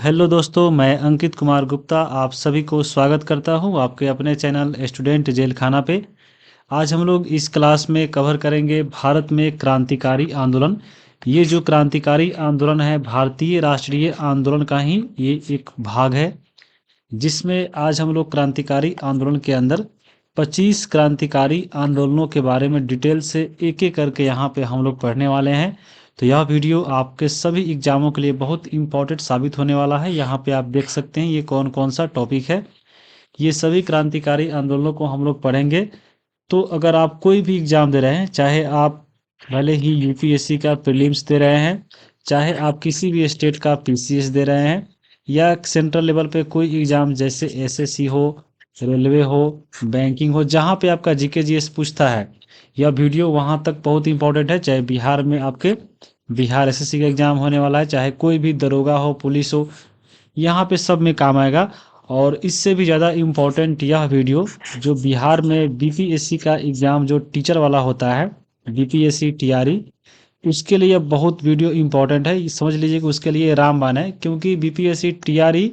Hello दोस्तों, मैं अंकित कुमार गुप्ता आप सभी को स्वागत करता हूं आपके अपने चैनल स्टूडेंट जेल खाना पे। आज हम लोग इस क्लास में कवर करेंगे भारत में क्रांतिकारी आंदोलन। ये जो क्रांतिकारी आंदोलन है भारतीय राष्ट्रीय आंदोलन का ही ये एक भाग है, जिसमें आज हम लोग क्रांतिकारी आंदोलन के अंदर 25 क्रांतिकारी आंदोलनों के बारे में डिटेल से एक एक करके यहाँ पे हम लोग पढ़ने वाले हैं। तो यह वीडियो आपके सभी एग्जामों के लिए बहुत इंपॉर्टेंट साबित होने वाला है। यहाँ पे आप देख सकते हैं ये कौन कौन सा टॉपिक है। ये सभी क्रांतिकारी आंदोलनों को हम लोग पढ़ेंगे। तो अगर आप कोई भी एग्जाम दे रहे हैं, चाहे आप भले ही यूपीएससी का प्रीलिम्स दे रहे हैं, चाहे आप किसी भी स्टेट का पीसीएस दे रहे हैं, या सेंट्रल लेवल पे कोई एग्जाम जैसे एसएससी हो, रेलवे हो, बैंकिंग हो, जहाँ पे आपका जीके जीएस पूछता है, यह वीडियो वहाँ तक बहुत इंपॉर्टेंट है। चाहे बिहार में आपके बिहार एसएससी का एग्जाम होने वाला है, चाहे कोई भी दरोगा हो, पुलिस हो, यहाँ पे सब में काम आएगा। और इससे भी ज़्यादा इम्पोर्टेंट यह वीडियो जो बिहार में बीपीएससी का एग्ज़ाम जो टीचर वाला होता है, बीपीएससी टीआरई, उसके लिए बहुत वीडियो इम्पोर्टेंट है। समझ लीजिए कि उसके लिए रामबाण है, क्योंकि बीपीएससी टीआरई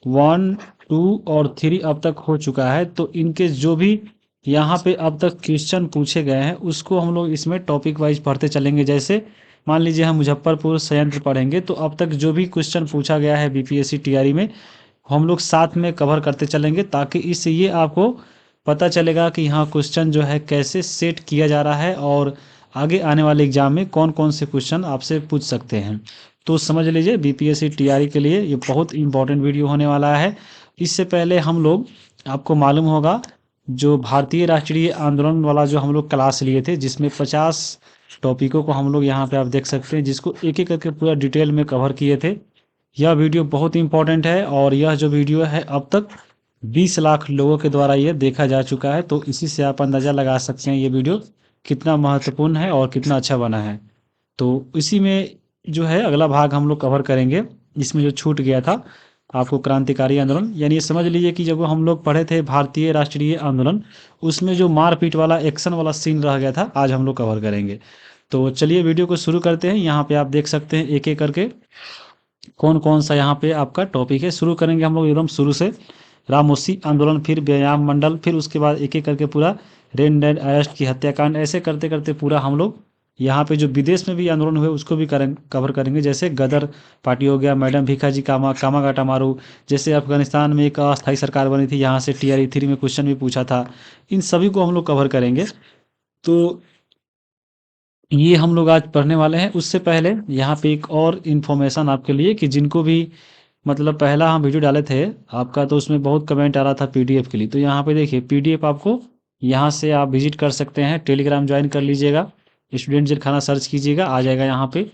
1, 2 और 3 अब तक हो चुका है। तो इनके जो भी यहाँ पे अब तक क्वेश्चन पूछे गए हैं उसको हम लोग इसमें टॉपिक वाइज पढ़ते चलेंगे। जैसे मान लीजिए हम मुजफ्फरपुर संयंत्र पढ़ेंगे, तो अब तक जो भी क्वेश्चन पूछा गया है बीपीएससी टीआरई में हम लोग साथ में कवर करते चलेंगे, ताकि इससे ये आपको पता चलेगा कि यहाँ क्वेश्चन जो है कैसे सेट किया जा रहा है और आगे आने वाले एग्जाम में कौन कौन से क्वेश्चन आपसे पूछ सकते हैं। तो समझ लीजिए बीपीएससी टीआरई के लिए ये बहुत इंपॉर्टेंट वीडियो होने वाला है। इससे पहले हम लोग, आपको मालूम होगा, जो भारतीय राष्ट्रीय आंदोलन वाला जो हम लोग क्लास लिए थे, जिसमें 50 टॉपिकों को हम लोग यहाँ पे आप देख सकते हैं, जिसको एक एक करके पूरा डिटेल में कवर किए थे। यह वीडियो बहुत इंपॉर्टेंट है और यह जो वीडियो है अब तक 20 लाख लोगों के द्वारा यह देखा जा चुका है। तो इसी से आप अंदाज़ा लगा सकते हैं ये वीडियो कितना महत्वपूर्ण है और कितना अच्छा बना है। तो इसी में जो है अगला भाग हम लोग कवर करेंगे। इसमें जो छूट गया था आपको क्रांतिकारी आंदोलन, यानी ये समझ लीजिए कि जब हम लोग पढ़े थे भारतीय राष्ट्रीय आंदोलन, उसमें जो मारपीट वाला एक्शन वाला सीन रह गया था, आज हम लोग कवर करेंगे। तो चलिए वीडियो को शुरू करते हैं। यहाँ पे आप देख सकते हैं एक एक करके कौन कौन सा यहाँ पे आपका टॉपिक है। शुरू करेंगे हम लोग एकदम शुरू से, रामोसी आंदोलन, फिर व्यायाम मंडल, फिर उसके बाद एक एक करके पूरा रेन डेड अरेस्ट की हत्याकांड, ऐसे करते करते पूरा हम लोग यहाँ पे जो विदेश में भी आंदोलन हुए उसको भी कवर करेंगे। जैसे गदर पार्टी हो गया, मैडम भीखाजी कामागाटा मारू, जैसे अफगानिस्तान में एक अस्थायी सरकार बनी थी, यहाँ से टीआरई 3 में क्वेश्चन भी पूछा था। इन सभी को हम लोग कवर करेंगे। तो ये हम लोग आज पढ़ने वाले हैं। उससे पहले यहाँ पे एक और इन्फॉर्मेशन आपके लिए, कि जिनको भी मतलब पहला हम वीडियो डाले थे आपका, तो उसमें बहुत कमेंट आ रहा था पीडीएफ के लिए। तो यहाँ पे देखिए पीडीएफ आपको यहाँ से आप विजिट कर सकते हैं, टेलीग्राम ज्वाइन कर लीजिएगा, स्टूडेंट जेल खाना सर्च कीजिएगा, आ जाएगा यहाँ पे।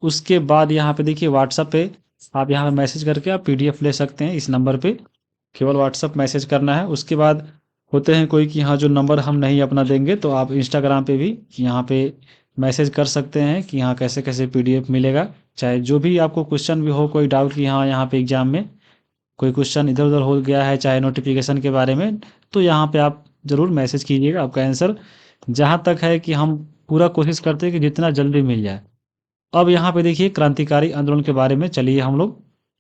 उसके बाद यहाँ पे देखिए व्हाट्सअप पे आप यहाँ पे मैसेज करके आप पीडीएफ ले सकते हैं। इस नंबर पे केवल व्हाट्सअप मैसेज करना है। उसके बाद होते हैं कोई कि हाँ जो नंबर हम नहीं अपना देंगे, तो आप इंस्टाग्राम पे भी यहाँ पे मैसेज कर सकते हैं कि हाँ कैसे कैसे पीडीएफ मिलेगा। चाहे जो भी आपको क्वेश्चन भी हो, कोई डाउट कि हाँ यहाँ पे एग्जाम में कोई क्वेश्चन इधर उधर हो गया है, चाहे नोटिफिकेशन के बारे में, तो यहाँ पे आप ज़रूर मैसेज कीजिएगा। आपका आंसर जहाँ तक है कि हम पूरा कोशिश करते हैं कि जितना जल्दी मिल जाए। अब यहाँ पे देखिए क्रांतिकारी आंदोलन के बारे में, चलिए हम लोग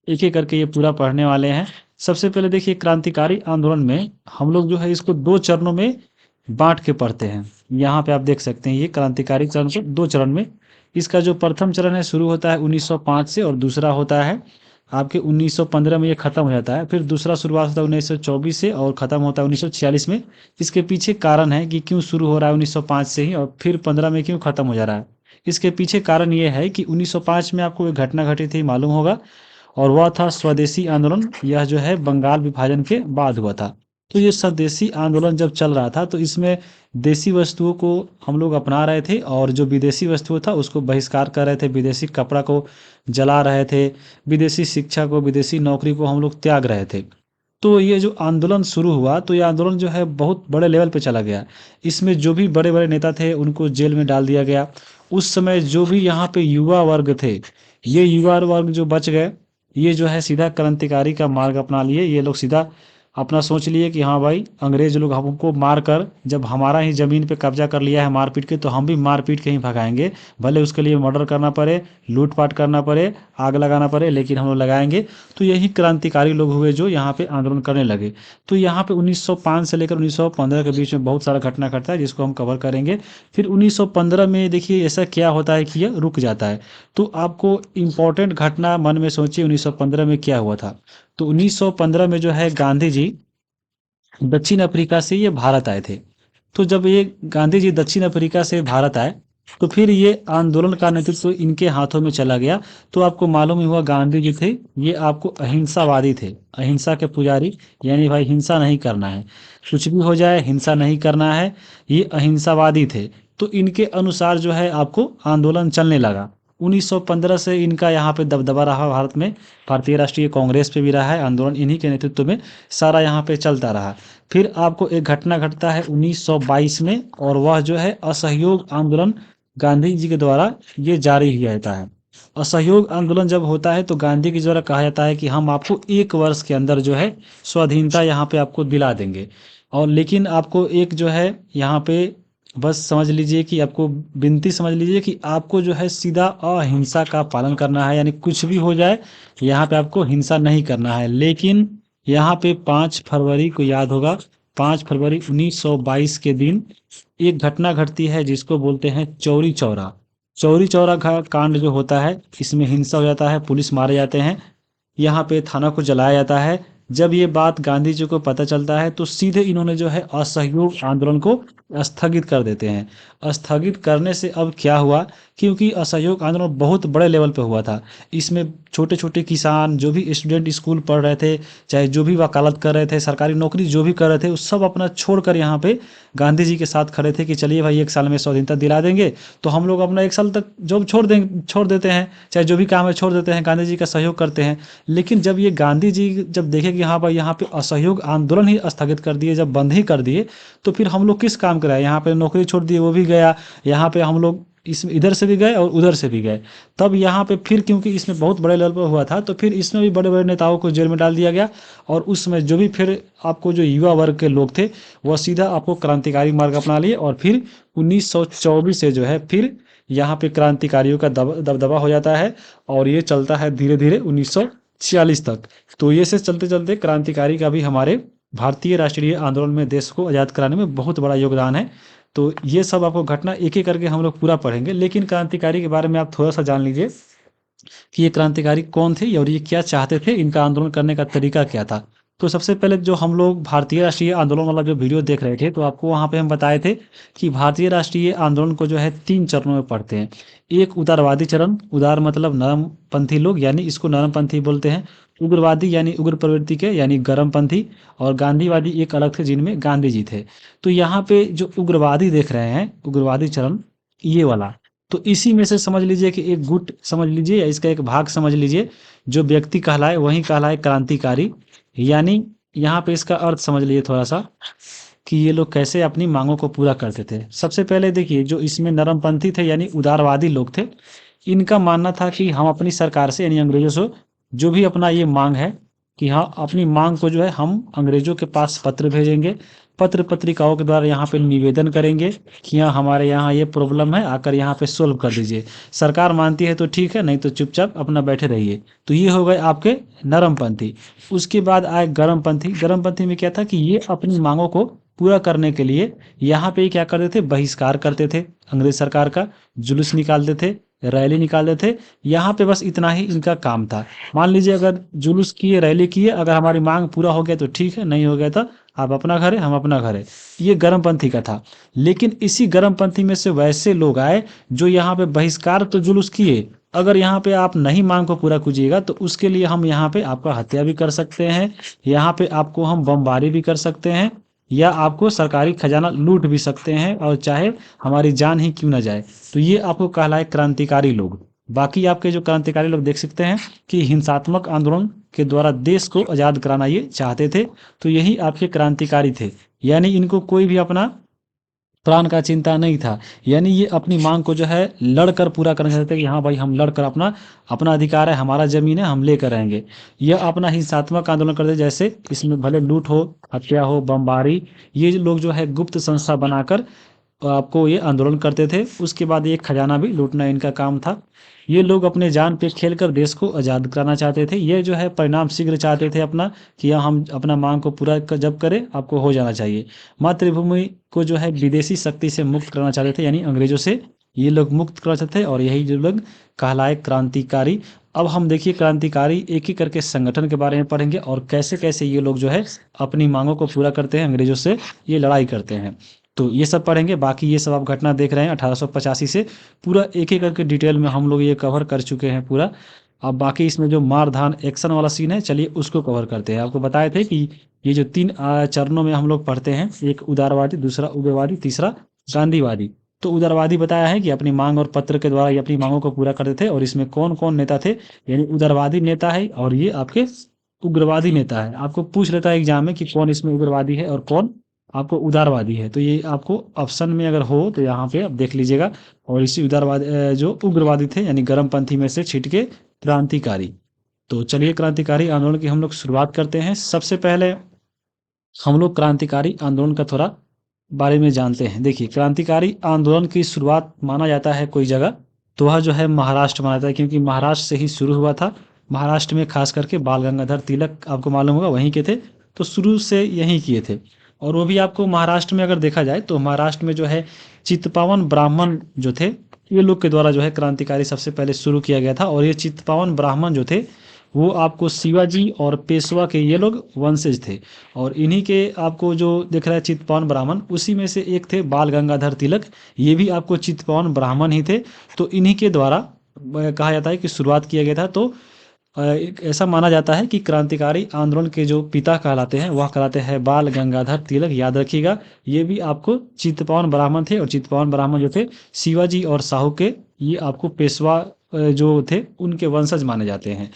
एक एक करके ये पूरा पढ़ने वाले हैं। सबसे पहले देखिए क्रांतिकारी आंदोलन में हम लोग जो है इसको 2 चरणों में बांट के पढ़ते हैं। यहाँ पे आप देख सकते हैं ये क्रांतिकारी चरण को 2 चरण में। इसका जो प्रथम चरण है शुरू होता है 1905 से, और दूसरा होता है आपके 1915 में ये खत्म हो जाता है। फिर दूसरा शुरुआत होता है 1924 से और ख़त्म होता है 1946 में। इसके पीछे कारण है कि क्यों शुरू हो रहा है 1905 से ही और फिर 15 में क्यों ख़त्म हो जा रहा है। इसके पीछे कारण ये है कि 1905 में आपको एक घटना घटी थी, मालूम होगा, और वह था स्वदेशी आंदोलन। यह जो है बंगाल विभाजन के बाद हुआ था। तो ये स्वदेशी आंदोलन जब चल रहा था तो इसमें देसी वस्तुओं को हम लोग अपना रहे थे और जो विदेशी वस्तुओं था उसको बहिष्कार कर रहे थे। विदेशी कपड़ा को जला रहे थे, विदेशी शिक्षा को, विदेशी नौकरी को हम लोग त्याग रहे थे। तो ये जो आंदोलन शुरू हुआ, तो ये आंदोलन जो है बहुत बड़े लेवल पे चला गया। इसमें जो भी बड़े बड़े नेता थे उनको जेल में डाल दिया गया। उस समय जो भी यहाँ पे युवा वर्ग थे, ये युवा वर्ग जो बच गए, ये जो है सीधा क्रांतिकारी का मार्ग अपना लिए। ये लोग सीधा अपना सोच लिए कि हाँ भाई अंग्रेज लोग हमको मार कर जब हमारा ही ज़मीन पे कब्जा कर लिया है मार पीट के, तो हम भी मार पीट के ही भगाएंगे, भले उसके लिए मर्डर करना पड़े, लूटपाट करना पड़े, आग लगाना पड़े, लेकिन हम लोग लगाएंगे। तो यही क्रांतिकारी लोग हुए जो यहाँ पे आंदोलन करने लगे। तो यहाँ पे 1905 से लेकर 1915 के बीच में बहुत सारा घटना घटता है जिसको हम कवर करेंगे। फिर 1915 में देखिए ऐसा क्या होता है कि यह रुक जाता है। तो आपको इम्पोर्टेंट घटना मन में सोचिए 1915 में क्या हुआ था। तो 1915 में जो है गांधी जी दक्षिण अफ्रीका से ये भारत आए थे। तो जब ये गांधी जी दक्षिण अफ्रीका से भारत आए तो फिर ये आंदोलन का नेतृत्व इनके हाथों में चला गया। तो आपको मालूम ही हुआ गांधी जी थे ये आपको अहिंसावादी थे, अहिंसा के पुजारी, यानी भाई हिंसा नहीं करना है, कुछ भी हो जाए हिंसा नहीं करना है, ये अहिंसावादी थे। तो इनके अनुसार जो है आपको आंदोलन चलने लगा। 1915 से इनका यहाँ पे दबदबा रहा भारत में, भारतीय राष्ट्रीय कांग्रेस पे भी रहा है, आंदोलन इन्हीं के नेतृत्व में सारा यहाँ पे चलता रहा। फिर आपको एक घटना घटता है 1922 में, और वह जो है असहयोग आंदोलन गांधी जी के द्वारा ये जारी किया जाता है। असहयोग आंदोलन जब होता है तो गांधी के द्वारा कहा जाता है कि हम आपको 1 वर्ष के अंदर जो है स्वाधीनता यहाँ पे आपको दिला देंगे। और लेकिन आपको एक जो है यहाँ पे बस समझ लीजिए कि आपको विनती समझ लीजिए कि आपको जो है सीधा अहिंसा का पालन करना है, यानी कुछ भी हो जाए यहाँ पे आपको हिंसा नहीं करना है। लेकिन यहाँ पे 5 फरवरी को याद होगा, 5 फरवरी 1922 के दिन एक घटना घटती है जिसको बोलते हैं चौरी चौरा। चौरी चौरा कांड जो होता है इसमें हिंसा हो जाता है, पुलिस मारे जाते हैं, यहाँ पे थाना को जलाया जाता है। जब ये बात गांधी जी को पता चलता है तो सीधे इन्होंने जो है असहयोग आंदोलन को स्थगित कर देते हैं। स्थगित करने से अब क्या हुआ, क्योंकि असहयोग आंदोलन बहुत बड़े लेवल पे हुआ था, इसमें छोटे छोटे किसान जो भी स्टूडेंट स्कूल पढ़ रहे थे, चाहे जो भी वकालत कर रहे थे, सरकारी नौकरी जो भी कर रहे थे, वो सब अपना छोड़कर यहाँ पे गांधी जी के साथ खड़े थे कि चलिए भाई 1 साल में स्वाधीनता दिला देंगे, तो हम लोग अपना 1 साल तक जॉब छोड़ देते हैं, चाहे जो भी काम है छोड़ देते हैं, गांधी जी का सहयोग करते हैं। लेकिन जब ये गांधी जी जब देखे कि हाँ भाई यहाँ पे असहयोग आंदोलन ही स्थगित कर दिए, जब बंद ही कर दिए, तो फिर हम लोग किस काम का रहे, यहाँ पे नौकरी छोड़ दिए वो भी गया, यहाँ पे हम लोग इस इधर से भी गए और उधर से भी गए। तब यहाँ पे फिर क्योंकि इसमें बहुत बड़े लेवल पर हुआ था तो फिर इसमें भी बड़े बड़े नेताओं को जेल में डाल दिया गया। और उसमें जो भी फिर आपको जो युवा वर्ग के लोग थे वह सीधा आपको क्रांतिकारी मार्ग अपना लिए, और फिर 1924 से जो है फिर यहाँ पे क्रांतिकारियों का दबदबा हो जाता है, और ये चलता है धीरे धीरे 1946 तक। तो ये से चलते चलते क्रांतिकारी का भी हमारे भारतीय राष्ट्रीय आंदोलन में देश को आज़ाद कराने में बहुत बड़ा योगदान है। तो ये सब आपको घटना एक एक करके हम लोग पूरा पढ़ेंगे, लेकिन क्रांतिकारी के बारे में आप थोड़ा सा जान लीजिए कि ये क्रांतिकारी कौन थे और ये क्या चाहते थे, इनका आंदोलन करने का तरीका क्या था। तो सबसे पहले जो हम लोग भारतीय राष्ट्रीय आंदोलन वाला जो वीडियो देख रहे थे तो आपको वहाँ पे हम बताए थे कि भारतीय राष्ट्रीय आंदोलन को जो है 3 चरणों में पढ़ते हैं। एक उदारवादी चरण, उदार मतलब नरमपंथी लोग, यानी इसको नरमपंथी बोलते हैं। उग्रवादी यानी उग्र प्रवृत्ति के, यानी गर्मपंथी। और गांधीवादी एक अलग थे जिनमें गांधी जी थे। तो यहाँ पे जो उग्रवादी देख रहे हैं, उग्रवादी चरण, ये वाला, तो इसी में से समझ लीजिए कि एक गुट समझ लीजिए या इसका एक भाग समझ लीजिए, जो व्यक्ति कहलाए वही कहलाए क्रांतिकारी। यानी यहाँ पे इसका अर्थ समझ लीजिए थोड़ा सा कि ये लोग कैसे अपनी मांगों को पूरा करते थे। सबसे पहले देखिए जो इसमें नरमपंथी थे यानी उदारवादी लोग थे, इनका मानना था कि हम अपनी सरकार से यानी अंग्रेजों से जो भी अपना ये मांग है कि हाँ अपनी मांग को जो है हम अंग्रेजों के पास पत्र भेजेंगे, पत्र पत्रिकाओं के द्वारा यहाँ पे निवेदन करेंगे कि हाँ हमारे यहाँ ये प्रॉब्लम है, आकर यहाँ पे सोल्व कर दीजिए। सरकार मानती है तो ठीक है, नहीं तो चुपचाप अपना बैठे रहिए। तो ये हो गए आपके नरमपंथी। उसके बाद आए गर्मपंथी। गर्मपंथी में क्या था कि ये अपनी मांगों को पूरा करने के लिए यहाँ पे क्या करते थे, बहिष्कार करते थे अंग्रेज सरकार का, जुलूस निकालते थे, रैली निकालते थे। यहाँ पे बस इतना ही इनका काम था। मान लीजिए अगर जुलूस किए, रैली किए, अगर हमारी मांग पूरा हो गया तो ठीक है, नहीं हो गया तो आप अपना घर है हम अपना घर है। ये गर्मपंथी का था। लेकिन इसी गर्मपंथी में से वैसे लोग आए जो यहाँ पे बहिष्कार तो जुलूस किए, अगर यहाँ पे आप नहीं मांग को पूरा कीजिएगा तो उसके लिए हम यहाँ पे आपका हत्या भी कर सकते हैं, यहाँ पे आपको हम बमबारी भी कर सकते हैं, या आपको सरकारी खजाना लूट भी सकते हैं, और चाहे हमारी जान ही क्यों ना जाए। तो ये आपको कहलाए क्रांतिकारी लोग। बाकी आपके जो क्रांतिकारी लोग देख सकते हैं कि हिंसात्मक आंदोलन के द्वारा देश को आज़ाद कराना ये चाहते थे। तो यही आपके क्रांतिकारी थे, यानी इनको कोई भी अपना प्राण का चिंता नहीं था। यानी ये अपनी मांग को जो है लड़कर पूरा करना चाहते थे कि हाँ भाई हम लड़कर अपना अपना अधिकार है, हमारा जमीन है, हम लेकर रहेंगे। यह अपना हिंसात्मक आंदोलन करते, जैसे इसमें भले लूट हो, हत्या हो, बमबारी, ये लोग जो है गुप्त संस्था बनाकर आपको ये आंदोलन करते थे। उसके बाद ये खजाना भी लूटना इनका काम था। ये लोग अपने जान पे खेलकर देश को आज़ाद कराना चाहते थे। ये जो है परिणाम शीघ्र चाहते थे अपना, कि हम अपना मांग को पूरा जब करें आपको हो जाना चाहिए। मातृभूमि को जो है विदेशी शक्ति से मुक्त करना चाहते थे, यानी अंग्रेजों से ये लोग मुक्त करना चाहते थे, और यही जो लोग कहलाए क्रांतिकारी। अब हम देखिए क्रांतिकारी एक ही करके संगठन के बारे में पढ़ेंगे, और कैसे कैसे ये लोग जो है अपनी मांगों को पूरा करते हैं, अंग्रेजों से ये लड़ाई करते हैं। तो ये सब पढ़ेंगे। बाकी ये सब आप घटना देख रहे हैं 1885 से, पूरा एक एक करके डिटेल में हम लोग ये कवर कर चुके हैं पूरा। अब बाकी इसमें जो मारधान एक्शन वाला सीन है, चलिए उसको कवर करते हैं। आपको बताए थे कि ये जो 3 चरणों में हम लोग पढ़ते हैं, एक उदारवादी, दूसरा उग्रवादी, तीसरा गांधीवादी। तो उदारवादी बताया है कि अपनी मांग और पत्र के द्वारा ये अपनी मांगों को पूरा करते थे, और इसमें कौन कौन नेता थे, यानी उदारवादी नेता है और ये आपके उग्रवादी नेता है। आपको पूछ लेता है एग्जाम में कि कौन इसमें उग्रवादी है और कौन आपको उदारवादी है, तो ये आपको ऑप्शन में अगर हो तो यहाँ पे आप देख लीजिएगा। और इसी उदारवाद जो उग्रवादी थे, यानी गर्मपंथी में से छिट के क्रांतिकारी। तो चलिए क्रांतिकारी आंदोलन की हम लोग शुरुआत करते हैं। सबसे पहले हम लोग क्रांतिकारी आंदोलन का थोड़ा बारे में जानते हैं। देखिए क्रांतिकारी आंदोलन की शुरुआत माना जाता है कोई जगह, तो वह जो है महाराष्ट्र माना जाता है, क्योंकि महाराष्ट्र से ही शुरू हुआ था। महाराष्ट्र में खास करके बाल गंगाधर तिलक आपको मालूम होगा वहीं के थे, तो शुरू से यहीं किए थे। और वो भी आपको महाराष्ट्र में अगर देखा जाए तो महाराष्ट्र में जो है चित्पावन ब्राह्मण जो थे, ये लोग के द्वारा जो है क्रांतिकारी सबसे पहले शुरू किया गया था। और ये चित्पावन ब्राह्मण जो थे वो आपको शिवाजी और पेशवा के ये लोग वंशज थे। और इन्हीं के आपको जो दिख रहा है चित्पावन ब्राह्मण, उसी में से एक थे बाल गंगाधर तिलक, ये भी आपको चित्पावन ब्राह्मण ही थे। तो इन्हीं के द्वारा कहा जाता है कि शुरुआत किया गया था। तो एक ऐसा माना जाता है कि क्रांतिकारी आंदोलन के जो पिता कहलाते हैं वह कहलाते हैं बाल गंगाधर तिलक। याद रखिएगा, ये भी आपको चित्पावन ब्राह्मण थे, और चित्पावन ब्राह्मण जो थे शिवाजी और साहू के ये आपको पेशवा जो थे उनके वंशज माने जाते हैं।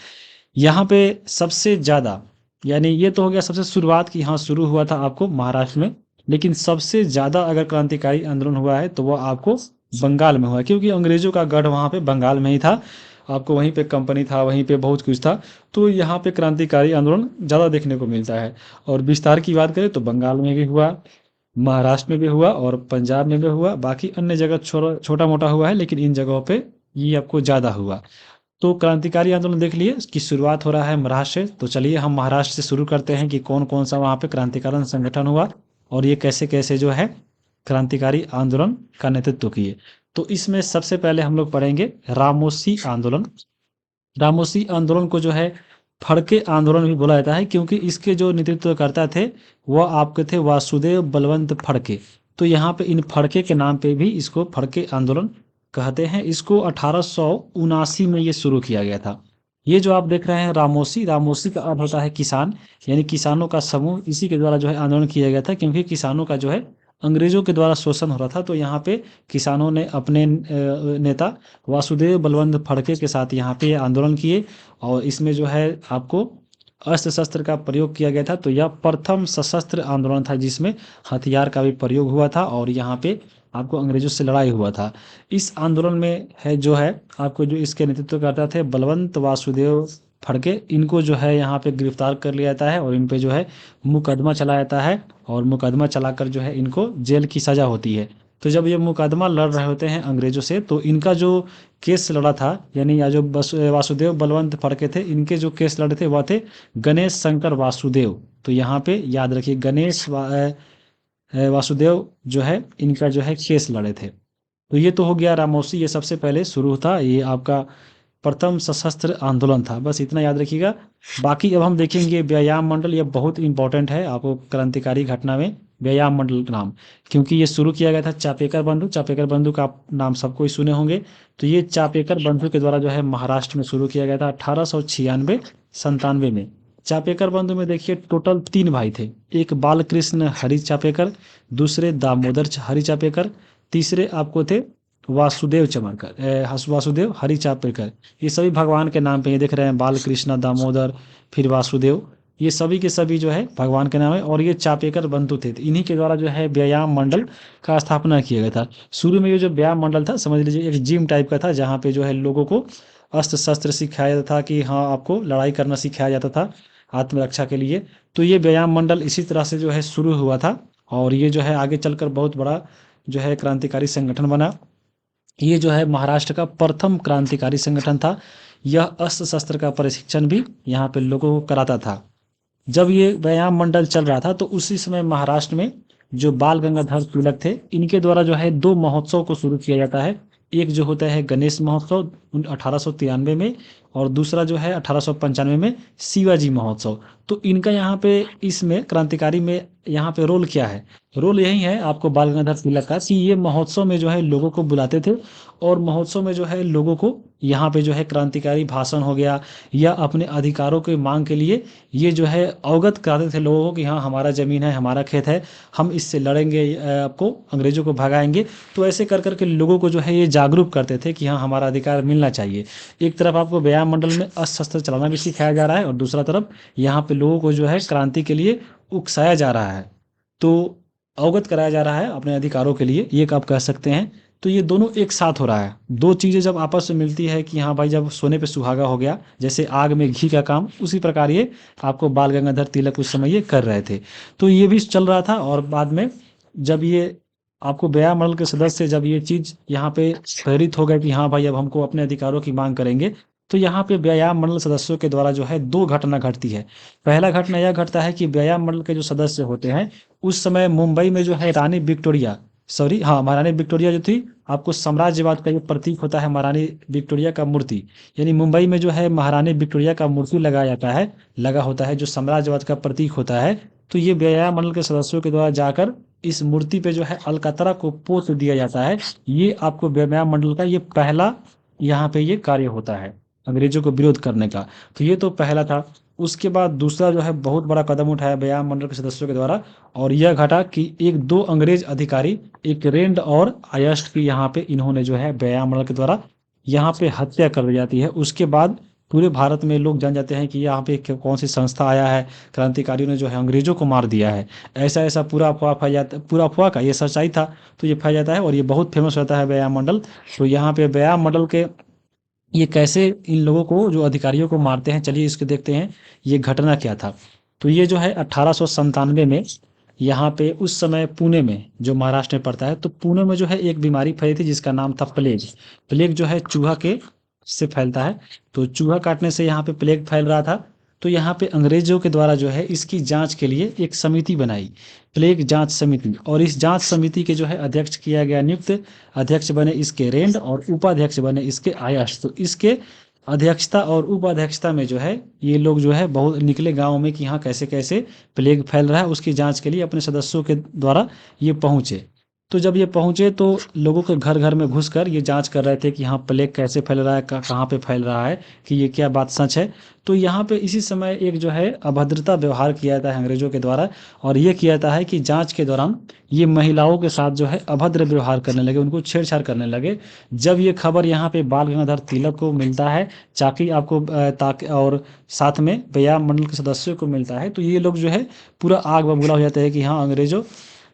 यहाँ पे सबसे ज़्यादा, यानी ये तो हो गया सबसे शुरुआत की, हाँ शुरू हुआ था आपको महाराष्ट्र में, लेकिन सबसे ज़्यादा अगर क्रांतिकारी आंदोलन हुआ है तो वह आपको बंगाल में हुआ है, क्योंकि अंग्रेजों का गढ़ वहाँ पे बंगाल में ही था। आपको वहीं पे कंपनी था, वहीं पे बहुत कुछ था, तो यहाँ पे क्रांतिकारी आंदोलन ज़्यादा देखने को मिलता है। और विस्तार की बात करें तो बंगाल में भी हुआ, महाराष्ट्र में भी हुआ, और पंजाब में भी हुआ। बाकी अन्य जगह छोटा मोटा हुआ है, लेकिन इन जगहों पे ये आपको ज़्यादा हुआ। तो क्रांतिकारी आंदोलन देख लिए, इसकी शुरुआत हो रहा है महाराष्ट्र से। तो चलिए हम महाराष्ट्र से शुरू करते हैं कि कौन कौन सा वहाँ पे क्रांतिकारी संगठन हुआ, और ये कैसे कैसे जो है क्रांतिकारी आंदोलन का नेतृत्व किए। तो इसमें सबसे पहले हम लोग पढ़ेंगे रामोसी आंदोलन। रामोसी आंदोलन को जो है फड़के आंदोलन भी बोला जाता है, क्योंकि इसके जो नेतृत्वकर्ता थे वह आपके थे वासुदेव बलवंत फड़के। तो यहाँ पे इन फड़के के नाम पे भी इसको फड़के आंदोलन कहते हैं। इसको 1879 में ये शुरू किया गया था। ये जो आप देख रहे हैं रामोसी, रामोसी का अर्थ होता है किसान, यानी किसानों का समूह। इसी के द्वारा जो है आंदोलन किया गया था, क्योंकि किसानों का जो है अंग्रेजों के द्वारा शोषण हो रहा था। तो यहाँ पे किसानों ने अपने नेता वासुदेव बलवंत फड़के के साथ यहाँ पे आंदोलन किए, और इसमें जो है आपको अस्त्र शस्त्र का प्रयोग किया गया था। तो यह प्रथम सशस्त्र आंदोलन था जिसमें हथियार का भी प्रयोग हुआ था, और यहाँ पे आपको अंग्रेजों से लड़ाई हुआ था। इस आंदोलन में है जो है आपको जो इसके नेतृत्व करता थे बलवंत वासुदेव फड़के, इनको जो है यहाँ पे गिरफ्तार कर लिया जाता है, और इन पे जो है मुकदमा चलाया जाता है, और मुकदमा चलाकर जो है इनको जेल की सज़ा होती है। तो जब ये मुकदमा लड़ रहे होते हैं अंग्रेजों से, तो इनका जो केस लड़ा था, यानी या जो वासुदेव बलवंत फड़के थे, इनके जो केस लड़े थे वह थे गणेश शंकर वासुदेव। तो यहाँ पे याद रखिए गणेश वासुदेव जो है इनका जो है केस लड़े थे। तो ये तो हो गया रामोसी, ये सबसे पहले शुरू था, ये आपका प्रथम सशस्त्र आंदोलन था। बस इतना याद रखिएगा। बाकी अब हम देखेंगे व्यायाम मंडल, ये बहुत इंपॉर्टेंट है आपको क्रांतिकारी घटना में व्यायाम मंडल का नाम, क्योंकि ये शुरू किया गया था चापेकर बंधु। चापेकर बंधु का आप नाम सबको ही सुने होंगे। तो ये चापेकर बंधु के द्वारा जो है महाराष्ट्र में शुरू किया गया था 1896-97 में। चापेकर बंधु में देखिए टोटल 3 भाई थे। एक बालकृष्ण हरि चापेकर, दूसरे दामोदर हरि चापेकर, तीसरे आपको थे वासुदेव वासुदेव हरि चापेकर। ये सभी भगवान के नाम पे ये देख रहे हैं, बालकृष्ण, दामोदर, फिर वासुदेव। ये सभी के सभी जो है भगवान के नाम है, और ये चापेकर बंधु थे। तो इन्हीं के द्वारा जो है व्यायाम मंडल का स्थापना किया गया था। शुरू में ये जो व्यायाम मंडल था, समझ लीजिए एक जिम टाइप का था, जहाँ पे जो है लोगों को अस्त्र शस्त्र सिखाया जाता था, कि हाँ आपको लड़ाई करना सिखाया जाता था आत्मरक्षा के लिए। तो ये व्यायाम मंडल इसी तरह से जो है शुरू हुआ था, और ये जो है आगे चलकर बहुत बड़ा जो है क्रांतिकारी संगठन बना। ये जो है महाराष्ट्र का प्रथम क्रांतिकारी संगठन था। यह अस्त्र शस्त्र का प्रशिक्षण भी यहाँ पे लोगों को कराता था। जब ये व्यायाम मंडल चल रहा था, तो उसी समय महाराष्ट्र में जो बाल गंगाधर तिलक थे, इनके द्वारा जो है दो महोत्सव को शुरू किया जाता है। एक जो होता है गणेश महोत्सव 1893 में, और दूसरा जो है 1895 में शिवाजी महोत्सव। तो इनका यहाँ पे इसमें क्रांतिकारी में यहाँ पे रोल क्या है? रोल यही है आपको बाल गंगाधर तिलक का, कि ये महोत्सव में जो है लोगों को बुलाते थे, और महोत्सव में जो है लोगों को यहाँ पे जो है क्रांतिकारी भाषण हो गया, या अपने अधिकारों की मांग के लिए ये जो है अवगत कराते थे लोगों को, कि हाँ हमारा ज़मीन है, हमारा खेत है, हम इससे लड़ेंगे, आपको अंग्रेजों को भगाएंगे। तो ऐसे कर करके लोगों को जो है ये जागरूक करते थे कि हाँ हमारा अधिकार मिलना चाहिए। एक तरफ आपको व्यायाम मंडल में अस्त्र शस्त्र चलाना भी सिखाया जा रहा है, और दूसरा तरफ यहाँ पे लोगों को जो है क्रांति के लिए उकसाया जा रहा है, तो अवगत कराया जा रहा है अपने अधिकारों के लिए, ये आप कह सकते हैं। तो ये दोनों एक साथ हो रहा है। दो चीज़ें जब आपस में मिलती है, कि हाँ भाई जब सोने पे सुहागा हो गया, जैसे आग में घी का काम, उसी प्रकार ये आपको बाल गंगाधर तिलक उस समय ये कर रहे थे। तो ये भी चल रहा था, और बाद में जब ये आपको व्यायाम मंडल के सदस्य जब ये चीज़ यहाँ पे प्रेरित हो गए कि हाँ भाई अब हमको अपने अधिकारों की मांग करेंगे, तो यहाँ पे व्यायाम मंडल सदस्यों के द्वारा जो है दो घटना घटती है। पहला घटना यह घटता है कि व्यायाम मंडल के जो सदस्य होते हैं, उस समय मुंबई में जो है रानी विक्टोरिया, सॉरी हाँ महारानी विक्टोरिया जो थी, आपको साम्राज्यवाद का ये प्रतीक होता है महारानी विक्टोरिया का मूर्ति, यानी मुंबई में जो है महारानी विक्टोरिया का मूर्ति लगाया जाता है, लगा होता है, जो साम्राज्यवाद का प्रतीक होता है। तो ये व्यायाम मंडल के सदस्यों के द्वारा जाकर इस मूर्ति पे जो है अलकतरा को पोत दिया जाता है। ये आपको व्यायाम मंडल का ये पहला यहाँ पे ये कार्य होता है अंग्रेजों को विरोध करने का। तो ये तो पहला था। उसके बाद दूसरा जो है बहुत बड़ा कदम उठाया व्यायाम मंडल के सदस्यों के द्वारा, और यह घटा कि एक दो अंग्रेज अधिकारी, एक रेंड और आयस्ट की, यहाँ पे इन्होंने जो है व्यायाम मंडल के द्वारा यहाँ पे हत्या कर दी जाती है। उसके बाद पूरे भारत में लोग जान जाते हैं कि यहाँ पे कौन सी संस्था आया है, क्रांतिकारियों ने जो है अंग्रेजों को मार दिया है। ऐसा ऐसा पूरा अफवाह फैल जाता, पूरा अफवाह का ये सच्चाई था, तो ये फैल जाता है, और ये बहुत फेमस रहता है व्यायाम मंडल। तो यहाँ पे व्यायाम मंडल के ये कैसे इन लोगों को जो अधिकारियों को मारते हैं, चलिए इसको देखते हैं ये घटना क्या था। तो ये जो है 1897 में यहाँ पे उस समय पुणे में, जो महाराष्ट्र में पड़ता है, तो पुणे में जो है एक बीमारी फैली थी जिसका नाम था प्लेग। प्लेग जो है चूहा के से फैलता है, तो चूहा काटने से यहाँ पे प्लेग फैल रहा था। तो यहाँ पे अंग्रेजों के द्वारा जो है इसकी जांच के लिए एक समिति बनाई, प्लेग जांच समिति, और इस जांच समिति के जो है अध्यक्ष किया गया नियुक्त। अध्यक्ष बने इसके रेंड, और उपाध्यक्ष बने इसके आयश। तो इसके अध्यक्षता और उपाध्यक्षता में जो है ये लोग जो है बहुत निकले गाँव में, कि यहाँ कैसे कैसे प्लेग फैल रहा है, उसकी जांच के लिए अपने सदस्यों के द्वारा ये पहुँचे। तो जब ये पहुंचे, तो लोगों के घर घर में घुसकर ये जांच कर रहे थे कि हाँ प्लेग कैसे फैल रहा है, कहाँ पे फैल रहा है, कि ये क्या बात सच है। तो यहाँ पे इसी समय एक जो है अभद्रता व्यवहार किया जाता है अंग्रेजों के द्वारा, और ये किया जाता है कि जांच के दौरान ये महिलाओं के साथ जो है अभद्र व्यवहार करने लगे, उनको छेड़छाड़ करने लगे। जब ये खबर यहाँ पे बाल गंगाधर तिलक को मिलता है, चाकि आपको ताकि और साथ में व्यायाम मंडल के सदस्यों को मिलता है, तो ये लोग जो है पूरा आग बबूला हो जाते हैं कि हाँ अंग्रेजों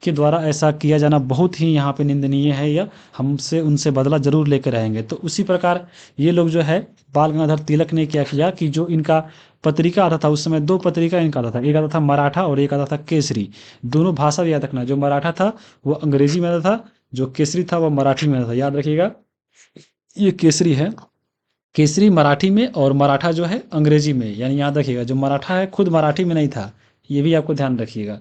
के द्वारा ऐसा किया जाना बहुत ही यहाँ पे निंदनीय है, या हमसे उनसे बदला जरूर लेकर रहेंगे। तो उसी प्रकार ये लोग जो है बाल गंगाधर तिलक ने क्या किया कि जो इनका पत्रिका आता था, उस समय दो पत्रिका इनका आता था, एक आता था मराठा और एक आता था केसरी। दोनों भाषा भी याद रखना, जो मराठा था वो अंग्रेजी में आता था, जो केसरी था वो मराठी में आता था, याद रखिएगा। ये केसरी है, केसरी मराठी में और मराठा जो है अंग्रेजी में, यानी याद रखिएगा जो मराठा है खुद मराठी में नहीं था, ये भी आपको ध्यान रखिएगा।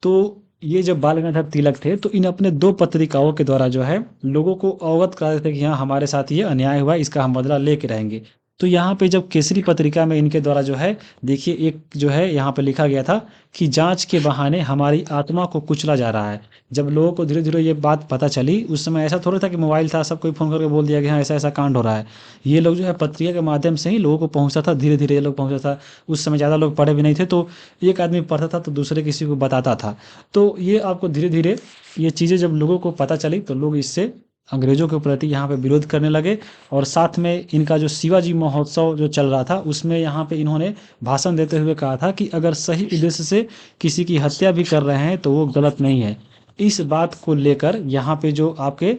तो ये जब बाल गंगाधर तिलक थे, तो इन अपने दो पत्रिकाओं के द्वारा जो है लोगों को अवगत करा देते कि हाँ हमारे साथ ये अन्याय हुआ, इसका हम बदला लेके रहेंगे। तो यहाँ पे जब केसरी पत्रिका में इनके द्वारा जो है, देखिए एक जो है यहाँ पे लिखा गया था कि जांच के बहाने हमारी आत्मा को कुचला जा रहा है। जब लोगों को धीरे धीरे ये बात पता चली, उस समय ऐसा थोड़ा था कि मोबाइल था, सब कोई फ़ोन करके बोल दिया कि हाँ ऐसा ऐसा कांड हो रहा है। ये लोग जो है पत्रिका के माध्यम से ही लोगों को पहुँचता था, धीरे धीरे ये लोग पहुँचता था। उस समय ज़्यादा लोग पढ़े भी नहीं थे, तो एक आदमी पढ़ता था तो दूसरे किसी को बताता था। तो ये आपको धीरे धीरे ये चीज़ें जब लोगों को पता चली, तो लोग इससे अंग्रेजों के प्रति यहाँ पे विरोध करने लगे। और साथ में इनका जो शिवाजी महोत्सव जो चल रहा था उसमें यहाँ पे इन्होंने भाषण देते हुए कहा था कि अगर सही उद्देश्य से किसी की हत्या भी कर रहे हैं तो वो गलत नहीं है। इस बात को लेकर यहाँ पे जो आपके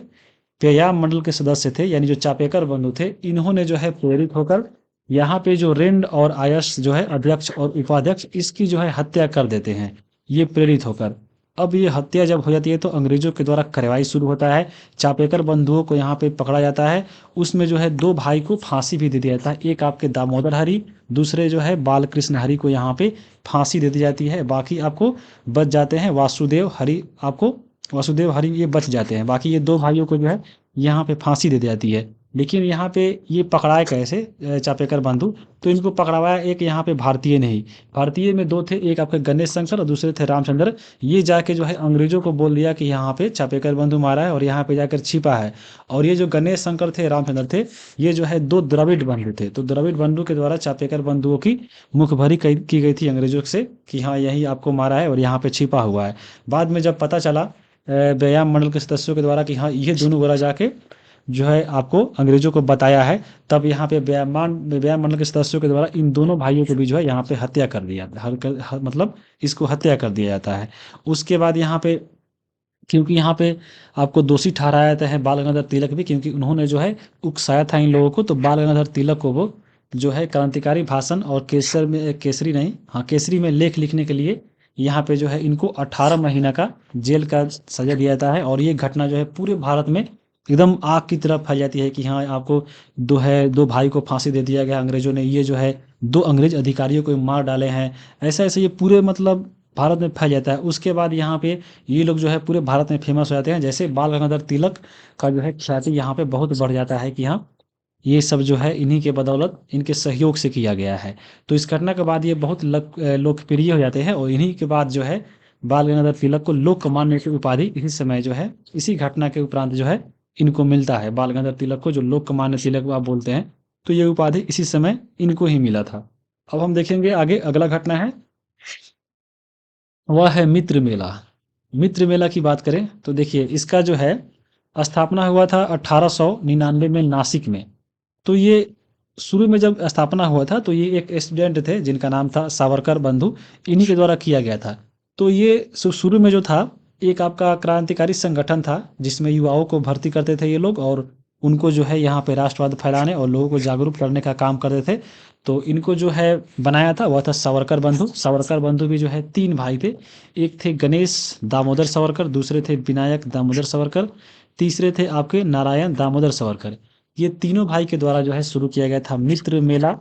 पेयाम मंडल के सदस्य थे यानी जो चापेकर बंधु थे, इन्होंने जो है प्रेरित होकर यहाँ पे जो रिंड और आयस जो है अध्यक्ष और उपाध्यक्ष, इसकी जो है हत्या कर देते हैं ये प्रेरित होकर। अब ये हत्या जब हो जाती है तो अंग्रेजों के द्वारा कार्रवाई शुरू होता है। चापेकर बंधुओं को यहाँ पे पकड़ा जाता है। उसमें जो है 2 भाई को फांसी भी दे दिया जाता है। एक आपके दामोदर हरि, दूसरे जो है बालकृष्ण हरि को यहाँ पे फांसी दे दी जाती है। बाकी आपको बच जाते हैं वासुदेव हरि, आपको वासुदेव हरि ये बच जाते हैं। बाकी ये 2 भाइयों को जो है यहाँ पे फांसी दे दी जाती है। लेकिन यहाँ पे ये पकड़ाए कैसे चापेकर बंधु, तो इनको पकड़वाया एक यहाँ पे भारतीय नहीं, भारतीय में 2 थे, एक आपके गणेश शंकर और दूसरे थे रामचंद्र। ये जाके जो है अंग्रेजों को बोल दिया कि यहाँ पे चापेकर बंधु मारा है और यहाँ पे जाकर छिपा है। और ये जो गणेश शंकर थे, रामचंद्र थे, ये जो है 2 द्रविड़ बंधु थे। तो द्रविड़ बंधु के द्वारा चापेकर बंधुओं की मुखभरी की गई थी अंग्रेजों से कि हाँ यही आपको मारा है और यहाँ पे छिपा हुआ है। बाद में जब पता चला व्यायाम मंडल के सदस्यों के द्वारा कि हाँ ये दोनों गोरा जाके जो है आपको अंग्रेजों को बताया है, तब यहाँ पे व्यायाम मंडल के सदस्यों के द्वारा इन दोनों भाइयों को भी जो है यहाँ पे हत्या कर दिया, मतलब इसको हत्या कर दिया जाता है। उसके बाद यहाँ पे क्योंकि यहाँ पे आपको दोषी ठहराया जाता है बाल गंगाधर तिलक भी, क्योंकि उन्होंने जो है उकसाया था इन लोगों को। तो बाल गंगाधर तिलक को वो जो है क्रांतिकारी भाषण और केसरी में लेख लिखने के लिए यहाँ पे जो है इनको 18 महीना का जेल का सजा दिया जाता है। और ये घटना जो है पूरे भारत में एकदम आग की तरफ फैल जाती है कि हाँ आपको 2 भाई को फांसी दे दिया गया अंग्रेजों ने, ये जो है 2 अंग्रेज अधिकारियों को मार डाले हैं, ऐसा ऐसे ये पूरे मतलब भारत में फैल जाता है। उसके बाद यहाँ पे ये लोग जो है पूरे भारत में फेमस हो जाते हैं। जैसे बाल गंगाधर तिलक का जो है ख्याति यहाँ पे बहुत बढ़ जाता है कि हाँ ये सब जो है इन्हीं के बदौलत, इनके सहयोग से किया गया है। तो इस घटना के बाद ये बहुत लोकप्रिय हो जाते हैं। और इन्हीं के बाद जो है बाल गंगाधर तिलक को लोकमान्य की उपाधि इसी समय जो है, इसी घटना के उपरांत जो है इनको मिलता है। बाल गंगाधर तिलक को जो लोकमान्य तिलक आप बोलते हैं, तो ये उपाधि इसी समय इनको ही मिला था। अब हम देखेंगे आगे अगला घटना है, वह है मित्र मेला। मित्र मेला की बात करें तो देखिए इसका जो है स्थापना हुआ था 1899 में नासिक में। तो ये शुरू में जब स्थापना हुआ था तो ये एक स्टूडेंट थे जिनका नाम था सावरकर बंधु, इन्हीं के द्वारा किया गया था। तो ये शुरू में जो था एक आपका क्रांतिकारी संगठन था जिसमें युवाओं को भर्ती करते थे ये लोग, और उनको जो है यहाँ पे राष्ट्रवाद फैलाने और लोगों को जागरूक करने का काम करते थे। तो इनको जो है बनाया था वह था सावरकर बंधु। सावरकर बंधु भी जो है 3 भाई थे, एक थे गणेश दामोदर सावरकर, दूसरे थे विनायक दामोदर सावरकर, तीसरे थे आपके नारायण दामोदर सावरकर। ये तीनों भाई के द्वारा जो है शुरू किया गया था मित्र मेला।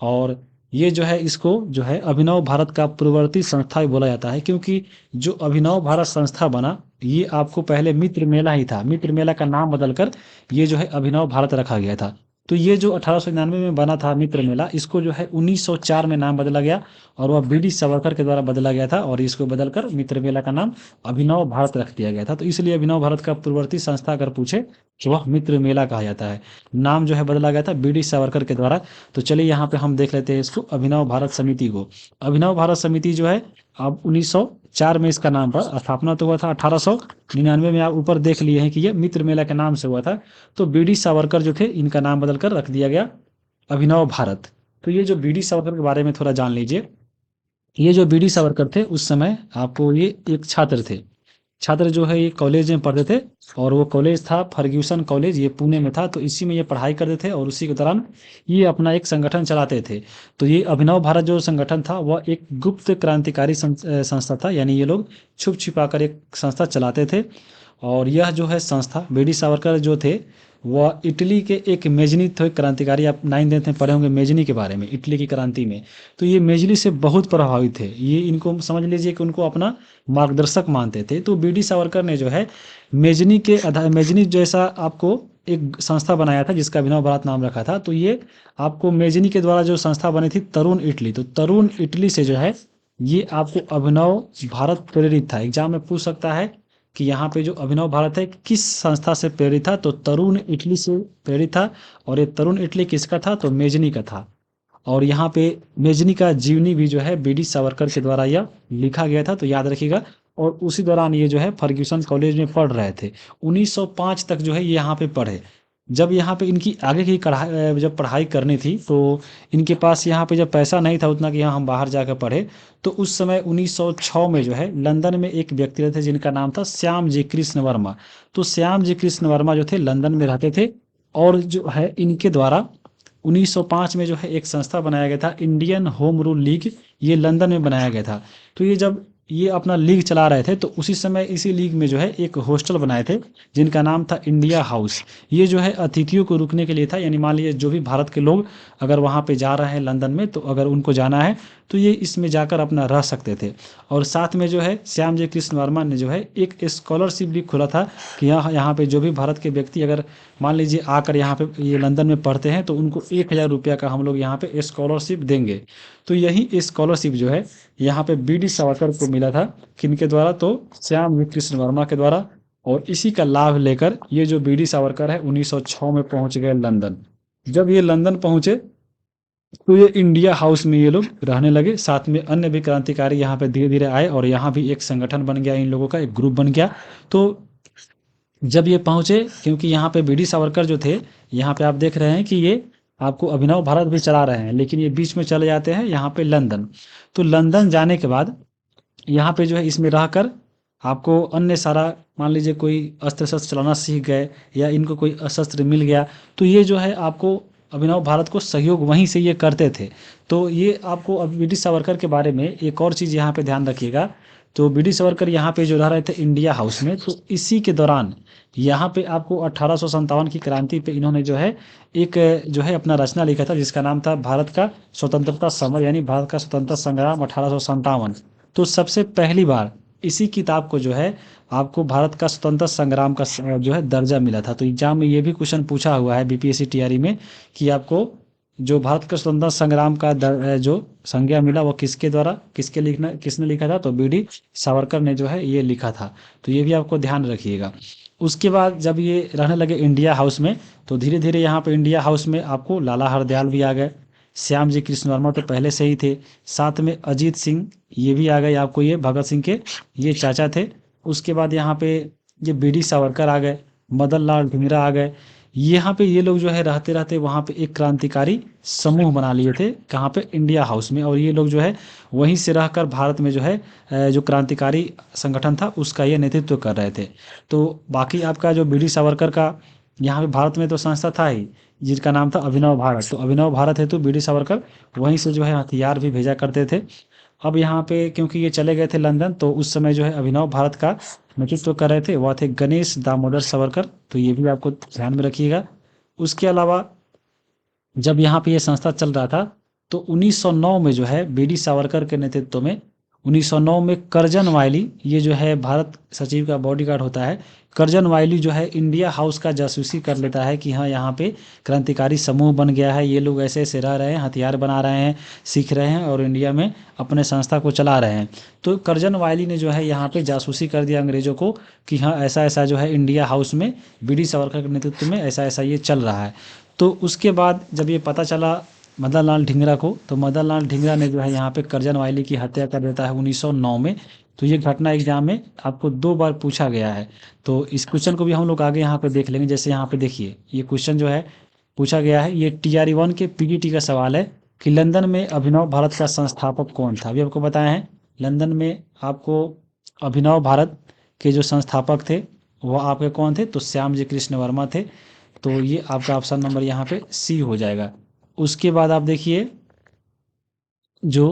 और ये जो है इसको जो है अभिनव भारत का पूर्ववर्ती संस्था भी बोला जाता है, क्योंकि जो अभिनव भारत संस्था बना ये आपको पहले मित्र मेला ही था। मित्र मेला का नाम बदलकर ये जो है अभिनव भारत रखा गया था। तो ये जो 1899 में बना था मित्र मेला, इसको जो है 1904 में नाम बदला गया और वह बीडी सावरकर के द्वारा बदला गया था, और इसको बदलकर मित्र मेला का नाम अभिनव भारत रख दिया गया था। तो इसलिए अभिनव भारत का पूर्ववर्ती संस्था अगर पूछे तो वह मित्र मेला कहा जाता है। नाम जो है बदला गया था बीडी सावरकर के द्वारा। तो चलिए यहाँ पे हम देख लेते हैं इसको, अभिनव भारत समिति को। अभिनव भारत समिति जो है अब 1904 में इसका नाम पर स्थापना तो हुआ था। 1899 में आप ऊपर देख लिए हैं कि ये मित्र मेला के नाम से हुआ था। तो बीडी सावरकर जो थे इनका नाम बदलकर रख दिया गया अभिनव भारत। तो ये जो बीडी सावरकर के बारे में थोड़ा जान लीजिए। ये जो बीडी सावरकर थे उस समय आपको ये एक छात्र थे। छात्र जो है ये कॉलेज में पढ़ते थे, और वो कॉलेज था फर्ग्यूसन कॉलेज, ये पुणे में था। तो इसी में ये पढ़ाई करते थे और उसी के दौरान ये अपना एक संगठन चलाते थे। तो ये अभिनव भारत जो संगठन था वह एक गुप्त क्रांतिकारी संस्था था, यानी ये लोग छुप छिपा कर एक संस्था चलाते थे। और यह जो है संस्था बीडी सावरकर जो थे वह इटली के एक मेजनी थे क्रांतिकारी, आप 9th में पढ़े होंगे मेजनी के बारे में, इटली की क्रांति में। तो ये मेजनी से बहुत प्रभावित थे, ये इनको समझ लीजिए कि उनको अपना मार्गदर्शक मानते थे। तो बीडी सावरकर ने जो है मेजनी जैसा आपको एक संस्था बनाया था जिसका अभिनव भारत नाम रखा था। तो ये आपको मेजनी के द्वारा जो संस्था बनी थी तरुण इटली, तो तरुण इटली से जो है ये आपको अभिनव भारत प्रेरित था। एग्जाम में पूछ सकता है कि यहाँ पे जो अभिनव भारत है किस संस्था से प्रेरित था, तो तरुण इटली से प्रेरित था। और ये तरुण इटली किसका था, तो मेजनी का था। और यहाँ पे मेजनी का जीवनी भी जो है बीडी सावरकर के द्वारा यह लिखा गया था। तो याद रखिएगा और उसी दौरान ये जो है फर्ग्यूसन कॉलेज में पढ़ रहे थे। 1905 तक जो है ये यहाँ पे पढ़े। जब यहाँ पे इनकी आगे की जब पढ़ाई करनी थी तो इनके पास यहाँ पे जब पैसा नहीं था उतना कि यहाँ हम बाहर जाकर पढ़े, तो उस समय 1906 में जो है लंदन में एक व्यक्ति रहते जिनका नाम था श्याम जी कृष्ण वर्मा। तो श्याम जी कृष्ण वर्मा जो थे लंदन में रहते थे, और जो है इनके द्वारा 1905 में जो है एक संस्था बनाया गया था, इंडियन होम रूल लीग, ये लंदन में बनाया गया था। तो ये जब ये अपना लीग चला रहे थे तो उसी समय इसी लीग में जो है एक हॉस्टल बनाए थे जिनका नाम था इंडिया हाउस। ये जो है अतिथियों को रुकने के लिए था, यानी मान लीजिए जो भी भारत के लोग अगर वहाँ पे जा रहे हैं लंदन में, तो अगर उनको जाना है तो ये इसमें जाकर अपना रह सकते थे। और साथ में जो है श्याम जी कृष्ण वर्मा ने जो है एक स्कॉलरशिप भी खोला था कि यहाँ पे जो भी भारत के व्यक्ति अगर मान लीजिए आकर यहाँ पे ये लंदन में पढ़ते हैं तो उनको 1000 रुपया का हम लोग यहाँ पे स्कॉलरशिप देंगे। तो यही स्कॉलरशिप जो है यहाँ पे बी डी सावरकर को मिला था, किनके द्वारा, तो श्याम जी कृष्ण वर्मा के द्वारा। और इसी का लाभ लेकर ये जो बी डी सावरकर है 1906 में पहुंच गए लंदन। जब ये लंदन पहुंचे तो ये इंडिया हाउस में ये लोग रहने लगे। साथ में अन्य भी क्रांतिकारी यहाँ पे धीरे धीरे आए और यहाँ भी एक संगठन बन गया, इन लोगों का एक ग्रुप बन गया। तो जब ये पहुंचे, क्योंकि यहाँ पे बी डी सावरकर जो थे, यहाँ पे आप देख रहे हैं कि ये आपको अभिनव भारत भी चला रहे हैं, लेकिन ये बीच में चले जाते हैं यहाँ पे लंदन। तो लंदन जाने के बाद यहाँ पे जो है इसमें रहकर आपको अन्य सारा, मान लीजिए कोई अस्त्र शस्त्र चलाना सीख गए या इनको कोई शस्त्र मिल गया, तो ये जो है आपको अभिनव भारत को सहयोग वहीं से ये करते थे। तो ये आपको अब बी डी सावरकर के बारे में एक और चीज़ यहाँ पे ध्यान रखिएगा। तो बी डी सावरकर यहाँ पे जो रह रहे थे इंडिया हाउस में, तो इसी के दौरान यहाँ पे आपको 1857 की क्रांति पे इन्होंने जो है एक जो है अपना रचना लिखा था जिसका नाम था भारत का स्वतंत्रता समर, यानी भारत का स्वतंत्रता संग्राम 1857। तो सबसे पहली बार इसी किताब को जो है आपको भारत का स्वतंत्रता संग्राम का जो है दर्जा मिला था। तो एग्जाम में ये भी क्वेश्चन पूछा हुआ है बीपीएससी टीआरई में कि आपको जो भारत का स्वतंत्रता संग्राम का जो संज्ञा मिला वो किसके द्वारा, किसने लिखा था, तो बी डी सावरकर ने जो है ये लिखा था। तो ये भी आपको ध्यान रखिएगा। उसके बाद जब ये रहने लगे इंडिया हाउस में, तो धीरे धीरे यहाँ पे इंडिया हाउस में आपको लाला हरदयाल भी आ गए, श्याम जी कृष्ण वर्मा तो पहले से ही थे, साथ में अजीत सिंह ये भी आ गए, आपको ये भगत सिंह के ये चाचा थे। उसके बाद यहाँ पे ये बी डी सावरकर आ गए, मदन लाल ढींगरा आ गए। यहाँ पे ये लोग जो है रहते रहते वहाँ पे एक क्रांतिकारी समूह बना लिए थे, कहाँ पे, इंडिया हाउस में। और ये लोग जो है वहीं से रहकर भारत में जो है जो क्रांतिकारी संगठन था उसका ये नेतृत्व कर रहे थे। तो बाकी आपका जो बी डी सावरकर का यहाँ पे भारत में तो संस्था था ही जिनका नाम था अभिनव भारत, तो अभिनव भारत हेतु बी डी सावरकर वहीं से जो है हथियार भी भेजा करते थे। अब यहाँ पे क्योंकि ये चले गए थे लंदन, तो उस समय जो है अभिनव भारत का नेतृत्व कर रहे थे वह थे गणेश दामोदर सावरकर। तो ये भी आपको ध्यान में रखिएगा। उसके अलावा जब यहाँ पे ये संस्था चल रहा था तो 1909 में जो है बी डी सावरकर के नेतृत्व में 1909 में करजन वायली, ये जो है भारत सचिव का बॉडीगार्ड होता है, करजन वायली जो है इंडिया हाउस का जासूसी कर लेता है कि हाँ यहाँ पे क्रांतिकारी समूह बन गया है, ये लोग ऐसे ऐसे रह रहे हैं, हथियार बना रहे हैं, सीख रहे हैं और इंडिया में अपने संस्था को चला रहे हैं। तो करजन वायली ने जो है यहाँ पे जासूसी कर दिया अंग्रेजों को कि हाँ ऐसा ऐसा जो है इंडिया हाउस में बी डी सावरकर के नेतृत्व में ऐसा ऐसा ये चल रहा है। तो उसके बाद जब ये पता चला मदन लाल ढींगरा को, तो मदन लाल ढींगरा ने जो है यहाँ पे करजन वायली की हत्या कर देता है 1909 में। तो ये घटना एग्जाम में आपको 2 बार पूछा गया है। तो इस क्वेश्चन को भी हम लोग आगे यहाँ पे देख लेंगे। जैसे यहाँ पे देखिए ये क्वेश्चन जो है पूछा गया है, ये TRE 1 के PGT का सवाल है कि लंदन में अभिनव भारत का संस्थापक कौन था। अभी आपको बताया है लंदन में आपको अभिनव भारत के जो संस्थापक थे वो आपके कौन थे, तो श्याम जी कृष्ण वर्मा थे। तो ये आपका ऑप्शन नंबर यहाँ पे C हो जाएगा। उसके बाद आप देखिए जो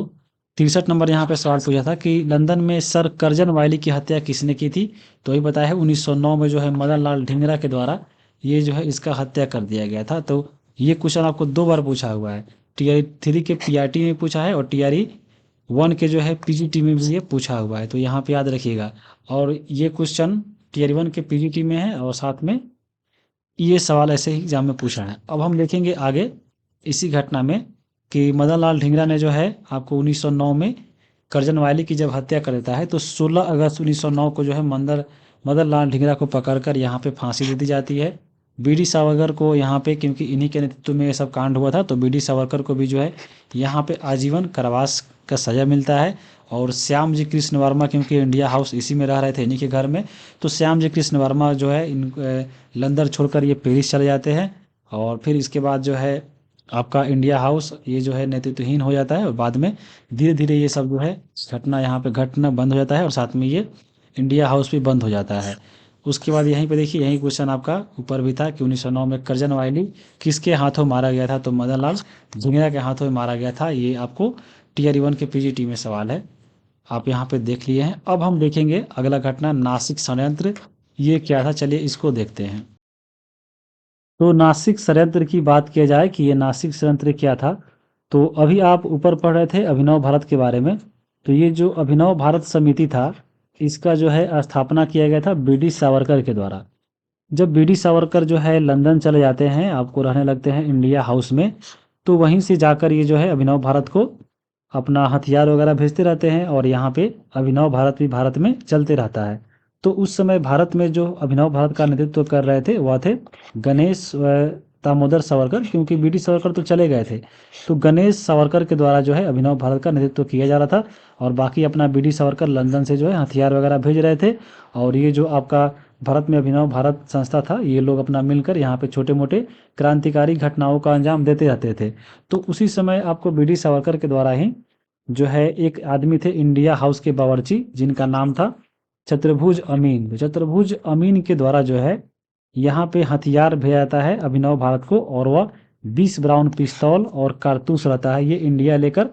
63 नंबर यहाँ पे सवाल पूछा था कि लंदन में सर करजन वायली की हत्या किसने की थी, तो ये बताया है 1909 में जो है मदन लाल ढींगरा के द्वारा ये जो है इसका हत्या कर दिया गया था। तो ये क्वेश्चन आपको 2 बार पूछा हुआ है, TRE 3 के PRT में पूछा है और TRE 1 के जो है PGT में भी ये पूछा हुआ है। तो यहाँ पे याद रखिएगा। और ये क्वेश्चन TRE 1 के PGT में है और साथ में ये सवाल ऐसे ही एग्जाम में पूछा है। अब हम देखेंगे आगे इसी घटना में कि मदन लाल ढींगरा ने जो है आपको 1909 में करजन वायली की जब हत्या कर देता है तो 16 अगस्त 1909 को जो है मदन लाल ढींगरा को पकड़कर यहाँ पे फांसी दे दी जाती है। बी डी सावरकर को यहाँ पे, क्योंकि इन्हीं के नेतृत्व में ये सब कांड हुआ था, तो बी डी सावरकर को भी जो है यहाँ पे आजीवन कारावास का सज़ा मिलता है। और श्याम जी कृष्ण वर्मा, क्योंकि इंडिया हाउस इसी में रह रहे थे, इन्हीं के घर में, तो श्याम जी कृष्ण वर्मा जो है इन लंदन छोड़कर ये पेरिस चले जाते हैं। और फिर इसके बाद जो है आपका इंडिया हाउस ये जो है नेतृत्वहीन हो जाता है, और बाद में धीरे धीरे ये सब जो है घटना यहाँ पे घटना बंद हो जाता है, और साथ में ये इंडिया हाउस भी बंद हो जाता है। उसके बाद यहीं पे देखिए, यही क्वेश्चन आपका ऊपर भी था कि 1909 में करजन वायली किसके हाथों मारा गया था, तो मदन लाल धिंगरा के हाथों में मारा गया था। ये आपको टीआर 1 के पीजीटी में सवाल है, आप यहाँ पे देख लिए हैं। अब हम देखेंगे अगला घटना नासिक षड्यंत्र, ये क्या था, चलिए इसको देखते हैं। तो नासिक षड्यंत्र की बात किया जाए कि ये नासिक षड्यंत्र क्या था, तो अभी आप ऊपर पढ़ रहे थे अभिनव भारत के बारे में। तो ये जो अभिनव भारत समिति था, इसका जो है स्थापना किया गया था बीडी सावरकर के द्वारा। जब बीडी सावरकर जो है लंदन चले जाते हैं, आपको रहने लगते हैं इंडिया हाउस में, तो वहीं से जाकर ये जो है अभिनव भारत को अपना हथियार वगैरह भेजते रहते हैं, और यहाँ पे अभिनव भारत भी भारत में चलते रहता है। तो उस समय भारत में जो अभिनव भारत का नेतृत्व कर रहे थे वह थे गणेश दामोदर सावरकर, क्योंकि बीडी सावरकर तो चले गए थे। तो गणेश सावरकर के द्वारा जो है अभिनव भारत का नेतृत्व किया जा रहा था, और बाकी अपना बीडी सावरकर लंदन से जो है हथियार वगैरह भेज रहे थे। और ये जो आपका भारत में अभिनव भारत संस्था था, ये लोग अपना मिलकर यहाँ पे छोटे मोटे क्रांतिकारी घटनाओं का अंजाम देते रहते थे। तो उसी समय आपको बीडी सावरकर के द्वारा ही जो है एक आदमी थे इंडिया हाउस के बावर्ची, जिनका नाम था चतुर्भुज अमीन। तो चतुर्भुज अमीन के द्वारा जो है यहाँ पे हथियार भेजा जाता है अभिनव भारत को, और वह 20 ब्राउन पिस्तौल और कारतूस रहता है, ये इंडिया लेकर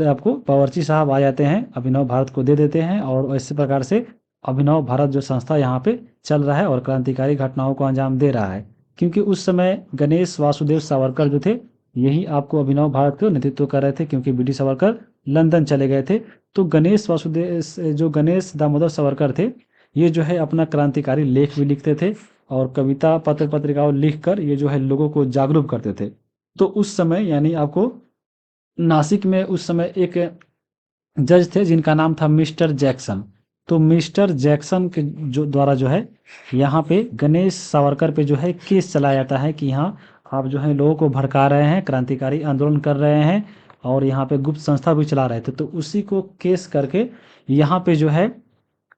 आपको बावर्ची साहब आ जाते हैं, अभिनव भारत को दे देते हैं। और इसी प्रकार से अभिनव भारत जो संस्था यहाँ पे चल रहा है और क्रांतिकारी घटनाओं को अंजाम दे रहा है। क्योंकि उस समय गणेश वासुदेव सावरकर जो थे, यही आपको अभिनव भारत को नेतृत्व कर रहे थे, क्योंकि बीडी सावरकर लंदन चले गए थे। तो गणेश वासुदेव जो गणेश दामोदर सावरकर थे, ये जो है अपना क्रांतिकारी लेख भी लिखते थे, और कविता पत्र पत्रिकाओं लिखकर ये जो है लोगों को जागरूक करते थे। तो उस समय यानी आपको नासिक में उस समय एक जज थे जिनका नाम था मिस्टर जैक्सन। तो मिस्टर जैक्सन के जो द्वारा जो है यहाँ पे गणेश सावरकर पे जो है केस चलाया जाता है कि हाँ आप जो है लोगों को भड़का रहे हैं, क्रांतिकारी आंदोलन कर रहे हैं, और यहाँ पे गुप्त संस्था भी चला रहे थे। तो उसी को केस करके यहाँ पे जो है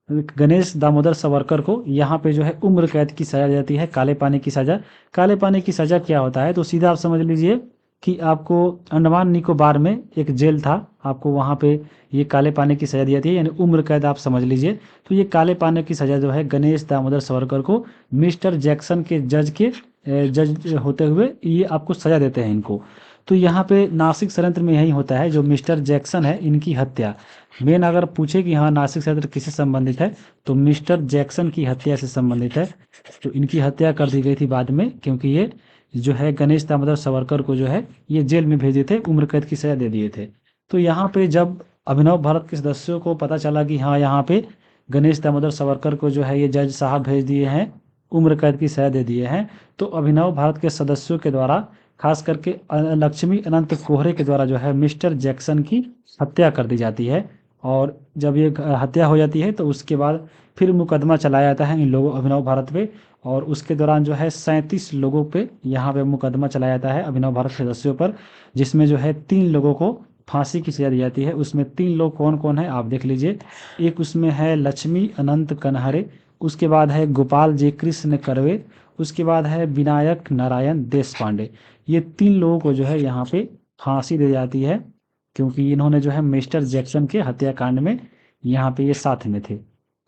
गणेश दामोदर सावरकर को यहाँ पे जो है उम्र कैद की सजा दी जाती है, काले पानी की सजा। काले पानी की सजा क्या होता है, तो सीधा आप समझ लीजिए कि आपको अंडमान निकोबार में एक जेल था, आपको वहाँ पे ये काले पानी की सजा दी जाती है, यानी उम्र कैद आप समझ लीजिए। तो ये काले पानी की सजा जो है गणेश दामोदर सावरकर को मिस्टर जैक्सन के जज होते हुए ये आपको सजा देते हैं इनको। तो यहाँ पे नासिक षड्यंत्र में यही होता है, जो मिस्टर जैक्सन है इनकी हत्या मेन अगर पूछे कि हाँ नासिक षड्यंत्र किससे संबंधित है, तो मिस्टर जैक्सन की हत्या से संबंधित है। तो इनकी हत्या कर दी गई थी बाद में, क्योंकि ये जो है गणेश दामोदर सावरकर को जो है ये जेल में भेजे थे, उम्र कैद की सजा दे दिए थे। तो यहाँ पे जब अभिनव भारत के सदस्यों को पता चला कि हाँ यहाँ पे गणेश दामोदर सावरकर को जो है ये जज साहब भेज दिए हैं, उम्र कैद की सजा दे दिए हैं, तो अभिनव भारत के सदस्यों के द्वारा खास करके लक्ष्मी अनंत कोहरे के द्वारा जो है मिस्टर जैक्सन की हत्या कर दी जाती है। और जब ये हत्या हो जाती है तो उसके बाद फिर मुकदमा चलाया जाता है इन लोगों अभिनव भारत पे, और उसके दौरान जो है 37 लोगों पे यहाँ पे मुकदमा चलाया जाता है अभिनव भारत के सदस्यों पर, जिसमें जो है 3 लोगों को फांसी की सजा दी जाती है। उसमें 3 लोग कौन कौन है आप देख लीजिए। एक उसमें है लक्ष्मी अनंत कनहरे, उसके बाद है गोपाल जी कृष्ण करवे, उसके बाद है विनायक नारायण देश पांडे। ये 3 लोगों को जो है यहाँ पे फांसी दी जाती है, क्योंकि इन्होंने जो है मिस्टर जैक्सन के हत्याकांड में यहाँ पे ये साथ में थे।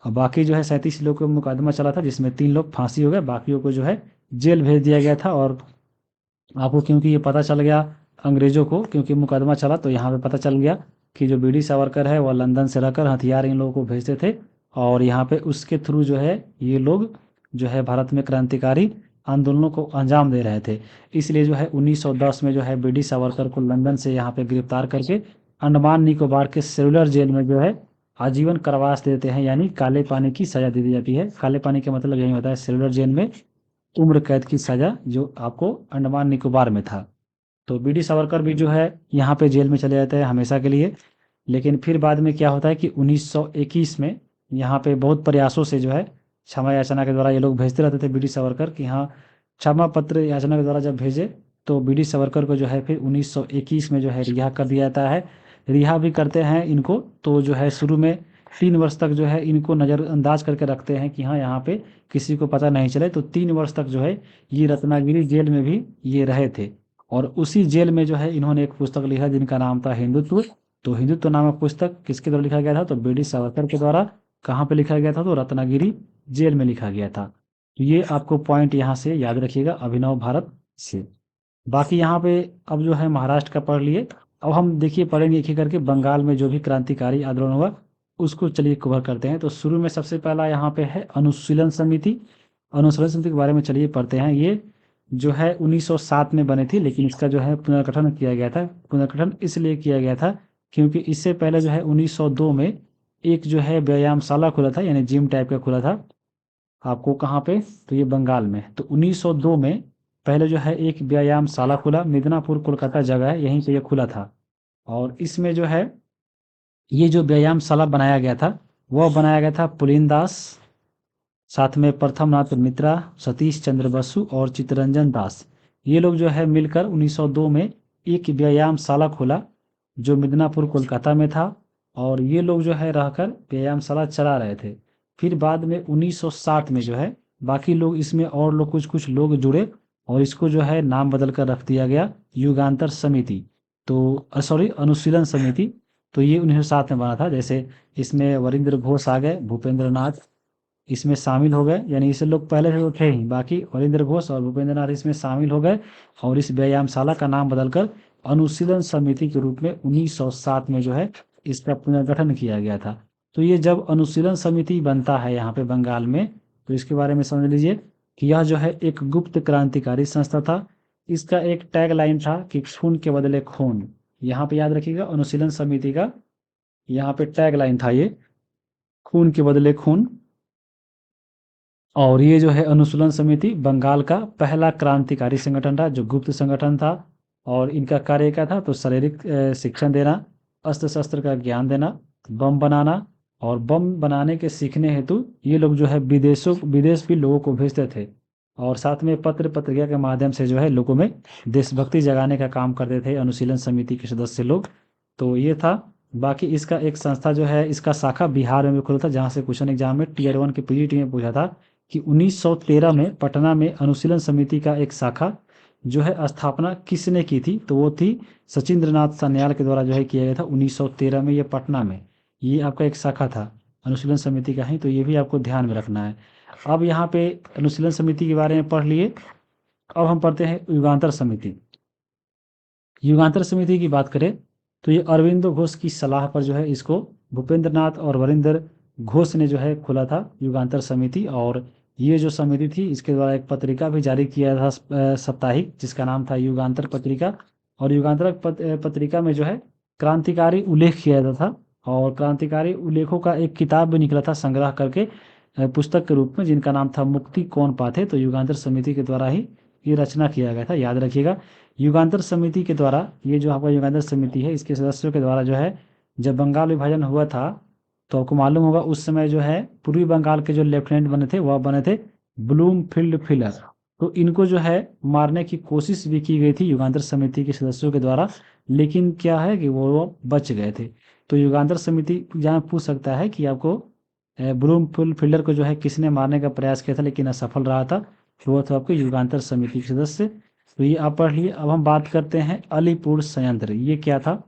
और बाकी जो है 37 लोग का मुकदमा चला था, जिसमें 3 लोग फांसी हो गए, बाकियों को जो है जेल भेज दिया गया था। और आपको क्योंकि ये पता चल गया अंग्रेजों को, क्योंकि मुकदमा चला तो यहाँ पे पता चल गया कि जो बीडी सावरकर है वह लंदन से रहकर हथियार इन लोगों को भेजते थे, और यहाँ पे उसके थ्रू जो है ये लोग जो है भारत में क्रांतिकारी आंदोलनों को अंजाम दे रहे थे। इसलिए जो है 1910 में जो है बीडी सावरकर को लंदन से यहाँ पे गिरफ्तार करके अंडमान निकोबार के सेलुलर जेल में जो है आजीवन कारावास देते हैं, यानी काले पानी की सजा दे दी जाती है। काले पानी का मतलब यही होता है सेलुलर जेल में उम्र कैद की सजा, जो आपको अंडमान निकोबार में था। तो बीडी सावरकर भी जो है यहाँ पे जेल में चले जाते हैं हमेशा के लिए। लेकिन फिर बाद में क्या होता है कि 1921 में यहाँ पे बहुत प्रयासों से जो है क्षमा याचना के द्वारा ये लोग भेजते रहते थे बीडी सावरकर कि हाँ क्षमा पत्र याचना के द्वारा जब भेजे, तो बीडी सावरकर को जो है फिर 1921 में जो है रिहा कर दिया जाता है। रिहा भी करते हैं इनको, तो जो है शुरू में 3 वर्ष तक जो है इनको नज़रअंदाज करके रखते हैं कि हाँ यहाँ पे किसी को पता नहीं चले। तो 3 वर्ष तक जो है ये रत्नागिरी जेल में भी ये रहे थे। और उसी जेल में जो है इन्होंने एक पुस्तक लिखा जिनका नाम था हिंदुत्व। तो हिंदुत्व नामक पुस्तक किसके द्वारा लिखा गया था? तो बी डी सावरकर के द्वारा। कहाँ पे लिखा गया था? तो रत्नागिरी जेल में लिखा गया था। तो ये आपको पॉइंट यहाँ से याद रखिएगा अभिनव भारत से। बाकी यहाँ पे अब जो है महाराष्ट्र का पढ़ लिए। अब हम देखिए पढ़ेंगे एक ही करके बंगाल में जो भी क्रांतिकारी आंदोलन हुआ उसको चलिए कवर करते हैं। तो शुरू में सबसे पहला यहाँ पे है अनुशीलन समिति। अनुशीलन समिति के बारे में चलिए पढ़ते हैं। ये जो है 1907 में बनी थी, लेकिन इसका जो है पुनर्गठन किया गया था। पुनर्गठन इसलिए किया गया था क्योंकि इससे पहले जो है 1902 में एक जो है व्यायामशाला खुला था, यानी जिम टाइप का खुला था। आपको कहाँ पे? तो ये बंगाल में। तो 1902 में पहले जो है एक व्यायामशाला खुला, मिदनापुर कोलकाता जगह है, यहीं पे ये खुला था। और इसमें जो है ये जो व्यायामशाला बनाया गया था वह बनाया गया था पुलिनदास, साथ में प्रथम नाथ मित्रा, सतीश चंद्र बसु और चित्तरंजन दास। ये लोग जो है मिलकर 1902 में एक व्यायामशाला खोला जो मिदनापुर कोलकाता में था। और ये लोग जो है रहकर व्यायामशाला चला रहे थे। फिर बाद में 1960 में जो है बाकी लोग इसमें और लोग कुछ लोग जुड़े और इसको जो है नाम बदल कर रख दिया गया युगांतर समिति। तो सॉरी, अनुशीलन समिति। तो ये 1907 में बना था। जैसे इसमें वरिंद्र घोष आ गए, भूपेंद्र नाथ इसमें शामिल हो गए, यानी इसे लोग पहले से तो थे ही, बाकी वरिंद्र घोष और भूपेंद्र नाथ इसमें शामिल हो गए और इस व्यायामशाला का नाम बदलकर अनुशीलन समिति के रूप में 1907 में जो है इसका पुनर्गठन किया गया था। तो ये जब अनुशीलन समिति बनता है यहाँ पे बंगाल में, तो इसके बारे में समझ लीजिए कि यह जो है एक गुप्त क्रांतिकारी संस्था था। इसका एक टैग लाइन था कि खून के बदले खून। यहाँ पे याद रखिएगा अनुशीलन समिति का यहाँ पे टैग लाइन था ये, खून के बदले खून। और ये जो है अनुशीलन समिति बंगाल का पहला क्रांतिकारी संगठन था जो गुप्त संगठन था। और इनका कार्य क्या था? तो शारीरिक शिक्षण देना, अस्त्र शस्त्र का ज्ञान देना, बम बनाना, और बम बनाने के सीखने हेतु ये लोग जो है विदेश भी लोगों को भेजते थे। और साथ में पत्र पत्रिका के माध्यम से जो है लोगों में देशभक्ति जगाने का काम करते थे अनुशीलन समिति के सदस्य लोग। तो ये था। बाकी इसका एक संस्था जो है इसका शाखा बिहार में भी खुला था, जहाँ से क्वेश्चन एग्जाम में टीयर 1 के पीजीटी में पूछा था कि 1913 में पटना में अनुशीलन समिति का एक शाखा जो है स्थापना किसने की थी? तो वो थी सचिंद्रनाथ सान्याल के द्वारा जो है किया गया था 1913 में। ये पटना में ये आपका एक शाखा था अनुशीलन समिति का ही, तो ये भी आपको ध्यान में रखना है। अब यहाँ पे अनुशीलन समिति के बारे में पढ़ लिए। अब हम पढ़ते हैं युगांतर समिति। युगांतर समिति की बात करें तो ये अरविंदो घोष की सलाह पर जो है इसको भूपेंद्र नाथ और वरिंदर घोष ने जो है खोला था युगांतर समिति। और ये जो समिति थी इसके द्वारा एक पत्रिका भी जारी किया था साप्ताहिक, जिसका नाम था युगांतर पत्रिका। और युगांतर पत्रिका में जो है क्रांतिकारी उल्लेख किया जाता था और क्रांतिकारी उल्लेखों का एक किताब भी निकला था संग्रह करके पुस्तक के रूप में, जिनका नाम था मुक्ति कौन पाथे। तो युगांतर समिति के द्वारा ही ये रचना किया गया था, याद रखिएगा। युगांतर समिति के द्वारा ये जो आपका युगांतर समिति है इसके सदस्यों के द्वारा जो है जब बंगाल विभाजन हुआ था तो आपको मालूम होगा उस समय जो है पूर्वी बंगाल के जो लेफ्टिनेंट बने थे वह बने थे ब्लूमफील्ड फिलर। तो इनको जो है मारने की कोशिश भी की गई थी युगांतर समिति के सदस्यों के द्वारा, लेकिन क्या है कि वो बच गए थे। तो युगांतर समिति जहाँ पूछ सकता है कि आपको ब्लूमफील्ड फिलर को जो है किसने मारने का प्रयास किया था लेकिन असफल रहा था, वो था आपके युगांतर समिति के सदस्य। तो ये आप पढ़ लिए। अब हम बात करते हैं अलीपुर संयंत्र। ये क्या था?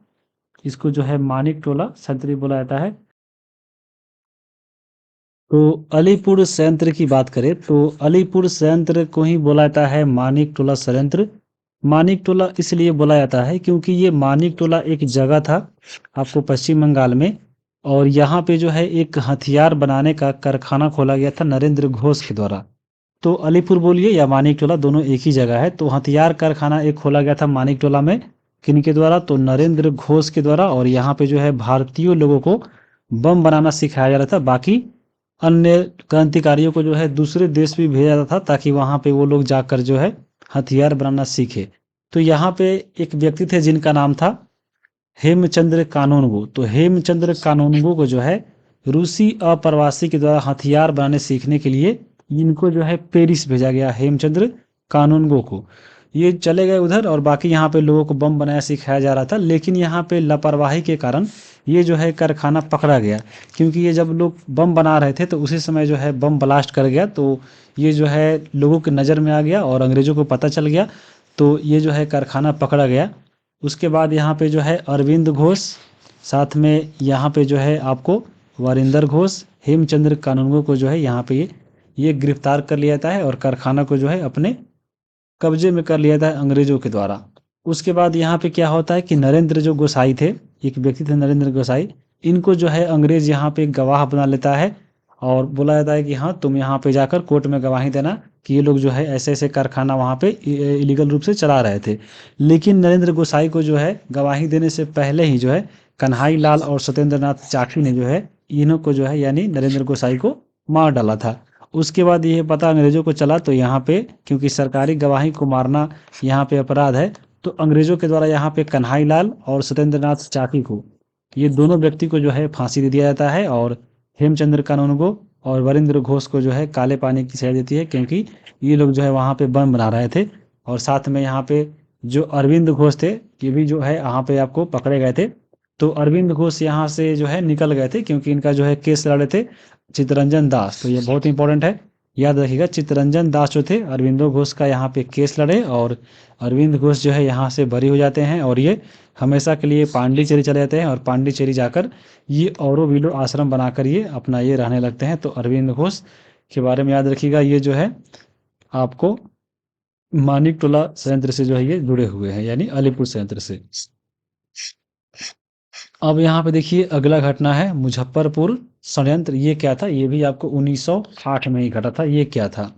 इसको जो है मानिक टोला संयंत्र बोला जाता है। तो अलीपुर संयंत्र की बात करें तो अलीपुर संयंत्र को ही बोला जाता है मानिक टोला संयंत्र। मानिक टोला इसलिए बोला जाता है क्योंकि ये मानिक टोला एक जगह था आपको पश्चिम बंगाल में, और यहाँ पे जो है एक हथियार बनाने का कारखाना खोला गया था नरेंद्र घोष के द्वारा। तो अलीपुर बोलिए या मानिक टोला दोनों एक ही जगह है। तो हथियार कारखाना एक खोला गया था मानिक टोला में, किनके द्वारा? तो नरेंद्र घोष के द्वारा। और यहाँ पे जो है भारतीय लोगों को बम बनाना सिखाया जा रहा था। बाकी अन्य क्रांतिकारियों को जो है दूसरे देश भी भेजा जाता था ताकि वहाँ पे वो लोग जाकर जो है हथियार बनाना सीखे। तो यहाँ पे एक व्यक्ति थे जिनका नाम था हेमचंद्र कानूनगो। तो हेमचंद्र कानूनगो को जो है रूसी अप्रवासी के द्वारा हथियार बनाने सीखने के लिए इनको जो है पेरिस भेजा गया हेमचंद्र कानूनगो को। ये चले गए उधर और बाकी यहाँ पे लोगों को बम बनाया सिखाया जा रहा था। लेकिन यहाँ पे लापरवाही के कारण ये जो है कारखाना पकड़ा गया, क्योंकि ये जब लोग बम बना रहे थे तो उसी समय जो है बम ब्लास्ट कर गया, तो ये जो है लोगों की नज़र में आ गया और अंग्रेज़ों को पता चल गया, तो ये जो है कारखाना पकड़ा गया। उसके बाद यहाँ पे जो है अरविंद घोष, साथ में यहाँ पे जो है आपको वरिंदर घोष, हेमचंद्र कानूनगो को जो है यहाँ पे ये गिरफ्तार कर लिया जाता है और कारखाना को जो है अपने कब्जे में कर लिया था अंग्रेजों के द्वारा। उसके बाद यहाँ पे क्या होता है कि नरेंद्र जो गोसाई थे, एक व्यक्ति थे नरेंद्र गोसाई, इनको जो है अंग्रेज यहाँ पे गवाह बना लेता है और बोला जाता है कि हाँ तुम यहाँ पे जाकर कोर्ट में गवाही देना कि ये लोग जो है ऐसे ऐसे कारखाना वहाँ पे इलीगल रूप से चला रहे थे। लेकिन नरेंद्र गोसाई को जो है गवाही देने से पहले ही जो है कन्हाई लाल और सत्येंद्र नाथ चाकी ने जो है इन्हों को जो है यानी नरेंद्र गोसाई को मार डाला था। उसके बाद ये पता अंग्रेज़ों को चला, तो यहाँ पे क्योंकि सरकारी गवाही को मारना यहाँ पे अपराध है, तो अंग्रेज़ों के द्वारा यहाँ पे कन्हाई लाल और सत्येंद्र नाथ चाकी को, ये दोनों व्यक्ति को जो है फांसी दे दिया जाता है और हेमचंद्र कानून को और वरिंद्र घोष को जो है काले पानी की सजा देती है, क्योंकि ये लोग जो है वहाँ पे बम बना रहे थे। और साथ में यहाँ पे जो अरविंद घोष थे ये भी जो है यहाँ पे आपको पकड़े गए थे। तो अरविंद घोष यहाँ से जो है निकल गए थे, क्योंकि इनका जो है केस लड़े थे चित्तरंजन दास। तो ये बहुत इंपॉर्टेंट है, याद रखिएगा। चित्तरंजन दास जो थे अरविंदो घोष का यहाँ पे केस लड़े और अरविंद घोष जो है यहाँ से बरी हो जाते हैं और ये हमेशा के लिए पांडिचेरी चले जाते हैं और पांडिचेरी जाकर ये औरोविलो आश्रम बनाकर ये अपना ये रहने लगते हैं। तो अरविंद घोष के बारे में याद रखिएगा, ये जो है आपको मानिक टोला संयंत्र से जो है ये जुड़े हुए हैं, यानी अलीपुर संयंत्र से। अब यहाँ पे देखिए अगला घटना है मुजफ्फरपुर षड्यंत्र। ये क्या था, ये भी आपको 1908 में ही घटा था। ये क्या था,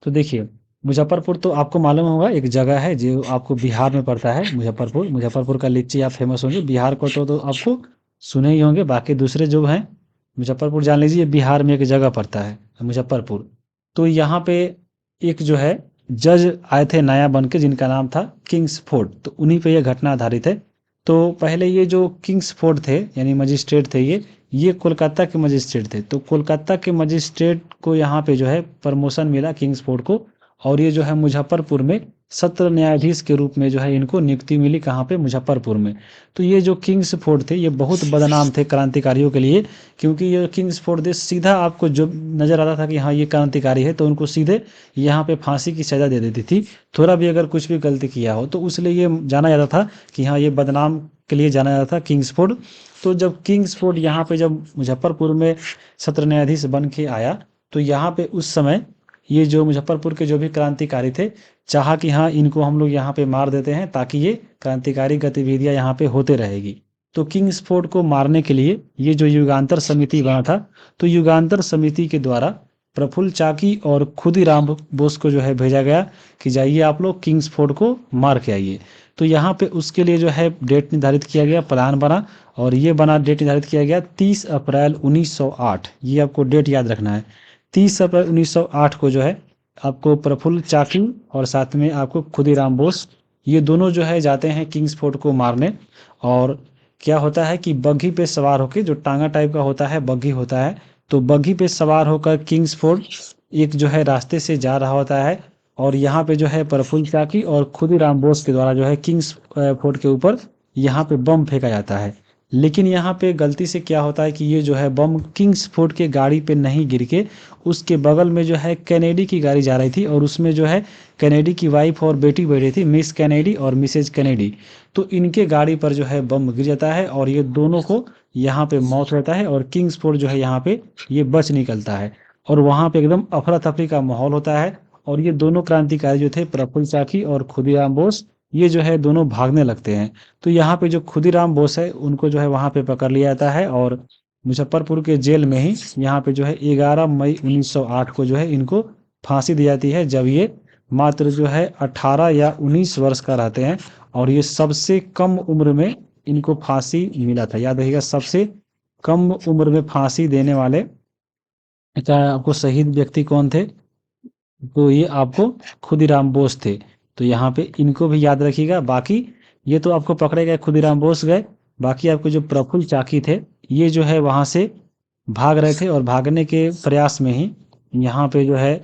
तो देखिए मुजफ्फरपुर तो आपको मालूम होगा, एक जगह है जो आपको बिहार में पड़ता है। मुजफ्फरपुर, मुजफ्फरपुर का लीची आप फेमस होंगे, बिहार को तो आपको सुने ही होंगे। बाकी दूसरे जो हैं, मुजफ्फरपुर जान लीजिए बिहार में एक जगह पड़ता है मुजफ्फरपुर। तो यहाँ पे एक जो है जज आए थे नया बन के, जिनका नाम था किंग्सफोर्ड, तो उन्हीं पे यह घटना आधारित है। तो पहले ये जो किंग्सफोर्ड थे यानी मजिस्ट्रेट थे, ये कोलकाता के मजिस्ट्रेट थे। तो कोलकाता के मजिस्ट्रेट को यहाँ पे जो है प्रमोशन मिला किंग्सफोर्ड को, और ये जो है मुजफ्फरपुर में सत्र न्यायाधीश के रूप में जो है इनको नियुक्ति मिली। कहाँ पे, मुजफ्फरपुर में। तो ये जो किंग्सफोर्ड थे ये बहुत बदनाम थे क्रांतिकारियों के लिए, क्योंकि ये किंग्सफोर्ड थे सीधा आपको जो नज़र आता था कि हाँ ये क्रांतिकारी है, तो उनको सीधे यहाँ पे फांसी की सज़ा दे देती थी, थोड़ा भी अगर कुछ भी गलती किया हो तो। इसलिए ये जाना जाता था कि हाँ ये बदनाम के लिए जाना जाता था किंग्सफोर्ड। तो जब किंग्सफोर्ड यहाँ पे जब मुजफ्फरपुर में सत्र न्यायाधीश बन के आया, तो यहाँ पे उस समय ये जो मुजफ्फरपुर के जो भी क्रांतिकारी थे चाहा कि हाँ इनको हम लोग यहाँ पे मार देते हैं ताकि ये क्रांतिकारी गतिविधियाँ यहाँ पे होते रहेगी। तो किंग्सफोर्ड को मारने के लिए ये जो युगांतर समिति बना था, तो युगांतर समिति के द्वारा प्रफुल्ल चाकी और खुदीराम बोस को जो है भेजा गया कि जाइए आप लोग किंग्सफोर्ड को मार के आइए। तो यहाँ पे उसके लिए जो है डेट निर्धारित किया गया, प्लान बना, और ये बना डेट निर्धारित किया गया 30 अप्रैल 1908। ये आपको डेट याद रखना है, 30 अप्रैल 1908 को जो है आपको प्रफुल्ल चाकी और साथ में आपको खुदीराम बोस, ये दोनों जो है जाते हैं किंग्सफोर्ड को मारने। और क्या होता है कि बग्घी पे सवार होकर, जो टांगा टाइप का होता है बग्घी होता है, तो बग्घी पे सवार होकर किंग्सफोर्ड एक जो है रास्ते से जा रहा होता है, और यहाँ पे जो है प्रफुल्ल चाकी और खुदीराम बोस के द्वारा जो है किंग्सफोर्ड के ऊपर यहाँ पे बम फेंका जाता है। लेकिन यहाँ पे गलती से क्या होता है कि ये जो है बम किंग्सफोर्ड के गाड़ी पे नहीं गिर के उसके बगल में जो है कैनेडी की गाड़ी जा रही थी, और उसमें जो है कैनेडी की वाइफ और बेटी बैठी थी, मिस कैनेडी और मिसेज कैनेडी। तो इनके गाड़ी पर जो है बम गिर जाता है और ये दोनों को यहाँ पे मौत होता है, और किंग्सफोर्ड जो है यहाँ पे ये बच निकलता है, और वहाँ पे एकदम अफरा तफरी का माहौल होता है। और ये दोनों क्रांतिकारी जो थे प्रफुल्ल चाकी और खुदीराम बोस, ये जो है दोनों भागने लगते हैं। तो यहाँ पे जो खुदीराम बोस है उनको जो है वहाँ पे पकड़ लिया जाता है, और मुजफ्फरपुर के जेल में ही यहाँ पे जो है 11 मई 1908 को जो है इनको फांसी दी जाती है, जब ये मात्र जो है 18 या 19 वर्ष का रहते हैं। और ये सबसे कम उम्र में इनको फांसी मिला था, याद रखिएगा, सबसे कम उम्र में फांसी देने वाले क्या आपको शहीद व्यक्ति कौन थे, तो ये आपको खुदीराम बोस थे। तो यहाँ पे इनको भी याद रखिएगा। बाकी ये तो आपको पकड़े गए, खुदीराम बोस गए, बाकी आपको जो प्रफुल्ल चाकी थे ये जो है वहाँ से भाग रहे थे, और भागने के प्रयास में ही यहाँ पे जो है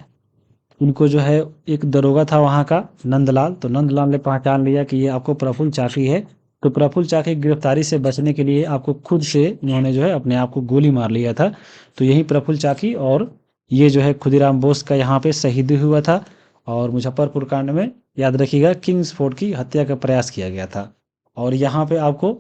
इनको जो है एक दरोगा था वहाँ का नंदलाल, तो नंदलाल ने पहचान लिया कि ये आपको प्रफुल्ल चाकी है। तो प्रफुल्ल चाकी की गिरफ्तारी से बचने के लिए आपको खुद से इन्होंने जो है अपने आप को गोली मार लिया था। तो यही प्रफुल्ल चाकी और ये जो है खुदीराम बोस का यहाँ पे शहीद हुआ था। और मुजफ्फरपुर कांड में याद रखिएगा किंग्स फोर्ट की हत्या का प्रयास किया गया था। और यहाँ पे आपको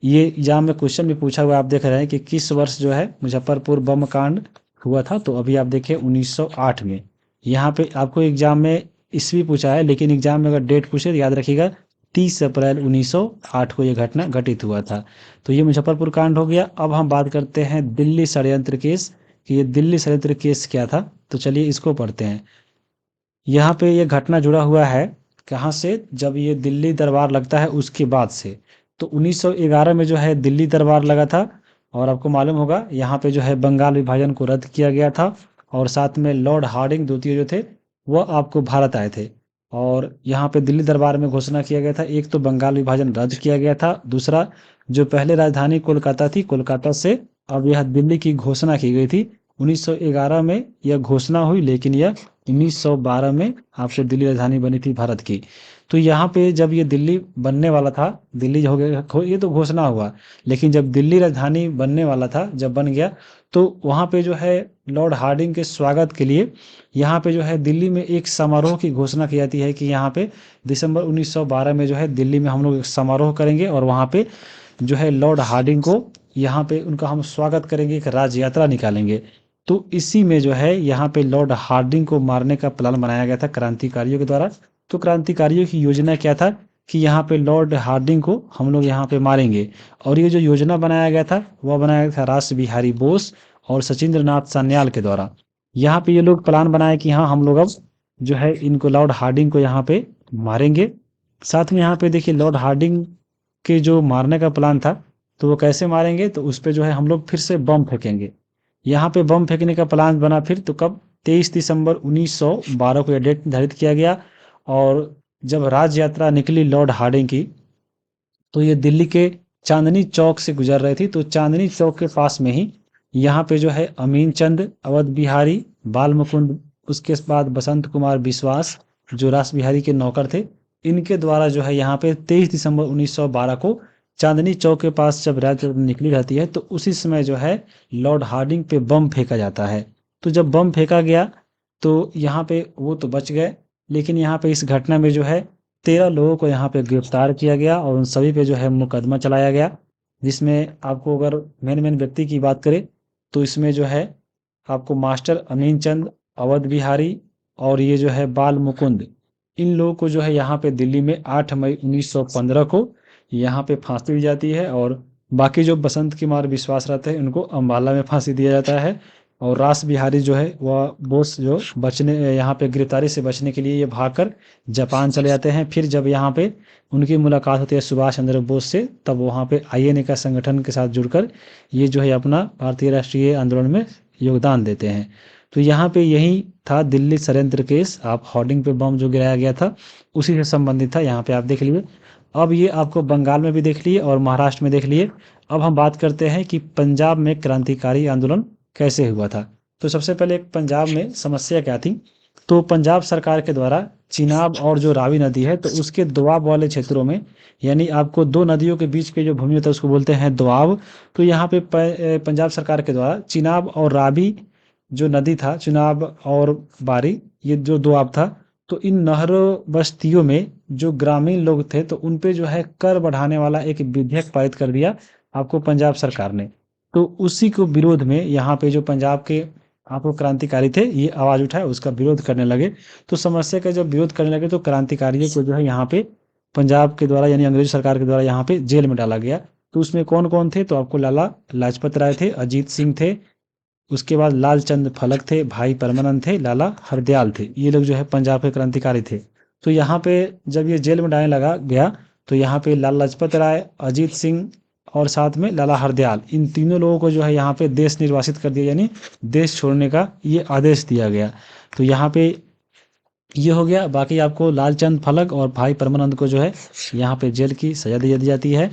ये एग्जाम में क्वेश्चन भी पूछा हुआ है, आप देख रहे हैं कि किस वर्ष जो है मुजफ्फरपुर बम कांड हुआ था। तो अभी आप देखिए 1908 में। यहाँ पे आपको एग्जाम में ईस्वी पूछा है, लेकिन एग्जाम में अगर डेट पूछे तो याद रखिएगा 30 अप्रैल 1908 को ये घटना घटित हुआ था। तो ये मुजफ्फरपुर कांड हो गया। अब हम बात करते हैं दिल्ली षड्यंत्र केस कि ये दिल्ली षड्यंत्र केस क्या था। तो चलिए इसको पढ़ते हैं। यहाँ पे ये घटना जुड़ा हुआ है कहाँ से, जब ये दिल्ली दरबार लगता है उसके बाद से। तो 1911 में जो है दिल्ली दरबार लगा था। और आपको मालूम होगा यहाँ पे जो है बंगाल विभाजन को रद्द किया गया था। और साथ में लॉर्ड हार्डिंग द्वितीय जो थे वह आपको भारत आए थे। और यहाँ पे दिल्ली दरबार में घोषणा किया गया था, एक तो बंगाल विभाजन रद्द किया गया था, दूसरा जो पहले राजधानी कोलकाता थी, कोलकाता से अब यह दिल्ली की घोषणा की गई थी। 1911 में यह घोषणा हुई, लेकिन यह 1912 में आपसे दिल्ली राजधानी बनी थी भारत की। तो यहाँ पे जब ये दिल्ली बनने वाला था, दिल्ली हो गया, ये तो घोषणा हुआ, लेकिन जब दिल्ली राजधानी बनने वाला था, जब बन गया, तो वहाँ पे जो है लॉर्ड हार्डिंग के स्वागत के लिए यहाँ पे जो है दिल्ली में एक समारोह की घोषणा की जाती है कि यहाँ पे दिसंबर 1912 में जो है दिल्ली में हम लोग एक समारोह करेंगे और वहाँ पे जो है लॉर्ड हार्डिंग को यहाँ पे उनका हम स्वागत करेंगे, एक राज यात्रा निकालेंगे। तो इसी में जो है यहाँ पे लॉर्ड हार्डिंग को मारने का प्लान बनाया गया था क्रांतिकारियों के द्वारा। तो क्रांतिकारियों की योजना क्या था कि यहाँ पे लॉर्ड हार्डिंग को हम लोग यहाँ पे मारेंगे। और ये जो योजना बनाया गया था वह बनाया गया था रास बिहारी बोस और सचिंद्र नाथ सान्याल के द्वारा। यहाँ पे ये लोग प्लान बनाए कि हाँ हम लोग अब जो है इनको लॉर्ड हार्डिंग को यहाँ पे मारेंगे। साथ में यहाँ पे देखिए लॉर्ड हार्डिंग के जो मारने का प्लान था, तो वो कैसे मारेंगे, तो उस पर जो है हम लोग फिर से बम फेंकेंगे। यहाँ पे बम फेंकने का प्लान बना फिर, तो कब 23 दिसंबर 1912 को यह डेट निर्धारित किया गया। और जब राज यात्रा निकली लॉर्ड हार्डिंग की, तो ये दिल्ली के चांदनी चौक से गुजर रही थी। तो चांदनी चौक के पास में ही यहाँ पे जो है अमीन चंद, अवध बिहारी, बाल मुकुंद, उसके बाद बसंत कुमार विश्वास जो रास बिहारी के नौकर थे, इनके द्वारा जो है यहाँ पे 23 दिसंबर 1912 को चांदनी चौक के पास जब रात निकली रहती है, तो उसी समय जो है लॉर्ड हार्डिंग पे बम फेंका जाता है। तो जब बम फेंका गया तो यहाँ पे वो तो बच गए, लेकिन यहाँ पे इस घटना में जो है 13 लोगों को यहाँ पे गिरफ्तार किया गया और उन सभी पे जो है मुकदमा चलाया गया। जिसमें आपको अगर मेन व्यक्ति की बात करें तो इसमें जो है आपको मास्टर अमीन चंद, अवध बिहारी और ये जो है बाल मुकुंद, इन लोगों को जो है यहाँ पे दिल्ली में 8 मई 1915 को यहाँ पे फांसी दी जाती है। और बाकी जो बसंत कुमार विश्वास रहते हैं उनको अम्बाला में फांसी दिया जाता है। और रास बिहारी जो है वह बोस जो बचने यहाँ पे गिरफ्तारी से बचने के लिए ये भागकर जापान चले जाते हैं। फिर जब यहाँ पे उनकी मुलाकात होती है सुभाष चंद्र बोस से, तब वहाँ पे आईएनए का संगठन के साथ जुड़कर ये जो है अपना भारतीय राष्ट्रीय आंदोलन में योगदान देते हैं। तो यहाँ पे यही था दिल्ली षड्यंत्र केस। आप हार्डिंग पे बम जो गिराया गया था उसी से संबंधित था, यहाँ पे आप देख लीजिए। अब ये आपको बंगाल में भी देख लिए और महाराष्ट्र में देख लिए। अब हम बात करते हैं कि पंजाब में क्रांतिकारी आंदोलन कैसे हुआ था। तो सबसे पहले पंजाब में समस्या क्या थी, तो पंजाब सरकार के द्वारा चिनाब और जो रावी नदी है, तो उसके दोआब वाले क्षेत्रों में, यानी आपको दो नदियों के बीच के जो भूमि होता है उसको बोलते हैं दोआब। तो यहाँ पे पंजाब सरकार के द्वारा चिनाब और रावी जो नदी था, चिनाब और बारी, ये जो दोआब था, तो इन नहरों बस्तियों में जो ग्रामीण लोग थे तो उन पे जो है कर बढ़ाने वाला एक विधेयक पारित कर दिया आपको पंजाब सरकार ने। तो उसी को विरोध में यहाँ पे जो पंजाब के आपको क्रांतिकारी थे ये आवाज उठाए, उसका विरोध करने लगे। तो समस्या का जब विरोध करने लगे तो क्रांतिकारियों को जो है यहाँ पे पंजाब के द्वारा यानी अंग्रेज सरकार के द्वारा यहाँ पे जेल में डाला गया। तो उसमें कौन कौन थे, तो आपको लाला लाजपत राय थे, अजीत सिंह थे, उसके बाद लालचंद फलक थे, भाई परमानंद थे, लाला हरदयाल थे। ये लोग जो है पंजाब के क्रांतिकारी थे। तो यहाँ पे जब ये जेल में डालने लगा गया तो यहाँ पे लाला लाजपत राय, अजीत सिंह और साथ में लाला हरदयाल, इन तीनों लोगों को जो है यहाँ पे देश निर्वासित कर दिया, यानी देश छोड़ने का ये आदेश दिया गया। तो यहाँ पे ये हो गया। बाकी आपको लालचंद फलक और भाई परमानंद को जो है यहाँ पे जेल की सजा दी जाती है।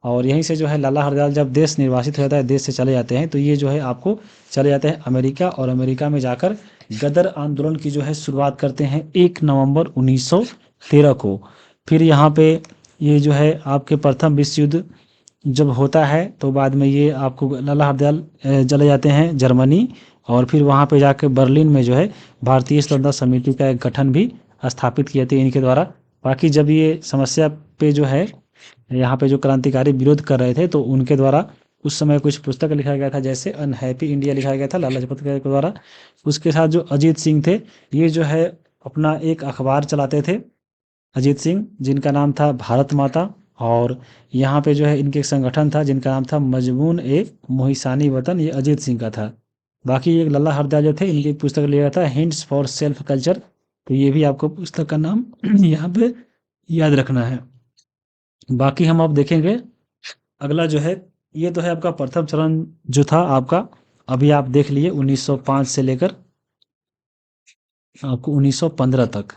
और यहीं से जो है लाला हरदयाल जब देश निर्वासित हो जाता है, देश से चले जाते हैं, तो ये जो है आपको चले जाते हैं अमेरिका, और अमेरिका में जाकर गदर आंदोलन की जो है शुरुआत करते हैं 1 नवंबर 1913 को। फिर यहाँ पे ये जो है आपके प्रथम विश्व युद्ध जब होता है, तो बाद में ये आपको लाला हरदयाल चले जाते हैं जर्मनी, और फिर वहाँ पे जाके बर्लिन में जो है भारतीय स्वतंत्रता समिति का एक गठन भी स्थापित किए थे इनके द्वारा। बाकी जब ये समस्या पे जो है यहाँ पे जो क्रांतिकारी विरोध कर रहे थे, तो उनके द्वारा उस समय कुछ पुस्तक लिखा गया था, जैसे अनहैप्पी इंडिया लिखा गया था लाला लाजपत राय के द्वारा। उसके साथ जो अजीत सिंह थे, ये जो है अपना एक अखबार चलाते थे, अजीत सिंह, जिनका नाम था भारत माता। और यहाँ पे जो है इनके एक संगठन था जिनका नाम था मजमून ए मोहिसानी वतन, ये अजीत सिंह का था। बाकी एक लल्ला हरदयाल जो थे, इनकी पुस्तक लिया था हिंट्स फॉर सेल्फ कल्चर, तो ये भी आपको पुस्तक का नाम यहाँ पे याद रखना है। बाकी हम अब देखेंगे अगला जो है, ये तो है आपका प्रथम चरण जो था आपका, अभी आप देख लिए 1905 से लेकर आपको 1915 तक।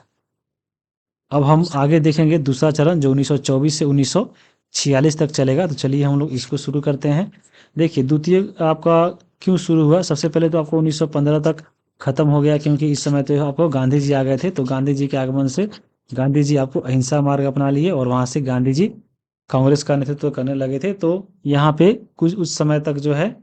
अब हम आगे देखेंगे दूसरा चरण जो 1924 से 1946 तक चलेगा। तो चलिए हम लोग इसको शुरू करते हैं। देखिए द्वितीय आपका क्यों शुरू हुआ, सबसे पहले तो आपको 1915 तक खत्म हो गया, क्योंकि इस समय तो आपको गांधी जी आ गए थे। तो गांधी जी के आगमन से गांधी जी आपको अहिंसा मार्ग अपना लिए, और वहाँ से गांधी जी कांग्रेस का नेतृत्व करने लगे थे। तो यहाँ पे कुछ उस समय तक जो है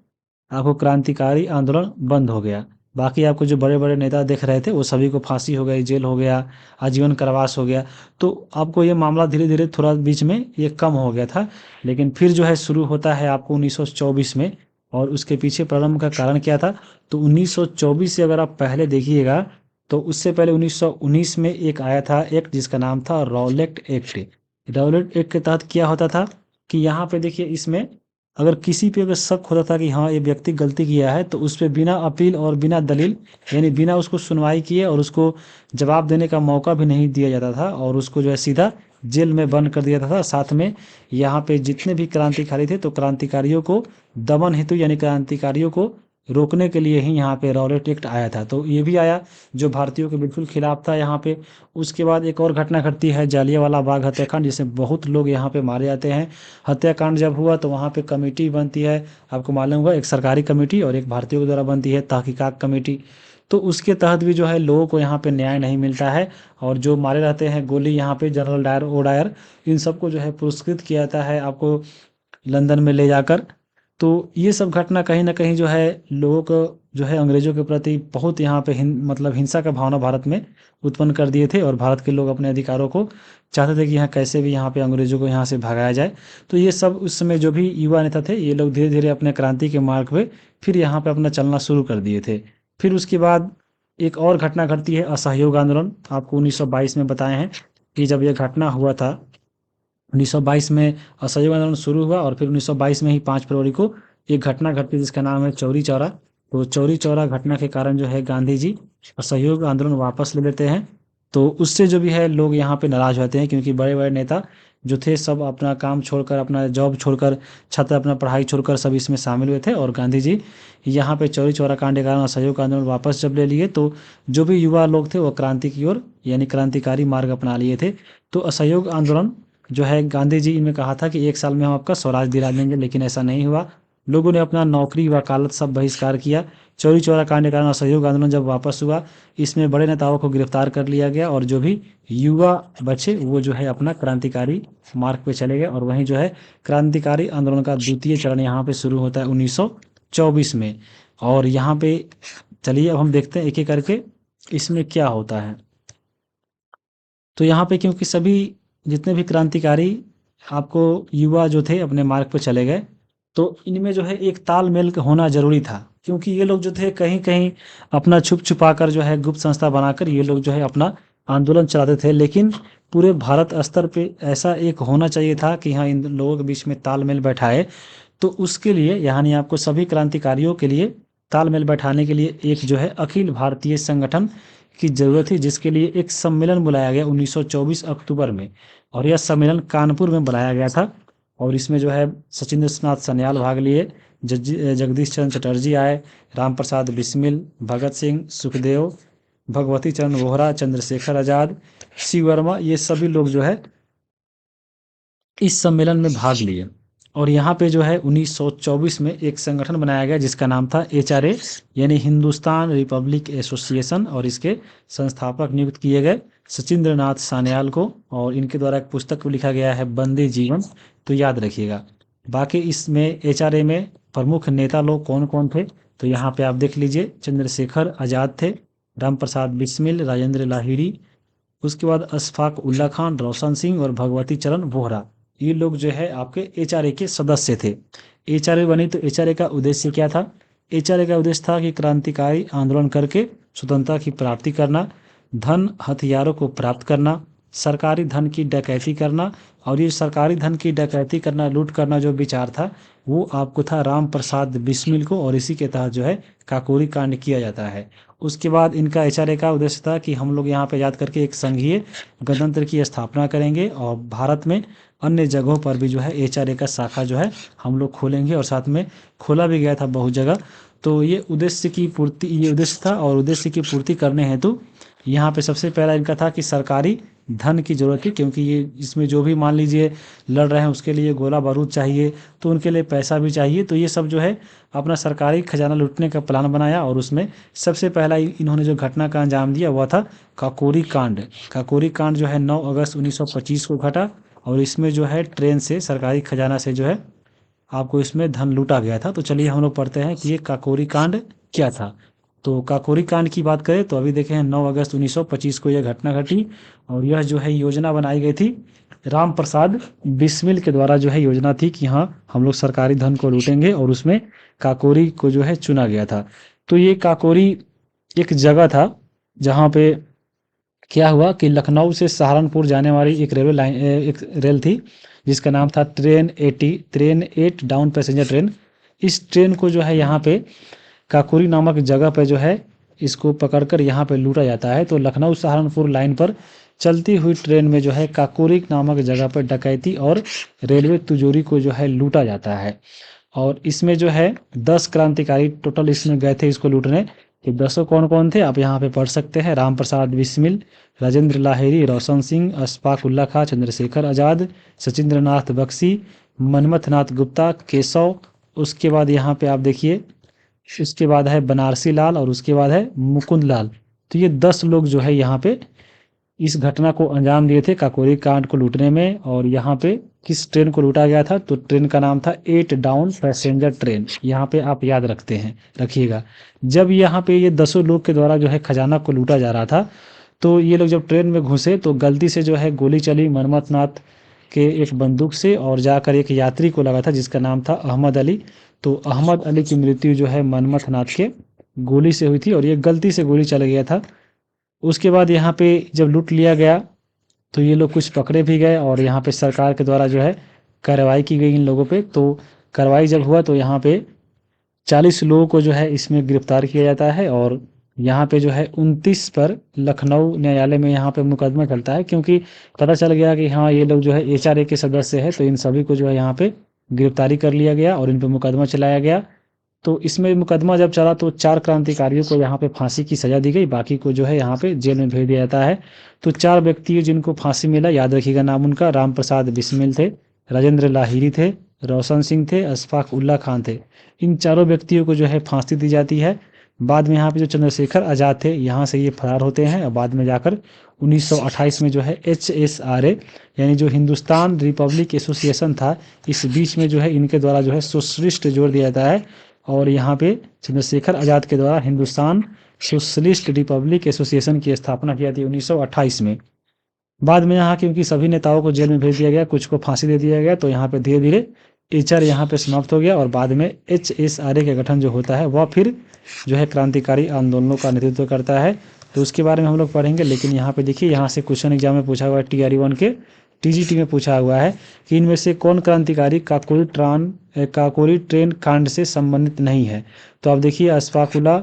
आपको क्रांतिकारी आंदोलन बंद हो गया। बाकी आपको जो बड़े बड़े नेता देख रहे थे, वो सभी को फांसी हो गई, जेल हो गया, आजीवन कारावास हो गया। तो आपको ये मामला धीरे धीरे थोड़ा बीच में ये कम हो गया था, लेकिन फिर जो है शुरू होता है आपको 1924 में। और उसके पीछे प्रारंभ का कारण क्या था, तो 1924 से अगर आप पहले देखिएगा, तो उससे पहले 1919 में एक आया था एक्ट, जिसका नाम था रॉलेट एक्ट। रॉलेट एक्ट के तहत क्या होता था कि यहाँ पे देखिए, इसमें अगर किसी पे अगर शक होता था कि हाँ ये व्यक्ति गलती किया है, तो उस पर बिना अपील और बिना दलील, यानी बिना उसको सुनवाई किए और उसको जवाब देने का मौका भी नहीं दिया जाता था, और उसको जो है सीधा जेल में बंद कर दिया जाता था। साथ में यहाँ पे जितने भी क्रांतिकारी थे, तो क्रांतिकारियों को दमन हेतु, यानी क्रांतिकारियों को रोकने के लिए ही यहाँ पे रॉलेट एक्ट आया था। तो ये भी आया जो भारतीयों के बिल्कुल खिलाफ था यहाँ पे। उसके बाद एक और घटना घटती है, जालियांवाला बाग हत्याकांड, जिसमें बहुत लोग यहाँ पे मारे जाते हैं। हत्याकांड जब हुआ, तो वहाँ पे कमेटी बनती है, आपको मालूम होगा, एक सरकारी कमेटी और एक भारतीयों के द्वारा बनती है तहकीकात कमेटी। तो उसके तहत भी जो है लोगों को यहाँ पे न्याय नहीं मिलता है, और जो मारे रहते हैं गोली यहाँ पे जनरल डायर ओडायर, इन सबको जो है पुरस्कृत किया जाता है आपको लंदन में ले जाकर। तो ये सब घटना कहीं ना कहीं जो है लोगों को जो है अंग्रेजों के प्रति बहुत यहाँ पे मतलब हिंसा का भावना भारत में उत्पन्न कर दिए थे, और भारत के लोग अपने अधिकारों को चाहते थे कि यहाँ कैसे भी यहाँ पे अंग्रेजों को यहाँ से भगाया जाए। तो ये सब उस समय जो भी युवा नेता थे, ये लोग धीरे धीरे अपने क्रांति के मार्ग पे फिर यहाँ पे अपना चलना शुरू कर दिए थे। फिर उसके बाद एक और घटना घटती है, असहयोग आंदोलन। आपको 1922 में बताए हैं कि जब यह घटना हुआ था, 1922 में असहयोग आंदोलन शुरू हुआ, और फिर 1922 में ही 5 फरवरी को एक घटना घटती है जिसका नाम है चौरी चौरा। तो चौरी चौरा घटना के कारण जो है गांधी जी असहयोग आंदोलन वापस ले लेते हैं। तो उससे जो भी है लोग यहाँ पे नाराज होते हैं, क्योंकि बड़े बड़े नेता जो थे सब अपना काम छोड़कर, अपना जॉब छोड़कर, छात्र अपना पढ़ाई छोड़कर सब इसमें शामिल हुए थे। और गांधी जी यहाँ पे चौरी चौरा कांड के कारण असहयोग आंदोलन वापस जब ले लिए, तो जो भी युवा लोग थे वो क्रांति की ओर, यानी क्रांतिकारी मार्ग अपना लिए थे। तो असहयोग आंदोलन जो है, गांधी जी ने कहा था कि 1 साल में हम आपका स्वराज दिला देंगे, लेकिन ऐसा नहीं हुआ। लोगों ने अपना नौकरी वकालत सब बहिष्कार किया। चौरी चौरा कांड के कारण असहयोग आंदोलन जब वापस हुआ, इसमें बड़े नेताओं को गिरफ्तार कर लिया गया, और जो भी युवा बचे वो जो है अपना क्रांतिकारी मार्ग पे चले गए। और वहीं जो है क्रांतिकारी आंदोलन का द्वितीय चरण यहाँ पे शुरू होता है 1924 में। और यहाँ पे चलिए अब हम देखते हैं एक एक करके इसमें क्या होता है। तो यहाँ पे क्योंकि सभी जितने भी क्रांतिकारी आपको युवा जो थे अपने मार्ग पर चले गए, तो इनमें जो है एक तालमेल होना जरूरी था, क्योंकि ये लोग जो थे कहीं कहीं अपना छुप छुपा कर जो है गुप्त संस्था बनाकर ये लोग जो है अपना आंदोलन चलाते थे। लेकिन पूरे भारत स्तर पे ऐसा एक होना चाहिए था कि हाँ इन लोगों के बीच में तालमेल बैठाए। तो उसके लिए यानी आपको सभी क्रांतिकारियों के लिए तालमेल बैठाने के लिए एक जो है अखिल भारतीय संगठन की जरूरत थी, जिसके लिए एक सम्मेलन बुलाया गया 1924 अक्टूबर में। और यह सम्मेलन कानपुर में बुलाया गया था, और इसमें जो है सचिंद्र नाथ सन्याल भाग लिए, जगदीश चंद्र चटर्जी आए, राम प्रसाद बिस्मिल, भगत सिंह, सुखदेव, भगवती चरण वोहरा, चंद्रशेखर आजाद, शिव वर्मा, ये सभी लोग जो है इस सम्मेलन में भाग लिए। और यहाँ पे जो है 1924 में एक संगठन बनाया गया जिसका नाम था HRA, यानी हिंदुस्तान रिपब्लिक एसोसिएशन, और इसके संस्थापक नियुक्त किए गए सचिंद्र नाथ सान्याल को, और इनके द्वारा एक पुस्तक को लिखा गया है बंदी जीवन, तो याद रखिएगा। बाकी इसमें HRA में प्रमुख नेता लोग कौन कौन थे, तो यहाँ पे आप देख लीजिए, चंद्रशेखर आज़ाद थे, राम प्रसाद बिस्मिल, राजेंद्र लाहिड़ी, उसके बाद अशफाक उल्ला खान, रोशन सिंह और भगवती चरण वोहरा, ये लोग जो है आपके HRA के सदस्य थे। HRA बनी तो HRA का उद्देश्य क्या था? HRA का उद्देश्य था कि क्रांतिकारी आंदोलन करके स्वतंत्रता की प्राप्ति करना, धन हथियारों को प्राप्त करना, सरकारी धन की डकैती करना, और ये सरकारी धन की डकैती करना, लूट करना जो विचार था वो आपको था राम प्रसाद बिस्मिल को, और इसी के तहत जो है काकोरी कांड किया जाता है। उसके बाद इनका HRA का उद्देश्य था कि हम लोग यहाँ पे याद करके एक संघीय गणतंत्र की स्थापना करेंगे, और भारत में अन्य जगहों पर भी जो है HRA का शाखा जो है हम लोग खोलेंगे, और साथ में खोला भी गया था बहुत जगह। तो ये उद्देश्य था, और उद्देश्य की पूर्ति करने हेतु यहाँ पे सबसे पहला इनका था कि सरकारी धन की जरूरत थी, क्योंकि ये इसमें जो भी मान लीजिए लड़ रहे हैं उसके लिए गोला बारूद चाहिए, तो उनके लिए पैसा भी चाहिए, तो ये सब जो है अपना सरकारी खजाना लूटने का प्लान बनाया। और उसमें सबसे पहला इन्होंने जो घटना का अंजाम दिया वह था काकोरी कांड। काकोरी कांड जो है 9 अगस्त 1925 को घटा, और इसमें जो है ट्रेन से, सरकारी खजाना से जो है आपको इसमें धन लूटा गया था। तो चलिए हम लोग पढ़ते हैं कि ये काकोरी कांड क्या था। तो काकोरी कांड की बात करें तो अभी देखें 9 अगस्त 1925 को यह घटना घटी, और यह जो है योजना बनाई गई थी राम प्रसाद बिस्मिल के द्वारा। जो है योजना थी कि हाँ हम लोग सरकारी धन को लूटेंगे, और उसमें काकोरी को जो है चुना गया था। तो ये काकोरी एक जगह था जहाँ पे क्या हुआ कि लखनऊ से सहारनपुर जाने वाली एक रेलवे लाइन, एक रेल थी जिसका नाम था ट्रेन 8 डाउन पैसेंजर ट्रेन। इस ट्रेन को जो है यहाँ पे काकोरी नामक जगह पे जो है इसको पकड़कर यहाँ पे लूटा जाता है। तो लखनऊ सहारनपुर लाइन पर चलती हुई ट्रेन में जो है काकोरी नामक जगह पर डकैती और रेलवे तिजोरी को जो है लूटा जाता है। और इसमें जो है 10 क्रांतिकारी टोटल इसमें गए थे इसको लूटने। ये 10 कौन कौन थे आप यहाँ पे पढ़ सकते हैं। राम प्रसाद बिस्मिल, राजेंद्र लाहिड़ी, रोशन सिंह, अशफाक उल्ला खां, चंद्रशेखर आज़ाद, सचिंद्र नाथ बख्शी, मनमथ नाथ गुप्ता, केशव। उसके बाद यहाँ पे आप देखिए, उसके बाद है बनारसी लाल, और उसके बाद है मुकुंद लाल। तो ये 10 लोग जो है यहाँ पे इस घटना को अंजाम दिए थे काकोरी कांड को लूटने में। और यहाँ पे किस ट्रेन को लूटा गया था, तो ट्रेन का नाम था 8 डाउन पैसेंजर ट्रेन। यहाँ पे आप याद रखिएगा। जब यहाँ पे ये 10 लोग के द्वारा जो है खजाना को लूटा जा रहा था, तो ये लोग जब ट्रेन में घुसे तो गलती से जो है गोली चली मनमथ नाथ के एक बंदूक से, और जाकर एक यात्री को लगा था जिसका नाम था अहमद अली। तो अहमद अली की मृत्यु जो है मनमथ नाथ के गोली से हुई थी, और ये गलती से गोली चल गया था। उसके बाद यहाँ पे जब लूट लिया गया तो ये लोग कुछ पकड़े भी गए, और यहाँ पे सरकार के द्वारा जो है कार्रवाई की गई इन लोगों पे। तो कार्रवाई जब हुआ तो यहाँ पे 40 लोगों को जो है इसमें गिरफ्तार किया जाता है, और यहाँ पे जो है 29 पर लखनऊ न्यायालय में यहाँ पे मुकदमा चलता है, क्योंकि पता चल गया कि हाँ ये लोग जो है HRA के सदस्य है, तो इन सभी को जो है यहाँ पे गिरफ्तारी कर लिया गया और इन पे मुकदमा चलाया गया। तो इसमें मुकदमा जब चला तो 4 क्रांतिकारियों को यहाँ पे फांसी की सजा दी गई, बाकी को जो है यहाँ पे जेल में भेज दिया जाता है। तो 4 व्यक्ति जिनको फांसी मिला, याद रखिएगा नाम उनका, राम प्रसाद बिस्मिल थे, राजेंद्र लाहिड़ी थे, रोशन सिंह थे, अशफाक उल्ला खान थे। इन चारों व्यक्तियों को जो है फांसी दी जाती है। बाद में यहाँ पे जो चंद्रशेखर आज़ाद थे यहाँ से ये फरार होते हैं, और बाद में जाकर 1928 में जो है HSRA यानी जो हिंदुस्तान रिपब्लिक एसोसिएशन था, इस बीच में जो है इनके द्वारा जो है सोशलिस्ट जोड़ दिया जाता है, और यहाँ पे चंद्रशेखर आज़ाद के द्वारा हिंदुस्तान सोशलिस्ट रिपब्लिक एसोसिएशन की स्थापना की जाती है 1928 में। बाद में यहाँ क्योंकि सभी नेताओं को जेल में भेज दिया गया, कुछ को फांसी दे दिया गया, तो यहाँ पे धीरे धीरे HRA यहाँ पे समाप्त हो गया, और बाद में HSRA का गठन जो होता है वह फिर जो है क्रांतिकारी आंदोलनों का नेतृत्व करता है। तो उसके बारे में हम लोग पढ़ेंगे, लेकिन यहाँ पे देखिए यहाँ से क्वेश्चन एग्जाम में पूछा हुआ है, TRE 1 के TGT में पूछा हुआ है कि इनमें से कौन क्रांतिकारी काकोरी ट्रेन कांड से संबंधित नहीं है। तो आप देखिए अशफाकुल्ला,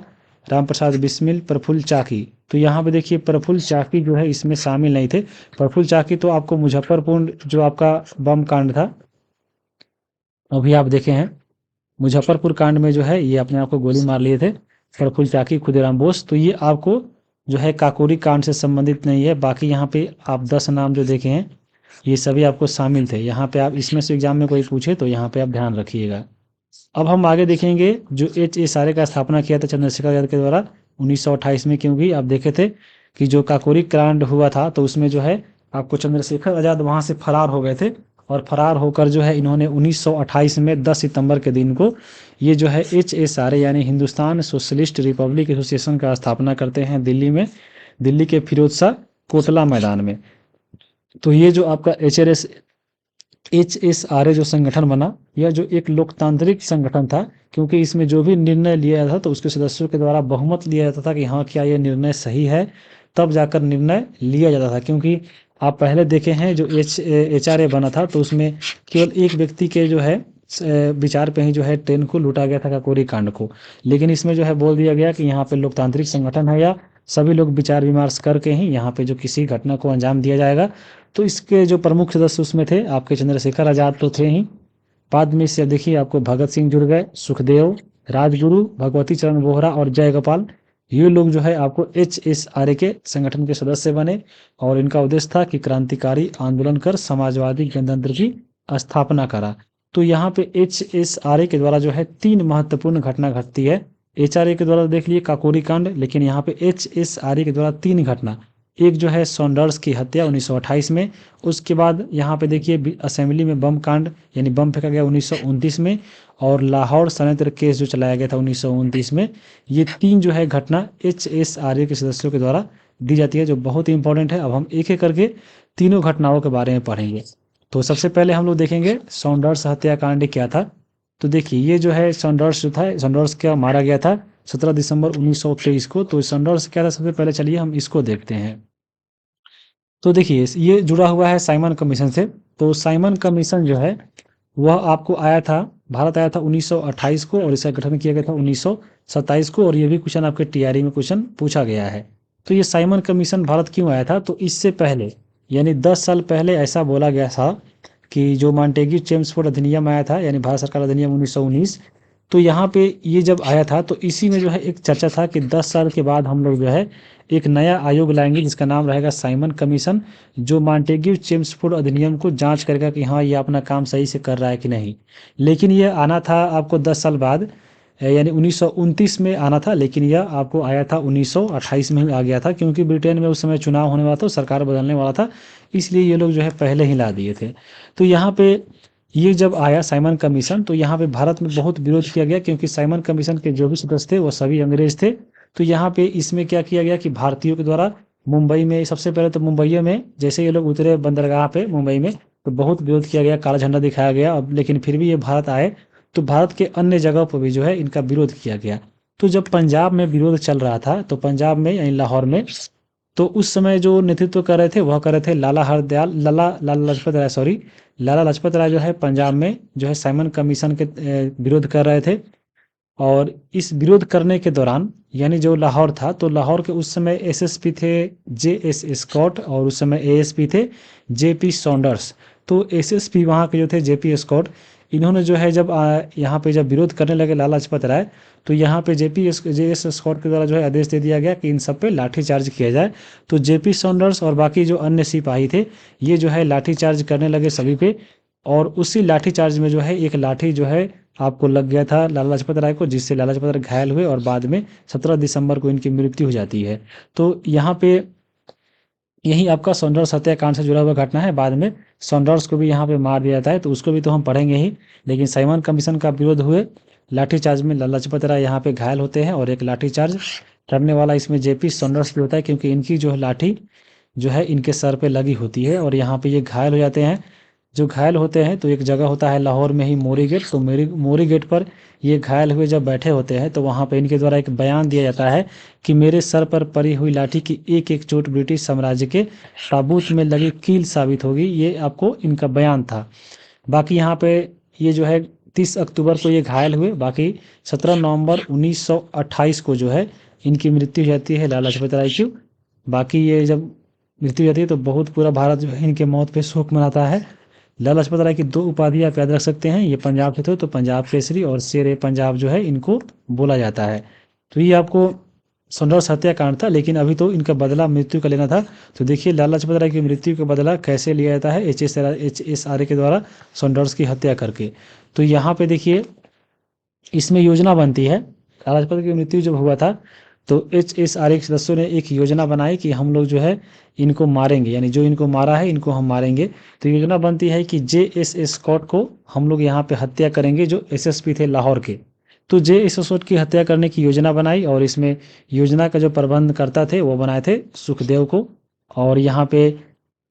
राम प्रसाद बिस्मिल, प्रफुल्ल चाकी। तो यहाँ पे देखिए प्रफुल्ल चाकी जो है इसमें शामिल नहीं थे। प्रफुल्ल चाकी तो आपको मुजफ्फरपुर जो आपका बम कांड था अभी आप देखे हैं, मुजफ्फरपुर कांड में जो है ये अपने आप को गोली मार लिए थे प्रफुल्ल चाकी, खुदीराम बोस। तो ये आपको जो है काकोरी कांड से संबंधित नहीं है। बाकी यहाँ पे आप 10 नाम जो देखे हैं ये सभी आपको शामिल थे। यहाँ पे आप इसमें से एग्जाम में कोई पूछे तो यहाँ पे आप ध्यान रखिएगा। अब हम आगे देखेंगे जो HSRA का स्थापना किया था चंद्रशेखर आजाद के द्वारा 1928 में, क्योंकि आप देखे थे कि जो काकोरी कांड हुआ था तो उसमें जो है आपको चंद्रशेखर आजाद वहां से फरार हो गए थे, और फरार होकर जो है इन्होंने 1928 में 10 सितंबर के दिन को ये जो है HSRA यानी हिंदुस्तान सोशलिस्ट रिपब्लिक एसोसिएशन का स्थापना करते हैं दिल्ली में, दिल्ली के फिरोज शाह कोटला मैदान में। तो ये जो आपका HSRA जो संगठन बना, यह जो एक लोकतांत्रिक संगठन था, क्योंकि इसमें जो भी निर्णय लिया जाता था तो उसके सदस्यों के द्वारा बहुमत लिया जाता था कि हाँ क्या ये निर्णय सही है, तब जाकर निर्णय लिया जाता था। क्योंकि आप पहले देखे हैं जो HRA बना था तो उसमें केवल एक व्यक्ति के जो है विचार पे ही जो है ट्रेन को लूटा गया था काकोरी कांड को, लेकिन इसमें जो है बोल दिया गया कि यहाँ पे लोकतांत्रिक संगठन है या सभी लोग विचार विमर्श करके ही यहाँ पे जो किसी घटना को अंजाम दिया जाएगा। तो इसके जो प्रमुख सदस्य उसमें थे आपके चंद्रशेखर आजाद तो थे ही, बाद में इससे देखिए आपको भगत सिंह जुड़ गए, सुखदेव, राजगुरु, भगवती चरण वोहरा और जयगोपाल, ये लोग जो है आपको HSRA के संगठन के सदस्य बने, और इनका उद्देश्य था कि क्रांतिकारी आंदोलन कर समाजवादी गणतंत्र की स्थापना करा। तो यहाँ पे HSRA के द्वारा जो है 3 महत्वपूर्ण घटना घटती है। HRA के द्वारा देख लिए काकोरी कांड, लेकिन यहाँ पे HSRA के द्वारा 3 घटना, एक जो है सॉन्डर्स की हत्या 1928 में, उसके बाद यहाँ पे देखिए असेंबली में बम कांड यानी बम फेंका गया 1929 में, और लाहौर षड्यंत्र केस जो चलाया गया था 1929 में। ये 3 जो है घटना HSRA के सदस्यों के द्वारा दी जाती है, जो बहुत ही इंपॉर्टेंट है। अब हम एक एक करके तीनों घटनाओं के बारे में पढ़ेंगे। तो सबसे पहले हम लोग देखेंगे सॉन्डर्स हत्याकांड क्या था। तो देखिए ये जो है सॉन्डर्स जो था, सॉन्डर्स क्या मारा गया था 17 दिसंबर 1923 को। तो सॉन्डर्स क्या था, सबसे पहले चलिए हम इसको देखते हैं। तो देखिए ये जुड़ा हुआ है साइमन कमीशन से। तो साइमन कमीशन जो है वह आपको आया था, भारत आया था 1928 को, और इसका गठन किया गया था 1927 को, और ये भी क्वेश्चन आपके TRE में क्वेश्चन पूछा गया है। तो ये साइमन कमीशन भारत क्यों आया था, तो इससे पहले यानी 10 साल पहले ऐसा बोला गया था कि जो मॉन्टेग्यू चेम्सफोर्ड अधिनियम आया था यानी भारत सरकार अधिनियम 1919, तो यहाँ पे ये जब आया था तो इसी में जो है एक चर्चा था कि 10 साल के बाद हम लोग जो है एक नया आयोग लाएंगे जिसका नाम रहेगा साइमन कमीशन, जो मॉन्टेग्यू चेम्सफोर्ड अधिनियम को जांच करेगा कि हाँ ये अपना काम सही से कर रहा है कि नहीं। लेकिन ये आना था आपको 10 साल बाद, यानी 1929 में आना था, लेकिन यह आपको आया था 1928 में ही आ गया था, क्योंकि ब्रिटेन में उस समय चुनाव होने वाला था, सरकार बदलने वाला था, इसलिए ये लोग जो है पहले ही ला दिए थे। तो यहाँ पे ये जब आया साइमन कमीशन तो यहाँ पे भारत में बहुत विरोध किया गया, क्योंकि साइमन कमीशन के जो भी सदस्य थे वो सभी अंग्रेज थे। तो यहाँ पे इसमें क्या किया गया कि भारतीयों के द्वारा मुंबई में, सबसे पहले तो मुंबई में जैसे ये लोग उतरे बंदरगाह पे मुंबई में, तो बहुत विरोध किया गया, काला झंडा दिखाया गया। अब लेकिन फिर भी ये भारत आए तो भारत के अन्य जगह पर भी जो है इनका विरोध किया गया। तो जब पंजाब में विरोध चल रहा था, तो पंजाब में यानी लाहौर में, तो उस समय जो नेतृत्व कर रहे थे वह कर रहे थे लाला लाजपत राय जो है पंजाब में जो है साइमन कमीशन के विरोध कर रहे थे। और इस विरोध करने के दौरान यानी जो लाहौर था, तो लाहौर के उस समय SSP थे JS स्कॉट, और उस समय ASP थे JP सॉन्डर्स। तो SSP वहाँ के जो थे JP स्कॉट, इन्होंने जो है जब यहाँ पे जब विरोध करने लगे लाला लाजपत राय, तो यहाँ पे JS स्कॉट के द्वारा जो है आदेश दे दिया गया कि इन सब पे लाठीचार्ज किया जाए। तो JP सॉन्डर्स और बाकी जो अन्य सिपाही थे ये जो है लाठीचार्ज करने लगे सभी पे, और उसी लाठीचार्ज में जो है एक लाठी जो है आपको लग गया था लाला लाजपत राय को, जिससे लाला लाजपत राय घायल हुए, और बाद में 17 दिसंबर को इनकी मृत्यु हो जाती है। तो यहाँ पे यही आपका सॉन्डर्स हत्याकांड से जुड़ा हुआ घटना है। बाद में सॉन्डर्स को भी यहाँ पे मार दिया जाता है, तो उसको भी तो हम पढ़ेंगे ही। लेकिन साइमन कमीशन का विरोध हुए, लाठीचार्ज में लाला लाजपत राय यहाँ पे घायल होते हैं, और एक लाठीचार्ज करने वाला इसमें JP सॉन्डर्स भी होता है, क्योंकि इनकी जो है लाठी जो है इनके सर पे लगी होती है, और यहाँ पे ये घायल हो जाते हैं। जो घायल होते हैं तो एक जगह होता है लाहौर में ही मोरी गेट, तो मोरी गेट पर ये घायल हुए जब बैठे होते हैं तो वहाँ पे इनके द्वारा एक बयान दिया जाता है कि मेरे सर पर पड़ी हुई लाठी की एक एक चोट ब्रिटिश साम्राज्य के ताबूत में लगी कील साबित होगी, ये आपको इनका बयान था। बाकी यहाँ पे ये जो है 30 अक्टूबर को ये घायल हुए, बाकी 17 नवंबर 1928 को जो है इनकी मृत्यु हो जाती है लाला लाजपत राय की। बाकी ये जब मृत्यु हो जाती है तो बहुत पूरा भारत जो है इनके मौत पे शोक मनाता है। लाला लाजपत राय की 2 उपाधि आप याद रख सकते हैं, ये पंजाब से थे तो पंजाब केसरी और शेर पंजाब जो है इनको बोला जाता है। तो ये आपको सॉन्डर्स हत्याकांड था, लेकिन अभी तो इनका बदला मृत्यु का लेना था। तो देखिए लाला लाजपत राय की मृत्यु का बदला कैसे लिया जाता है, HSRA के द्वारा सॉन्डर्स की हत्या करके। तो यहाँ पे देखिए इसमें योजना बनती है। लाला लाजपत की मृत्यु जब हुआ था तो HSRA के सदस्यों ने एक योजना बनाई कि हम लोग जो है इनको मारेंगे, यानी जो इनको मारा है इनको हम मारेंगे। तो योजना बनती है कि JS स्कॉट को हम लोग यहाँ पे हत्या करेंगे, जो SSP थे लाहौर के। तो JS स्कॉट की हत्या करने की योजना बनाई, और इसमें योजना का जो प्रबंध करता थे वो बनाए थे सुखदेव को। और यहाँ पे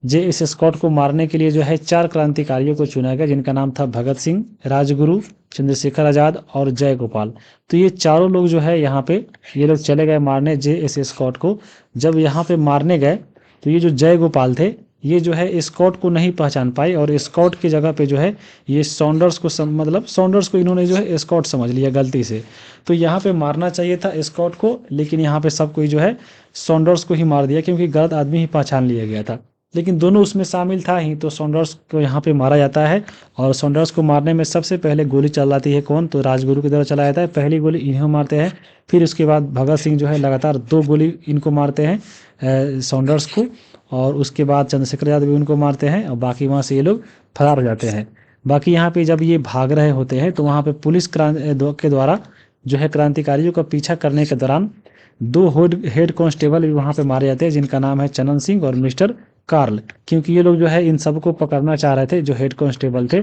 JS स्कॉट को मारने के लिए जो है 4 क्रांतिकारियों को चुना गया, जिनका नाम था भगत सिंह, राजगुरु, चंद्रशेखर आज़ाद और जय गोपाल। तो ये चारों लोग जो है यहाँ पे ये लोग चले गए मारने JS स्कॉट को। जब यहाँ पे मारने गए तो ये जो जय गोपाल थे ये जो है स्कॉट को नहीं पहचान पाए, और स्कॉट की जगह पे जो है ये सॉन्डर्स को मतलब सॉन्डर्स को इन्होंने जो है स्कॉट समझ लिया गलती से। तो यहाँ पे मारना चाहिए था स्कॉट को, लेकिन यहाँ पे सब कोई जो है सॉन्डर्स को ही मार दिया, क्योंकि गलत आदमी ही पहचान लिया गया था। लेकिन दोनों उसमें शामिल था ही, तो सॉन्डर्स को यहाँ पे मारा जाता है। और सॉन्डर्स को मारने में सबसे पहले गोली चलाती है कौन, तो राजगुरु की तरफ चलाया जाता है। पहली गोली इन्हें मारते हैं, फिर उसके बाद भगत सिंह जो है लगातार 2 गोली इनको मारते हैं सॉन्डर्स को, और उसके बाद चंद्रशेखर आज़ाद भी उनको मारते हैं, और बाकी वहाँ से ये लोग फरार हो जाते हैं। बाकी यहाँ पे जब ये भाग रहे होते हैं तो वहाँ पे पुलिस के द्वारा जो है क्रांतिकारियों का पीछा करने के दौरान 2 हेड कांस्टेबल भी वहाँ पे मारे जाते हैं, जिनका नाम है चनन सिंह और मिस्टर कार्ल, क्योंकि ये लोग जो है इन सबको पकड़ना चाह रहे थे जो हेड कांस्टेबल थे।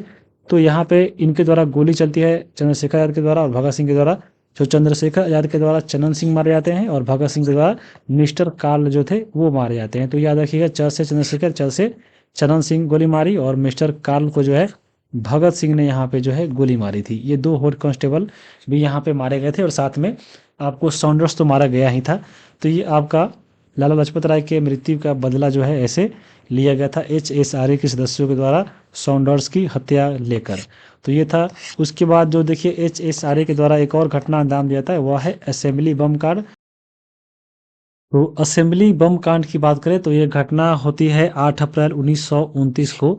तो यहाँ पे इनके द्वारा गोली चलती है चंद्रशेखर आज़ाद के द्वारा और भगत सिंह के द्वारा। जो चंद्रशेखर आज़ाद के द्वारा चनन सिंह मारे जाते हैं, और भगत सिंह के द्वारा मिस्टर कार्ल जो थे वो मारे जाते हैं। तो याद रखिएगा, च से चंद्रशेखर, च से चनन सिंह गोली मारी, और मिस्टर कार्ल को जो है भगत सिंह ने यहाँ पे जो है गोली मारी थी। ये 2 हेड कांस्टेबल भी यहाँ पे मारे गए थे, और साथ में आपको सॉन्डर्स तो मारा गया ही था। तो ये आपका लाला लाजपत राय के मृत्यु का बदला जो है ऐसे लिया गया था HSRA के सदस्यों के द्वारा सॉन्डर्स की हत्या लेकर। तो ये था। उसके बाद जो देखिए HSRA के द्वारा एक और घटना अंजाम दिया था, वह है असेंबली बम कांड। तो असेंबली बम कांड की बात करें तो ये घटना होती है 8 अप्रैल 1929 को।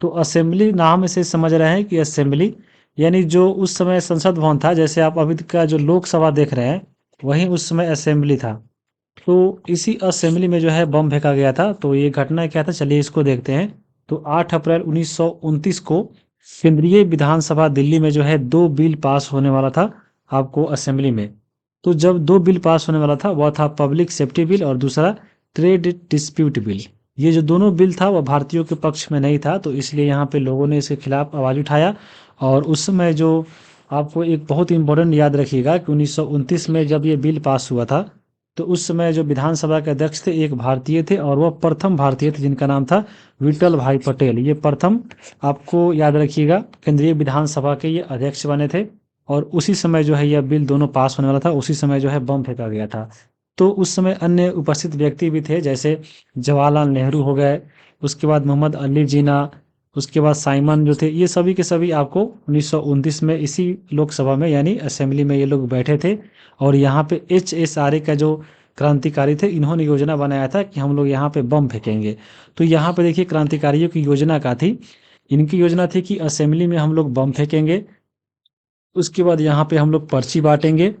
तो असेंबली नाम से समझ रहे हैं कि असेंबली यानी जो उस समय संसद भवन था, जैसे आप अभी का जो लोकसभा देख रहे हैं वहीं उस समय असेंबली था। तो इसी असेंबली में जो है बम फेंका गया था। तो ये घटना क्या था, चलिए इसको देखते हैं। तो 8 अप्रैल 1929 को केंद्रीय विधानसभा दिल्ली में जो है 2 बिल पास होने वाला था आपको असेंबली में। तो जब 2 बिल पास होने वाला था वह था पब्लिक सेफ्टी बिल और दूसरा ट्रेड डिस्प्यूट बिल। ये जो दोनों बिल था वह भारतीयों के पक्ष में नहीं था, तो इसलिए यहाँ पे लोगों ने इसके खिलाफ आवाज़ उठाया। और उस समय जो आपको एक बहुत इंपॉर्टेंट याद रखिएगा कि 1929 में जब ये बिल पास हुआ था तो उस समय जो विधानसभा के अध्यक्ष थे एक भारतीय थे, और वह प्रथम भारतीय थे जिनका नाम था विठल भाई पटेल। ये प्रथम आपको याद रखिएगा केंद्रीय विधानसभा के ये अध्यक्ष बने थे। और उसी समय जो है यह बिल दोनों पास होने वाला था, उसी समय जो है बम फेंका गया था। तो उस समय अन्य उपस्थित व्यक्ति भी थे, जैसे जवाहरलाल नेहरू हो गए, उसके बाद मोहम्मद अली जिन्ना, उसके बाद साइमन जो थे, ये सभी के सभी आपको 1929 में इसी लोकसभा में यानी असेंबली में ये लोग बैठे थे। और यहाँ पे HSRA का जो क्रांतिकारी थे इन्होंने योजना बनाया था कि हम लोग यहाँ पे बम फेंकेंगे। तो यहाँ पे देखिए क्रांतिकारियों की योजना क्या थी। इनकी योजना थी कि असेंबली में हम लोग बम फेंकेंगे, उसके बाद यहाँ पे हम लोग पर्ची बांटेंगे,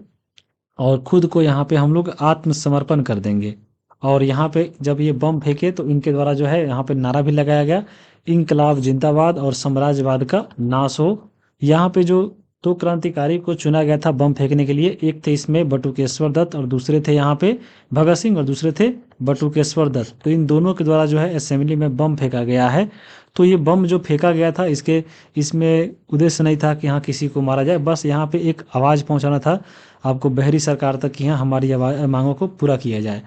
और खुद को यहाँ पे हम लोग आत्मसमर्पण कर देंगे। और यहाँ पे जब ये बम फेंके तो इनके द्वारा जो है यहाँ पे नारा भी लगाया गया, इंकलाब जिंदाबाद और साम्राज्यवाद का नाश हो। यहाँ पे जो 2 क्रांतिकारी को चुना गया था बम फेंकने के लिए, एक थे इसमें बटुकेश्वर दत्त और दूसरे थे यहाँ पे भगत सिंह और दूसरे थे बटुकेश्वर दत्त। तो इन दोनों के द्वारा जो है असेंबली में बम फेंका गया है। तो ये बम जो फेंका गया था इसमें उद्देश्य नहीं था कि यहाँ किसी को मारा जाए, बस यहाँ पे एक आवाज़ पहुँचाना था आपको बहरी सरकार तक कि यहाँ हमारी मांगों को पूरा किया जाए।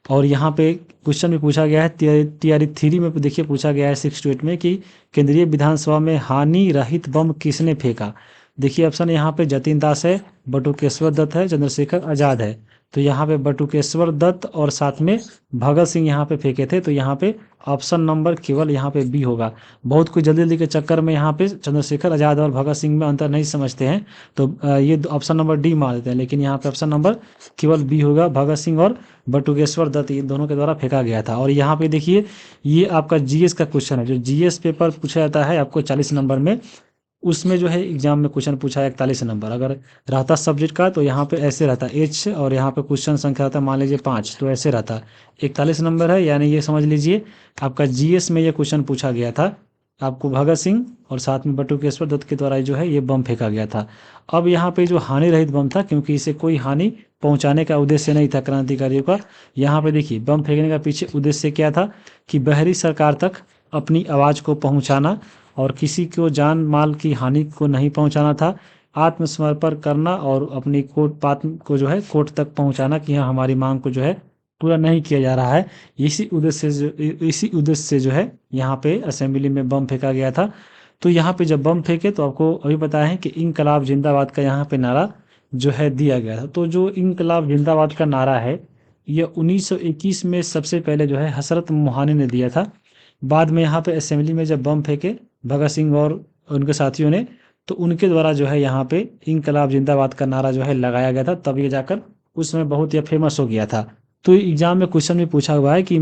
और यहाँ पे क्वेश्चन भी पूछा गया है TRE 3 में देखिए पूछा गया है 6 to 8 में कि केंद्रीय विधानसभा में हानि रहित बम किसने फेंका। देखिए ऑप्शन यहाँ पे जतिन दास है, बटुकेश्वर दत्त है, चंद्रशेखर आज़ाद है। तो यहाँ पे बटुकेश्वर दत्त और साथ में भगत सिंह यहाँ पे फेंके थे। तो यहाँ पे ऑप्शन नंबर केवल यहाँ पे बी होगा। बहुत कोई जल्दी जल्दी के चक्कर में यहाँ पे चंद्रशेखर आज़ाद और भगत सिंह में अंतर नहीं समझते हैं, तो ये ऑप्शन नंबर डी मान लेते हैं, लेकिन यहाँ पे ऑप्शन नंबर केवल बी होगा। भगत सिंह और बटुकेश्वर दत्त इन दोनों के द्वारा फेंका गया था। और यहाँ पे देखिए ये आपका GS का क्वेश्चन है, जो GS पेपर पूछा जाता है आपको 40 नंबर में। उसमें जो है एग्जाम में क्वेश्चन पूछा है 41 नंबर। अगर रहता सब्जेक्ट का तो यहाँ पे ऐसे रहता एच, और यहाँ पे क्वेश्चन संख्या रहता मान लीजिए 5, तो ऐसे रहता 41 नंबर है। यानी ये समझ लीजिए आपका जीएस में ये क्वेश्चन पूछा गया था, आपको भगत सिंह और साथ में बटुकेश्वर दत्त के द्वारा जो है ये बम फेंका गया था। अब यहाँ पे जो हानि रहित बम था, क्योंकि इसे कोई हानि पहुंचाने का उद्देश्य नहीं था क्रांतिकारियों का। यहाँ पे देखिए बम फेंकने का पीछे उद्देश्य क्या था कि बाहरी सरकार तक अपनी आवाज़ को पहुंचाना और किसी को जान माल की हानि को नहीं पहुंचाना था, आत्मसमर्पण करना और अपनी कोर्ट बात को जो है कोर्ट तक पहुंचाना कि हाँ हमारी मांग को जो है पूरा नहीं किया जा रहा है। इसी उद्देश्य से जो है यहाँ पे असेंबली में बम फेंका गया था। तो यहाँ पे जब बम फेंके तो आपको अभी बताया है कि इनकलाब जिंदाबाद का यहाँ पे नारा जो है दिया गया था। तो जो इनकलाब जिंदाबाद का नारा है ये 1921 में सबसे पहले जो है हसरत मोहानी ने दिया था। बाद में यहाँ पे असेंबली में जब बम फेंके भगत सिंह और उनके साथियों ने, तो उनके द्वारा जो है यहाँ पे इनकलाब जिंदाबाद का नारा जो है लगाया गया था, तब ये जाकर उसमें बहुत ही फेमस हो गया था। तो एग्जाम में क्वेश्चन भी पूछा हुआ है कि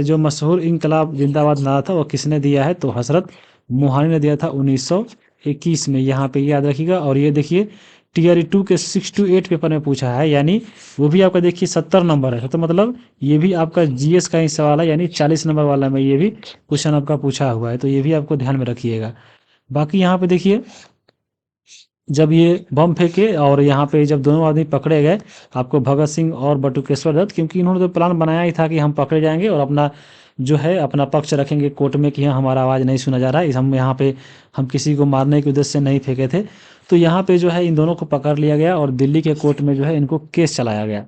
जो मशहूर इनकलाब जिंदाबाद नारा था वो किसने दिया है, तो हसरत मोहानी ने दिया था 1921 में। यहाँ पे याद रखिएगा। और ये देखिए टीआरई 2 के 6 to 8 पेपर में पूछा है, यानी वो भी आपका देखिए 70 नंबर है। तो मतलब ये भी आपका जीएस का ही सवाल है, यानी 40 नंबर वाला में ये भी क्वेश्चन आपका पूछा हुआ है, तो ये भी आपको ध्यान में रखिएगा। बाकी यहाँ पे देखिए जब ये बम फेंके और यहाँ पे जब दोनों आदमी पकड़े गए, आपको भगत सिंह और बटुकेश्वर दत्त, क्योंकि इन्होंने तो प्लान बनाया ही था कि हम पकड़े जाएंगे और अपना जो है अपना पक्ष रखेंगे कोर्ट में कि हाँ हमारा आवाज़ नहीं सुना जा रहा है, हम यहाँ पे हम किसी को मारने के उद्देश्य से नहीं फेंके थे। तो यहाँ पे जो है इन दोनों को पकड़ लिया गया और दिल्ली के कोर्ट में जो है इनको केस चलाया गया।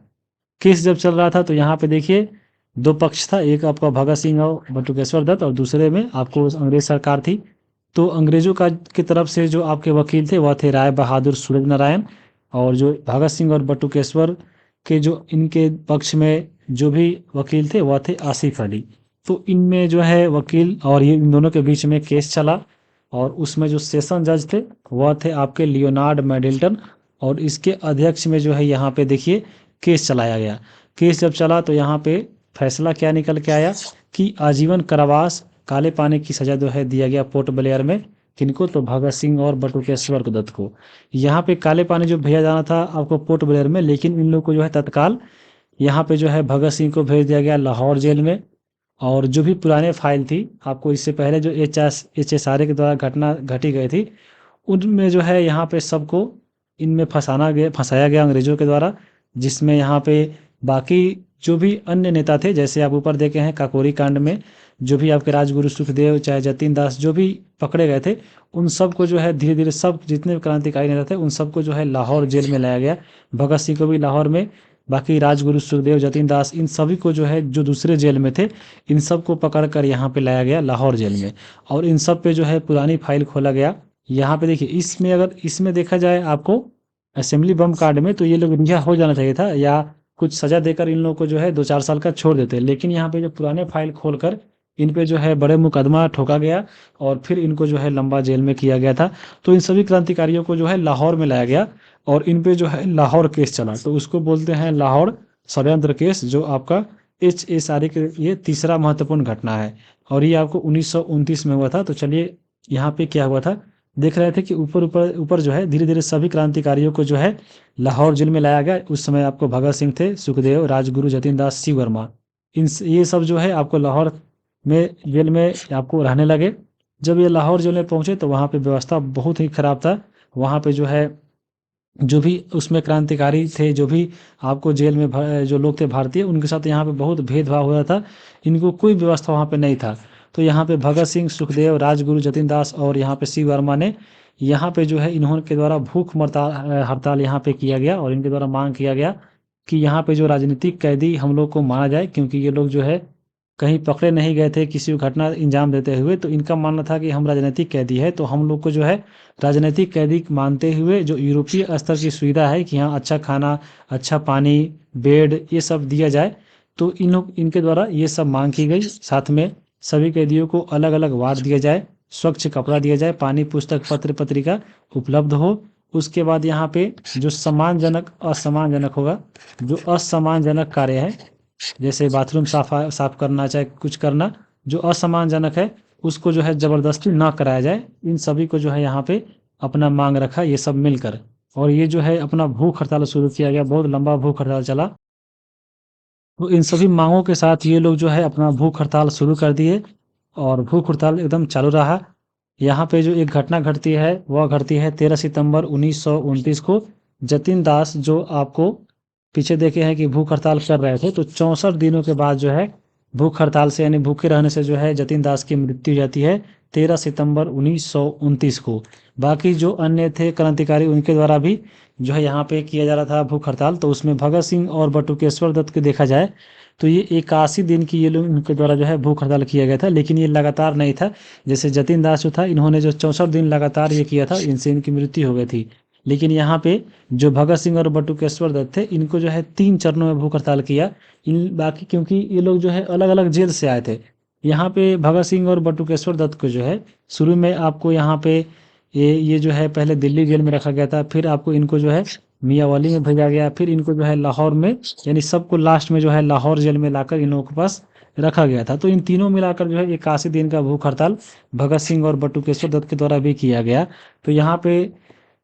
केस जब चल रहा था तो यहाँ पे देखिए दो पक्ष था, एक आपका भगत सिंह और बटुकेश्वर दत्त और दूसरे में आपको अंग्रेज सरकार थी। तो अंग्रेजों का की तरफ से जो आपके वकील थे वह थे राय बहादुर सूरज नारायण, और जो भगत सिंह और बटुकेश्वर के जो इनके पक्ष में जो भी वकील थे वह थे आसिफ अली। तो इनमें जो है वकील और ये इन दोनों के बीच में केस चला, और उसमें जो सेशन जज थे वह थे आपके लियोनार्ड मेडिल्टन, और इसके अध्यक्ष में जो है यहाँ पे देखिए केस चलाया गया। केस जब चला तो यहाँ पे फैसला क्या निकल के आया कि आजीवन कारावास काले पानी की सजा जो है दिया गया पोर्ट ब्लेयर में। किनको, तो भगत सिंह और बटुकेश्वर दत्त को। यहाँ पे काले पानी जो भेजा जाना था आपको पोर्ट ब्लेयर में, लेकिन इन लोग को जो है तत्काल यहाँ पे जो है भगत सिंह को भेज दिया गया लाहौर जेल में। और जो भी पुराने फाइल थी आपको इससे पहले जो HSRA के द्वारा घटना घटी गई थी, उनमें जो है यहाँ पे सबको इनमें फंसाया गया अंग्रेजों के द्वारा। जिसमें यहाँ पे बाकी जो भी अन्य नेता थे, जैसे आप ऊपर देखे हैं काकोरी कांड में जो भी आपके राजगुरु सुखदेव चाहे जतीन दास जो भी पकड़े गए थे, उन सबको जो है धीरे धीरे सब जितने भी क्रांतिकारी नेता थे उन सबको जो है लाहौर जेल में लाया गया। भगत सिंह को भी लाहौर में, बाकी राजगुरु सुखदेव जतीन दास इन सभी को जो है जो दूसरे जेल में थे इन सबको पकड़ कर यहाँ पे लाया गया लाहौर जेल में, और इन सब पे जो है पुरानी फाइल खोला गया। यहाँ पे देखिए इसमें अगर इसमें देखा जाए आपको असेंबली बम कांड में, तो ये लोग रिहा हो जाना चाहिए था या कुछ सजा देकर इन लोगों को जो है 2-4 साल का छोड़ देते। लेकिन यहाँ पे जो पुराने फाइल खोलकर इन पे जो है बड़े मुकदमा ठोका गया और फिर इनको जो है लंबा जेल में किया गया था। तो इन सभी क्रांतिकारियों को जो है लाहौर में लाया गया और इन पे जो है लाहौर केस चला, तो उसको बोलते हैं लाहौर षड्यंत्र केस, जो आपका HSRA के ये तीसरा महत्वपूर्ण घटना है, और ये आपको 1929 में हुआ था। तो चलिए यहाँ पे क्या हुआ था, देख रहे थे कि ऊपर ऊपर ऊपर जो है धीरे धीरे सभी क्रांतिकारियों को जो है लाहौर जेल में लाया गया। उस समय आपको भगत सिंह थे, सुखदेव, राजगुरु, जतीन दास, शिव वर्मा, ये सब जो है आपको लाहौर में जेल में आपको रहने लगे। जब ये लाहौर जेल में पहुंचे तो वहाँ पे व्यवस्था बहुत ही खराब था। वहाँ पे जो है जो भी उसमें क्रांतिकारी थे, जो भी आपको जेल में जो लोग थे भारतीय, उनके साथ यहाँ पे बहुत भेदभाव हो रहा था। इनको कोई व्यवस्था वहाँ पे नहीं था। तो यहाँ पे भगत सिंह, सुखदेव, राजगुरु, जतीन दास और यहाँ पे शिव वर्मा ने यहाँ पे जो है इन्होंने के द्वारा भूख हड़ताल यहाँ पे किया गया, और इनके द्वारा मांग किया गया कि यहाँ पे जो राजनीतिक कैदी हम लोग को मारा जाए, क्योंकि ये लोग जो है कहीं पकड़े नहीं गए थे किसी घटना इंजाम देते हुए। तो इनका मानना था कि हम राजनीतिक कैदी है, तो हम लोग को जो है राजनीतिक कैदी मानते हुए जो यूरोपीय स्तर की सुविधा है कि यहाँ अच्छा खाना, अच्छा पानी, बेड ये सब दिया जाए, तो इनके द्वारा ये सब मांग की गई। साथ में सभी कैदियों को अलग अलग वार्ड दिया जाए, स्वच्छ कपड़ा दिया जाए, पानी, पुस्तक, पत्र पत्रिका उपलब्ध हो। उसके बाद यहाँ पे जो सम्मानजनक असम्मानजनक होगा, जो असम्मानजनक कार्य है जैसे बाथरूम साफ करना चाहे कुछ करना, जो असम्मानजनक है उसको जो है ज़बरदस्ती ना कराया जाए। इन सभी को जो है यहाँ पे अपना मांग रखा, ये सब मिलकर। और ये जो है अपना भूख हड़ताल शुरू किया गया, बहुत लंबा भूख हड़ताल चला। तो इन सभी मांगों के साथ ये लोग जो है अपना भूख हड़ताल शुरू कर दिए और भूख हड़ताल एकदम चालू रहा। यहाँ पे जो एक घटना घटती है वह घटती है 13 सितंबर 1929 को। जतिन दास जो आपको पीछे देखे हैं कि भूख हड़ताल कर रहे थे, तो 64 दिनों के बाद जो है भूख हड़ताल से यानी भूखे रहने से जो है जतिन दास की मृत्यु हो जाती है 13 सितंबर 1929 को। बाकी जो अन्य थे क्रांतिकारी उनके द्वारा भी जो है यहाँ पे किया जा रहा था भूख हड़ताल। तो उसमें भगत सिंह और बटुकेश्वर दत्त को देखा जाए तो ये 81 दिन की ये लोग उनके द्वारा जो है भूख हड़ताल किया गया था, लेकिन ये लगातार नहीं था। जैसे जतिन दास जो था इन्होंने जो 64 दिन लगातार ये किया था, इनसे इनकी मृत्यु हो गई थी। लेकिन यहाँ पे जो भगत सिंह और बटुकेश्वर दत्त थे इनको जो है 3 चरणों में भूख हड़ताल किया। इन बाकी क्योंकि ये लोग जो है अलग अलग जेल से आए थे। यहाँ पे भगत सिंह और बटुकेश्वर दत्त को जो है शुरू में आपको यहाँ पे ये जो है पहले दिल्ली जेल में रखा गया था, फिर आपको इनको जो है मियाँवाली में भेजा गया, फिर इनको जो है लाहौर में, यानी सबको लास्ट में जो है लाहौर जेल में लाकर इन लोगों के पास रखा गया था। तो इन तीनों मिलाकर जो है 81 दिन का भूख हड़ताल भगत सिंह और बटुकेश्वर दत्त के द्वारा भी किया गया। तो यहाँ पे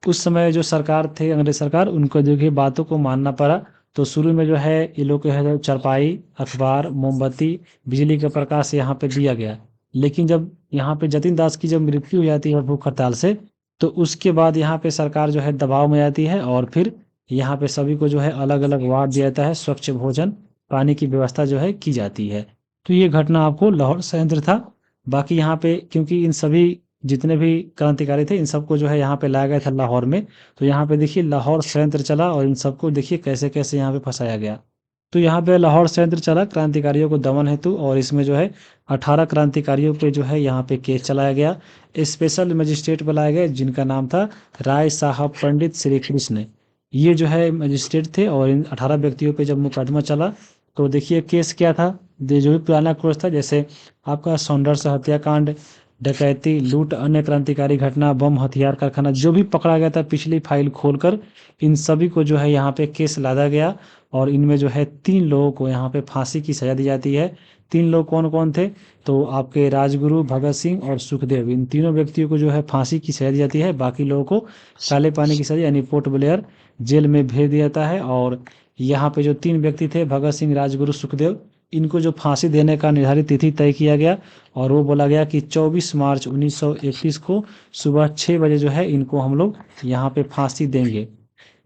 उस समय जो सरकार थे अंग्रेज सरकार, उनको जो कि बातों को मानना पड़ा। तो शुरू में जो है ये लोग को है चारपाई, अखबार, मोमबत्ती, बिजली का प्रकाश यहाँ पे दिया गया। लेकिन जब यहाँ पे जतिन दास की जब मृत्यु हो जाती है भूख हड़ताल से, तो उसके बाद यहाँ पे सरकार जो है दबाव में आती है और फिर यहाँ पे सभी को जो है अलग अलग वार्ड दिया जाता है, स्वच्छ भोजन, पानी की व्यवस्था जो है की जाती है। तो ये घटना आपको लाहौर संयंत्र था। बाकी यहाँ पे क्योंकि इन सभी जितने भी क्रांतिकारी थे इन सबको जो है यहाँ पे लाया गया था लाहौर में। तो यहाँ पे देखिए लाहौर संयंत्र चला और इन सबको देखिए कैसे कैसे यहाँ पे फंसाया गया। तो यहाँ पे लाहौर संयंत्र चला क्रांतिकारियों को दमन हेतु, और इसमें जो है 18 क्रांतिकारियों पे जो है यहाँ पे केस चलाया गया। स्पेशल मजिस्ट्रेट बुलाए गए जिनका नाम था राय साहब पंडित श्री कृष्ण। ये जो है मजिस्ट्रेट थे और इन 18 व्यक्तियों पे जब मुकदमा चला तो देखिए केस क्या था। जो भी पुराना केस था, जैसे आपका सौंदर्स हत्याकांड, डकैती, लूट, अन्य क्रांतिकारी घटना, बम, हथियार कारखाना, जो भी पकड़ा गया था पिछली फाइल खोलकर इन सभी को जो है यहाँ पे केस लादा गया। और इनमें जो है 3 लोगों को यहाँ पे फांसी की सजा दी जाती है। 3 लोग कौन कौन थे? तो आपके राजगुरु, भगत सिंह और सुखदेव, इन तीनों व्यक्तियों को जो है फांसी की सजा दी जाती है। बाकी लोगों को काले पानी की सजा यानी पोर्ट ब्लेयर जेल में भेज दिया जाता है। और यहाँ पे जो 3 व्यक्ति थे भगत सिंह, राजगुरु, सुखदेव, इनको जो फांसी देने का निर्धारित तिथि तय किया गया और वो बोला गया कि 24 मार्च 1931 को सुबह 6 बजे जो है इनको हम लोग यहाँ पे फांसी देंगे।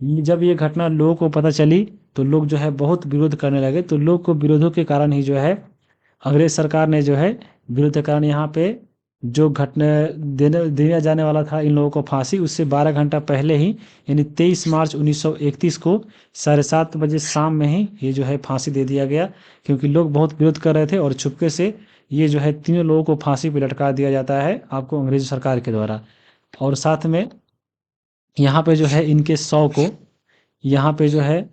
जब ये घटना लोगों को पता चली तो लोग जो है बहुत विरोध करने लगे। तो लोग को विरोधों के कारण ही जो है अंग्रेज सरकार ने जो है विरोध के कारण यहाँ पे जो घटना दिया जाने वाला था इन लोगों को फांसी, उससे 12 घंटा पहले ही यानी 23 मार्च 1931 को 7:30 बजे शाम में ही ये जो है फांसी दे दिया गया। क्योंकि लोग बहुत विरोध कर रहे थे और छुपके से ये जो है तीनों लोगों को फांसी पे लटका दिया जाता है आपको अंग्रेज सरकार के द्वारा। और साथ में यहाँ पे जो है इनके 100 को यहाँ पे जो है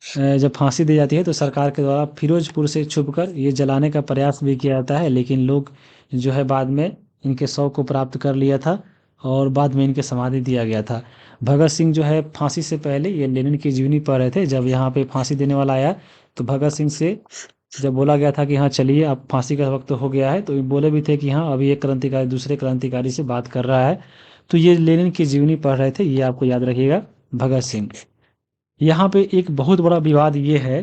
जब फांसी दी जाती है तो सरकार के द्वारा फिरोजपुर से छुपकर ये जलाने का प्रयास भी किया जाता है। लेकिन लोग जो है बाद में इनके शव को प्राप्त कर लिया था और बाद में इनके समाधि दिया गया था। भगत सिंह जो है फांसी से पहले ये लेनिन की जीवनी पढ़ रहे थे। जब यहाँ पे फांसी देने वाला आया तो भगत सिंह से जब बोला गया था कि हाँ चलिए अब फांसी का वक्त हो गया है, तो ये बोले भी थे कि हाँ अभी एक क्रांतिकारी दूसरे क्रांतिकारी से बात कर रहा है। तो ये लेनिन की जीवनी पढ़ रहे थे, ये आपको याद रखिएगा भगत सिंह। यहाँ पे एक बहुत बड़ा विवाद ये है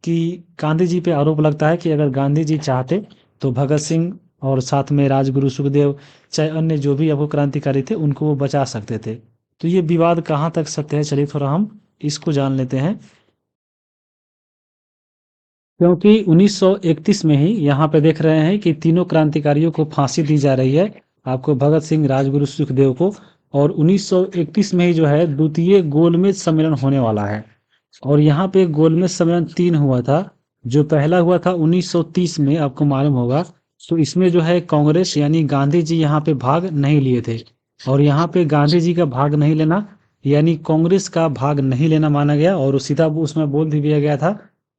कि गांधी जी पे आरोप लगता है कि अगर गांधी जी चाहते तो भगत सिंह और साथ में राजगुरु, सुखदेव, चाहे अन्य जो भी आपको क्रांतिकारी थे उनको वो बचा सकते थे। तो ये विवाद कहाँ तक सत्य है, चलिए थोड़ा हम इसको जान लेते हैं। क्योंकि 1931 में ही यहाँ पे देख रहे हैं कि तीनों क्रांतिकारियों को फांसी दी जा रही है, आपको भगत सिंह, राजगुरु, सुखदेव को। और 1931 में ही जो है द्वितीय गोलमेज सम्मेलन होने वाला है। और यहाँ पे गोलमेज सम्मेलन 3 हुआ था। जो पहला हुआ था 1930 में, आपको मालूम होगा। तो इसमें जो है कांग्रेस यानी गांधी जी यहाँ पे भाग नहीं लिए थे। और यहाँ पे गांधी जी का भाग नहीं लेना यानी कांग्रेस का भाग नहीं लेना माना गया। और सीधा उसमें बोल दिया गया था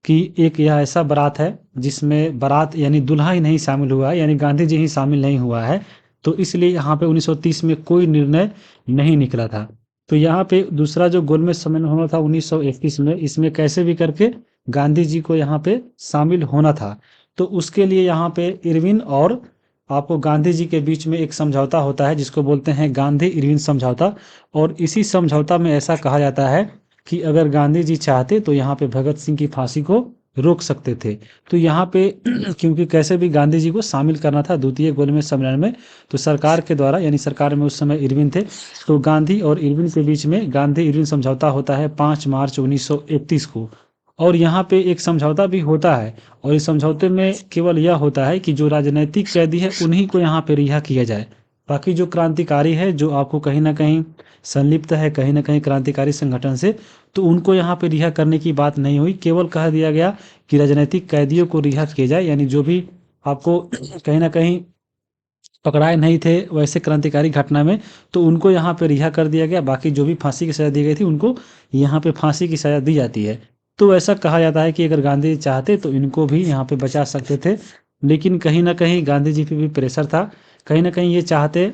कि एक यह ऐसा बारात है जिसमें बारात यानी दूल्हा ही नहीं शामिल हुआ है, यानी गांधी जी ही शामिल नहीं हुआ है। तो इसलिए यहाँ पे 1930 में कोई निर्णय नहीं निकला था। तो यहाँ पे दूसरा जो गोलमेज सम्मेलन होना था 1931 में, इसमें कैसे भी करके गांधी जी को यहाँ पे शामिल होना था। तो उसके लिए यहाँ पे इरविन और आपको गांधी जी के बीच में एक समझौता होता है जिसको बोलते हैं गांधी इरविन समझौता। और इसी समझौता में ऐसा कहा जाता है कि अगर गांधी जी चाहते तो यहाँ पे भगत सिंह की फांसी को रोक सकते थे। तो यहाँ पे क्योंकि कैसे भी गांधी जी को शामिल करना था द्वितीय गोलमेज सम्मेलन में, तो सरकार के द्वारा, यानी सरकार में उस समय इरविन थे, तो गांधी और इरविन के बीच में गांधी इरविन समझौता होता है 5 मार्च 1931 को। और यहाँ पे एक समझौता भी होता है, और इस समझौते में केवल यह होता है कि जो राजनीतिक कैदी है उन्हीं को यहाँ पे रिहा किया जाए। बाकी जो क्रांतिकारी है, जो आपको कहीं ना कहीं संलिप्त है कहीं ना कहीं क्रांतिकारी संगठन से, तो उनको यहाँ पे रिहा करने की बात नहीं हुई। केवल कह दिया गया कि राजनीतिक कैदियों को रिहा किया जाए, यानी जो भी आपको कहीं ना कहीं पकड़ाए नहीं थे वैसे क्रांतिकारी घटना में, तो उनको यहाँ पे रिहा कर दिया गया। बाकी जो भी फांसी की सज़ा दी गई थी उनको यहाँ पे फांसी की सज़ा दी जाती है। तो ऐसा कहा जाता है कि अगर गांधी जी चाहते तो इनको भी यहाँ पे बचा सकते थे, लेकिन कहीं ना कहीं गांधी जी पे भी प्रेशर था। कहीं ना कहीं ये चाहते,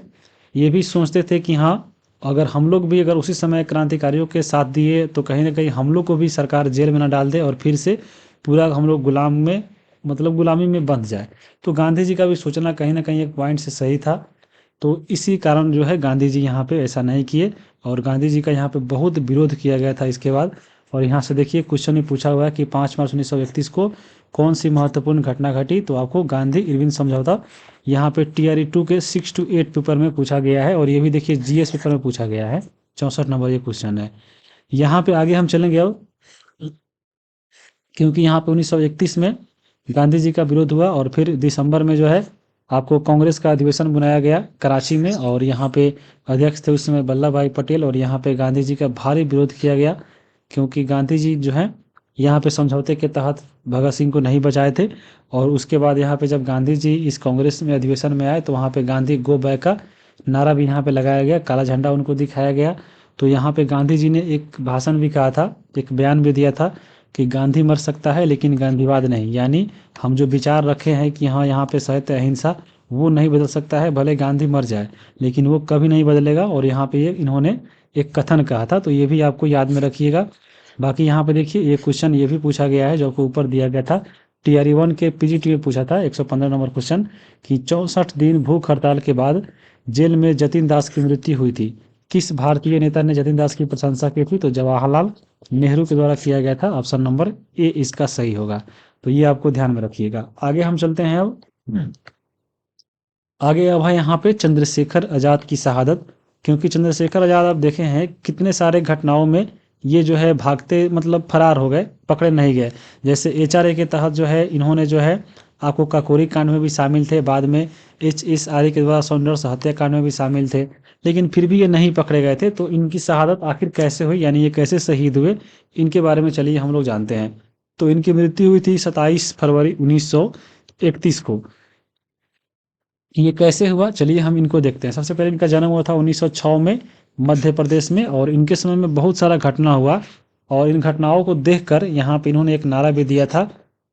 ये भी सोचते थे कि हाँ, अगर हम लोग भी अगर उसी समय क्रांतिकारियों के साथ दिए तो कहीं ना कहीं हम लोग को भी सरकार जेल में ना डाल दे और फिर से पूरा हम लोग गुलाम में, मतलब गुलामी में बंध जाए। तो गांधी जी का भी सोचना कहीं ना कहीं एक पॉइंट से सही था। तो इसी कारण जो है गांधी जी यहाँ पे ऐसा नहीं किए, और गांधी जी का यहाँ पे बहुत विरोध किया गया था इसके बाद। और यहाँ से देखिए क्वेश्चन ही पूछा हुआ है कि 5 मार्च 1931 को कौन सी महत्वपूर्ण घटना घटी, तो आपको गांधी इरविन समझौता यहाँ पे TRE 2 के 6 to 8 पेपर में पूछा गया है। और ये भी देखिए GS पेपर में पूछा गया है, 64 नंबर ये क्वेश्चन है। यहाँ पे आगे हम चलेंगे अब, क्योंकि यहाँ पे 1931 में गांधी जी का विरोध हुआ, और फिर दिसंबर में जो है आपको कांग्रेस का अधिवेशन बुलाया गया कराची में, और यहाँ पे अध्यक्ष थे उस समय वल्लभ भाई पटेल। और यहाँ पे गांधी जी का भारी विरोध किया गया, क्योंकि गांधी जी जो है यहाँ पे समझौते के तहत भगत सिंह को नहीं बचाए थे। और उसके बाद यहाँ पे जब गांधी जी इस कांग्रेस में अधिवेशन में आए तो वहाँ पे गांधी गो बैक का नारा भी यहाँ पे लगाया गया, काला झंडा उनको दिखाया गया। तो यहाँ पे गांधी जी ने एक भाषण भी कहा था, एक बयान भी दिया था कि गांधी मर सकता है लेकिन गांधीवाद नहीं, यानी हम जो विचार रखे हैं कि हाँ यहाँ पे सत्य अहिंसा, वो नहीं बदल सकता है, भले गांधी मर जाए लेकिन वो कभी नहीं बदलेगा। और यहाँ पे ये इन्होंने एक कथन कहा था, तो ये भी आपको याद में रखिएगा। बाकी यहाँ पे देखिए ये क्वेश्चन ये भी पूछा गया है जो आपको ऊपर दिया गया था, TRE 1 के PGT में पूछा था 115 नंबर क्वेश्चन, कि 64 दिन भूख हड़ताल के बाद जेल में जतिन दास की मृत्यु हुई थी, किस भारतीय नेता ने जतिन दास की प्रशंसा की थी, तो जवाहरलाल नेहरू के द्वारा किया गया था। ऑप्शन नंबर ए इसका सही होगा, तो ये आपको ध्यान में रखिएगा। आगे हम चलते हैं अब, आगे अब है यहाँ पे चंद्रशेखर आज़ाद की शहादत। क्योंकि चंद्रशेखर आज़ाद आप देखे हैं कितने सारे घटनाओं में ये जो है भागते, मतलब फरार हो गए, पकड़े नहीं गए। जैसे HRA के तहत जो है इन्होंने जो है आपको काकोरी कांड में भी शामिल थे, बाद में HSRA के द्वारा सौंदर्य हत्याकांड में भी शामिल थे, लेकिन फिर भी ये नहीं पकड़े गए थे। तो इनकी शहादत आखिर कैसे हुई, यानी ये कैसे शहीद हुए, इनके बारे में चलिए हम लोग जानते हैं। तो इनकी मृत्यु हुई थी 27 फरवरी 1931 को। ये कैसे हुआ, चलिए हम इनको देखते हैं। सबसे पहले इनका जन्म हुआ था 1906 में मध्य प्रदेश में, और इनके समय में बहुत सारा घटना हुआ। और इन घटनाओं को देखकर यहाँ पे इन्होंने एक नारा भी दिया था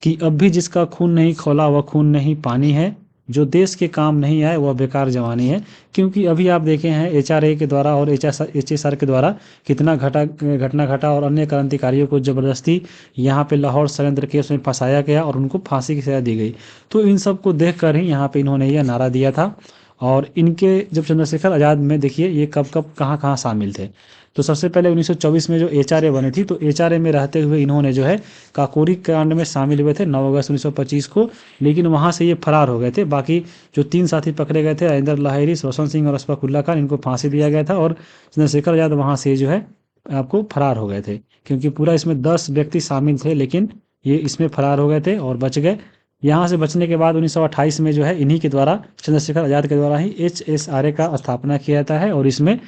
कि अब भी जिसका खून नहीं खौला वह खून नहीं पानी है, जो देश के काम नहीं आए वह बेकार जवानी है। क्योंकि अभी आप देखे हैं HRA के द्वारा और HSR के द्वारा कितना घटना घटा, और अन्य क्रांतिकारियों को जबरदस्ती यहाँ पे लाहौर षड्यंत्र केस में फंसाया गया और उनको फांसी की सजा दी गई। तो इन सब को देख कर ही यहाँ पे इन्होंने यह नारा दिया था। और इनके जब चंद्रशेखर आज़ाद में देखिए ये कब कब कहाँ कहाँ शामिल थे। तो सबसे पहले 1924 में जो HRA बनी थी, तो HRA में रहते हुए इन्होंने जो है काकोरी कांड में शामिल हुए थे 9 अगस्त 1925 को, लेकिन वहाँ से ये फरार हो गए थे। बाकी जो 3 साथी पकड़े गए थे, राजेंद्र लाहिरी, रोशन सिंह और अशफाकुल्ला खान, इनको फांसी दिया गया था। और चंद्रशेखर आज़ाद वहाँ से जो है आपको फरार हो गए थे, क्योंकि पूरा इसमें 10 व्यक्ति शामिल थे, लेकिन ये इसमें फरार हो गए थे और बच गए। यहाँ से बचने के बाद 1928 में जो है इन्हीं के द्वारा, चंद्रशेखर आज़ाद के द्वारा ही HSRA का स्थापना किया जाता है। और इसमें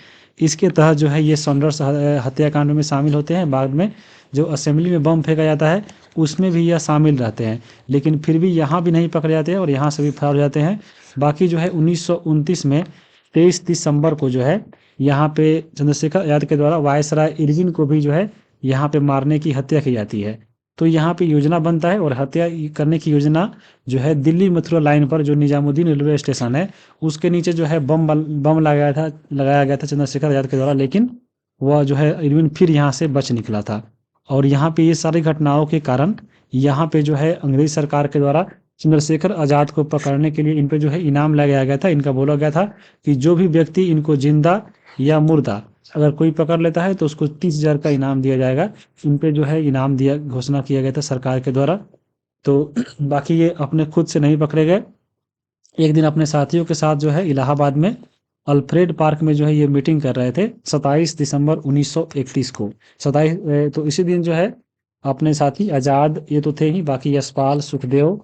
इसके तहत जो है ये सौंदर्य हत्याकांड में शामिल होते हैं। बाद में जो असेंबली में बम फेंका जाता है उसमें भी यह शामिल रहते हैं, लेकिन फिर भी यहाँ भी नहीं पकड़े जाते हैं और यहाँ से भी फरार हो जाते हैं। बाकी जो है 1929 में 23 दिसंबर को जो है यहाँ पे चंद्रशेखर आज़ाद के द्वारा वायसराय इरविन को भी जो है यहाँ पे मारने की हत्या की जाती है। तो यहाँ पे योजना बनता है, और हत्या करने की योजना जो है दिल्ली मथुरा लाइन पर जो निजामुद्दीन रेलवे स्टेशन है उसके नीचे जो है बम लगाया गया था चंद्रशेखर आज़ाद के द्वारा, लेकिन वह जो है इरविन फिर यहाँ से बच निकला था। और यहाँ पे ये सारी घटनाओं के कारण यहाँ पे जो है अंग्रेज सरकार के द्वारा चंद्रशेखर आज़ाद को पकड़ने के लिए इन पे जो है इनाम लगाया गया था। इनका बोला गया था कि जो भी व्यक्ति इनको जिंदा या मुर्दा अगर कोई पकड़ लेता है तो उसको 30,000 का इनाम दिया जाएगा। इन पे जो है इनाम दिया घोषणा किया गया था सरकार के द्वारा। तो बाकी ये अपने खुद से नहीं पकड़े गए। एक दिन अपने साथियों के साथ जो है इलाहाबाद में अल्फ्रेड पार्क में जो है ये मीटिंग कर रहे थे 27 दिसंबर 1931 को। 27 तो इसी दिन जो है अपने साथी आज़ाद ये तो थे ही, बाकी यशपाल, सुखदेव,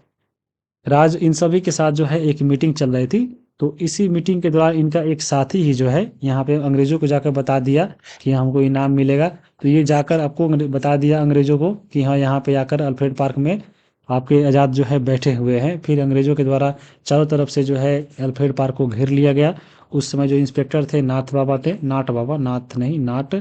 राज, इन सभी के साथ जो है एक मीटिंग चल रही थी। तो इसी मीटिंग के दौरान इनका एक साथी ही जो है यहाँ पे अंग्रेजों को जाकर बता दिया कि हमको इनाम मिलेगा। तो ये जाकर आपको बता दिया अंग्रेजों को कि हाँ यहाँ पे आकर अल्फ्रेड पार्क में आपके आज़ाद जो है बैठे हुए हैं। फिर अंग्रेजों के द्वारा चारों तरफ से जो है अल्फ्रेड पार्क को घेर लिया गया। उस समय जो इंस्पेक्टर थे नाथ बाबा थे, नाट बाबा, नाथ नहीं नाट,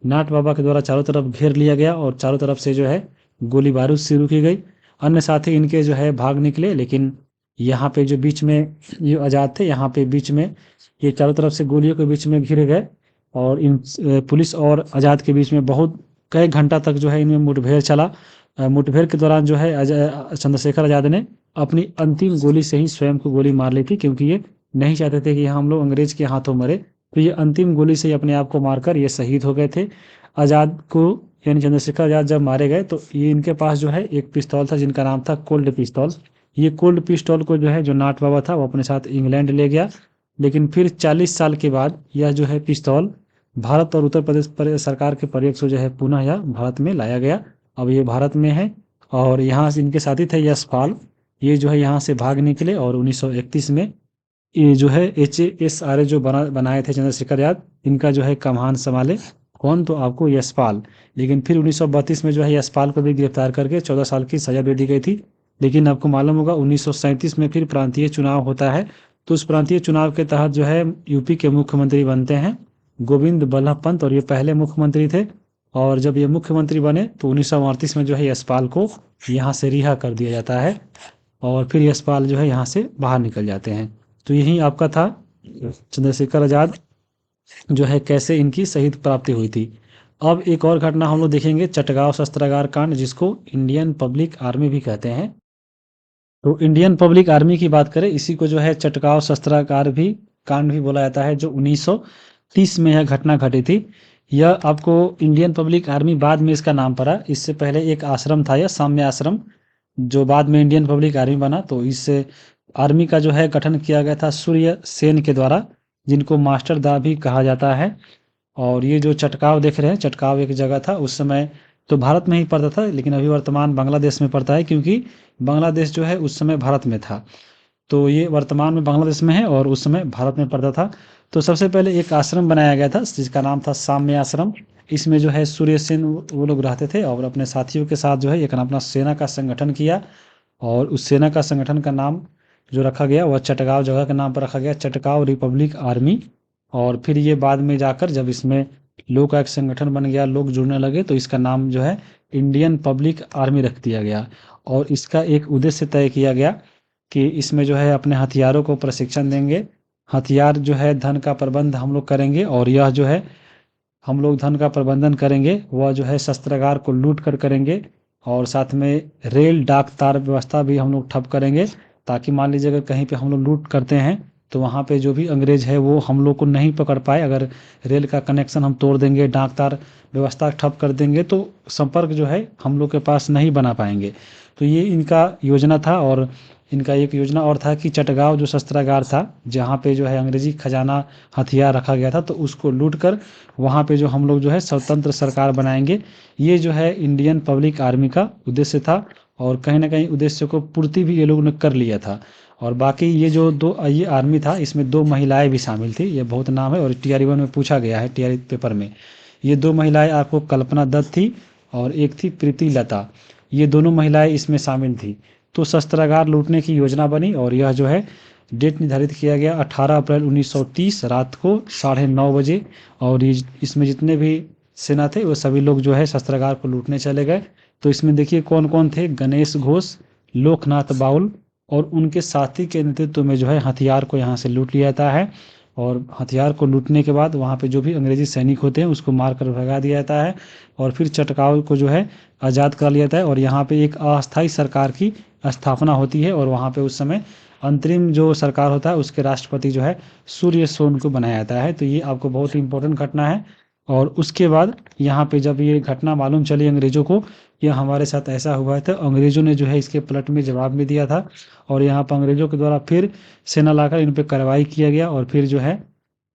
नाट बाबा के द्वारा चारों तरफ घेर लिया गया और चारों तरफ से जो है गोली बारूद शुरू की गई। अन्य साथी इनके जो है भाग निकले, लेकिन यहाँ पे जो बीच में ये आज़ाद थे, यहाँ पे बीच में ये चारों तरफ से गोलियों के बीच में घिरे गए और इन पुलिस और आज़ाद के बीच में बहुत कई घंटा तक जो है इनमें मुठभेड़ चला। मुठभेड़ के दौरान जो है चंद्रशेखर आज़ाद ने अपनी अंतिम गोली से ही स्वयं को गोली मार ली थी, क्योंकि ये नहीं चाहते थे कि हम लोग अंग्रेज के हाथों मरे। तो ये अंतिम गोली से ही अपने आप को मारकर ये शहीद हो गए थे। आज़ाद को यानी चंद्रशेखर आज़ाद जब मारे गए तो ये इनके पास जो है एक पिस्तौल था जिनका नाम था कोल्ड पिस्तौल। ये कोल्ड पिस्तौल को जो है जो नाट बाबा था वो अपने साथ इंग्लैंड ले गया। लेकिन फिर 40 साल के बाद यह जो है पिस्तौल भारत और उत्तर प्रदेश सरकार के प्रयोग से जो है पुनः यह भारत में लाया गया। अब ये भारत में है और यहाँ से इनके साथी थे यशपाल। ये जो है यहाँ से भाग निकले और 1931 में ये जो है HSRA जो बनाए थे चंद्रशेखर आज़ाद, इनका जो है कमान संभाले कौन, तो आपको यशपाल। लेकिन फिर 1932 में जो है यशपाल को भी गिरफ्तार करके 14 साल की सजा दे दी गई थी। लेकिन आपको मालूम होगा 1937 में फिर प्रांतीय चुनाव होता है। तो उस प्रांतीय चुनाव के तहत जो है यूपी के मुख्यमंत्री बनते हैं गोविंद बल्लभ पंत, और ये पहले मुख्यमंत्री थे। और जब ये मुख्यमंत्री बने तो 1938 में जो है यशपाल को यहाँ से रिहा कर दिया जाता है और फिर यशपाल जो है यहाँ से बाहर निकल जाते हैं। तो यही आपका था चंद्रशेखर आज़ाद जो है कैसे इनकी शहीद प्राप्ति हुई थी। अब एक और घटना हम लोग देखेंगे, चटगांव शस्त्रागार कांड, जिसको इंडियन पब्लिक आर्मी भी कहते हैं। तो इंडियन पब्लिक आर्मी की बात करें, इसी को जो है चटगांव शस्त्रागार भी कांड भी बोला जाता है, जो 1930 में यह घटना घटी थी। यह आपको इंडियन पब्लिक आर्मी बाद में इसका नाम पड़ा। इससे पहले एक आश्रम था, यह साम्य आश्रम, जो बाद में इंडियन पब्लिक आर्मी बना। तो इस आर्मी का जो है गठन किया गया था सूर्य सेन के द्वारा, जिनको मास्टर दा भी कहा जाता है। और ये जो चटगांव देख रहे हैं, चटगांव एक जगह था, उस समय तो भारत में ही पड़ता था, लेकिन अभी वर्तमान बांग्लादेश में पड़ता है, क्योंकि बांग्लादेश जो है उस समय भारत में था। तो ये वर्तमान में बांग्लादेश में है और उस समय भारत में पड़ता था। तो सबसे पहले एक आश्रम बनाया गया था जिसका नाम था साम्य आश्रम। इसमें जो है सूर्य सेन वो लोग रहते थे और अपने साथियों के साथ जो है एक अपना सेना का संगठन किया। और उस सेना का संगठन का नाम जो रखा गया वह चटगांव जगह के नाम पर रखा गया, चटगांव रिपब्लिक आर्मी। और फिर ये बाद में जाकर जब इसमें लोग का एक संगठन बन गया, लोग जुड़ने लगे, तो इसका नाम जो है इंडियन पब्लिक आर्मी रख दिया गया। और इसका एक उद्देश्य तय किया गया कि इसमें जो है अपने हथियारों को प्रशिक्षण देंगे, हथियार जो है धन का प्रबंध हम लोग करेंगे, और यह जो है हम लोग धन का प्रबंधन करेंगे वह जो है शस्त्रागार को लूट कर करेंगे। और साथ में रेल डाक तार व्यवस्था भी हम लोग ठप करेंगे, ताकि मान लीजिए अगर कहीं पे हम लोग लूट करते हैं तो वहाँ पे जो भी अंग्रेज है वो हम लोग को नहीं पकड़ पाए। अगर रेल का कनेक्शन हम तोड़ देंगे, डाक तार व्यवस्था ठप कर देंगे, तो संपर्क जो है हम लोग के पास नहीं बना पाएंगे। तो ये इनका योजना था। और इनका एक योजना और था कि चटगांव जो शस्त्रागार था, जहाँ पे जो है अंग्रेजी खजाना हथियार रखा गया था, तो उसको लूट कर वहाँ पे जो हम लोग जो है स्वतंत्र सरकार बनाएंगे। ये जो है इंडियन पब्लिक आर्मी का उद्देश्य था और कहीं ना कहीं उद्देश्य को पूर्ति भी ये लोगों ने कर लिया था। और बाकी ये जो ये आर्मी था, इसमें 2 महिलाएं भी शामिल थी, ये बहुत नाम है और TRE 1 में पूछा गया है, TRE पेपर में। ये 2 महिलाएं आपको कल्पना दत्त थी और एक थी प्रीति लता। ये दोनों महिलाएं इसमें शामिल थी। तो शस्त्रागार लूटने की योजना बनी और यह जो है डेट निर्धारित किया गया 18 अप्रैल 1930 रात को 9:30 बजे। और इसमें जितने भी सेना थे वो सभी लोग जो है शस्त्रागार को लूटने चले गए। तो इसमें देखिए कौन कौन थे, गणेश घोष, लोकनाथ बाउल और उनके साथी के नेतृत्व में जो है हथियार को यहाँ से लूट लिया जाता है। और हथियार को लूटने के बाद वहाँ पे जो भी अंग्रेजी सैनिक होते हैं उसको मारकर भगा दिया जाता है और फिर चटगांव को जो है आज़ाद कर लिया जाता है। और यहाँ पे एक अस्थायी सरकार की स्थापना होती है और वहाँ पे उस समय अंतरिम जो सरकार होता है उसके राष्ट्रपति जो है सूर्य सेन को बनाया जाता है। तो ये आपको बहुत ही इंपॉर्टेंट घटना है। और उसके बाद यहाँ पे जब ये घटना मालूम चली अंग्रेजों को कि हमारे साथ ऐसा हुआ है, तो अंग्रेजों ने जो है इसके पलट में जवाब भी दिया था और यहाँ पर अंग्रेजों के द्वारा फिर सेना लाकर इन पे कार्रवाई किया गया और फिर जो है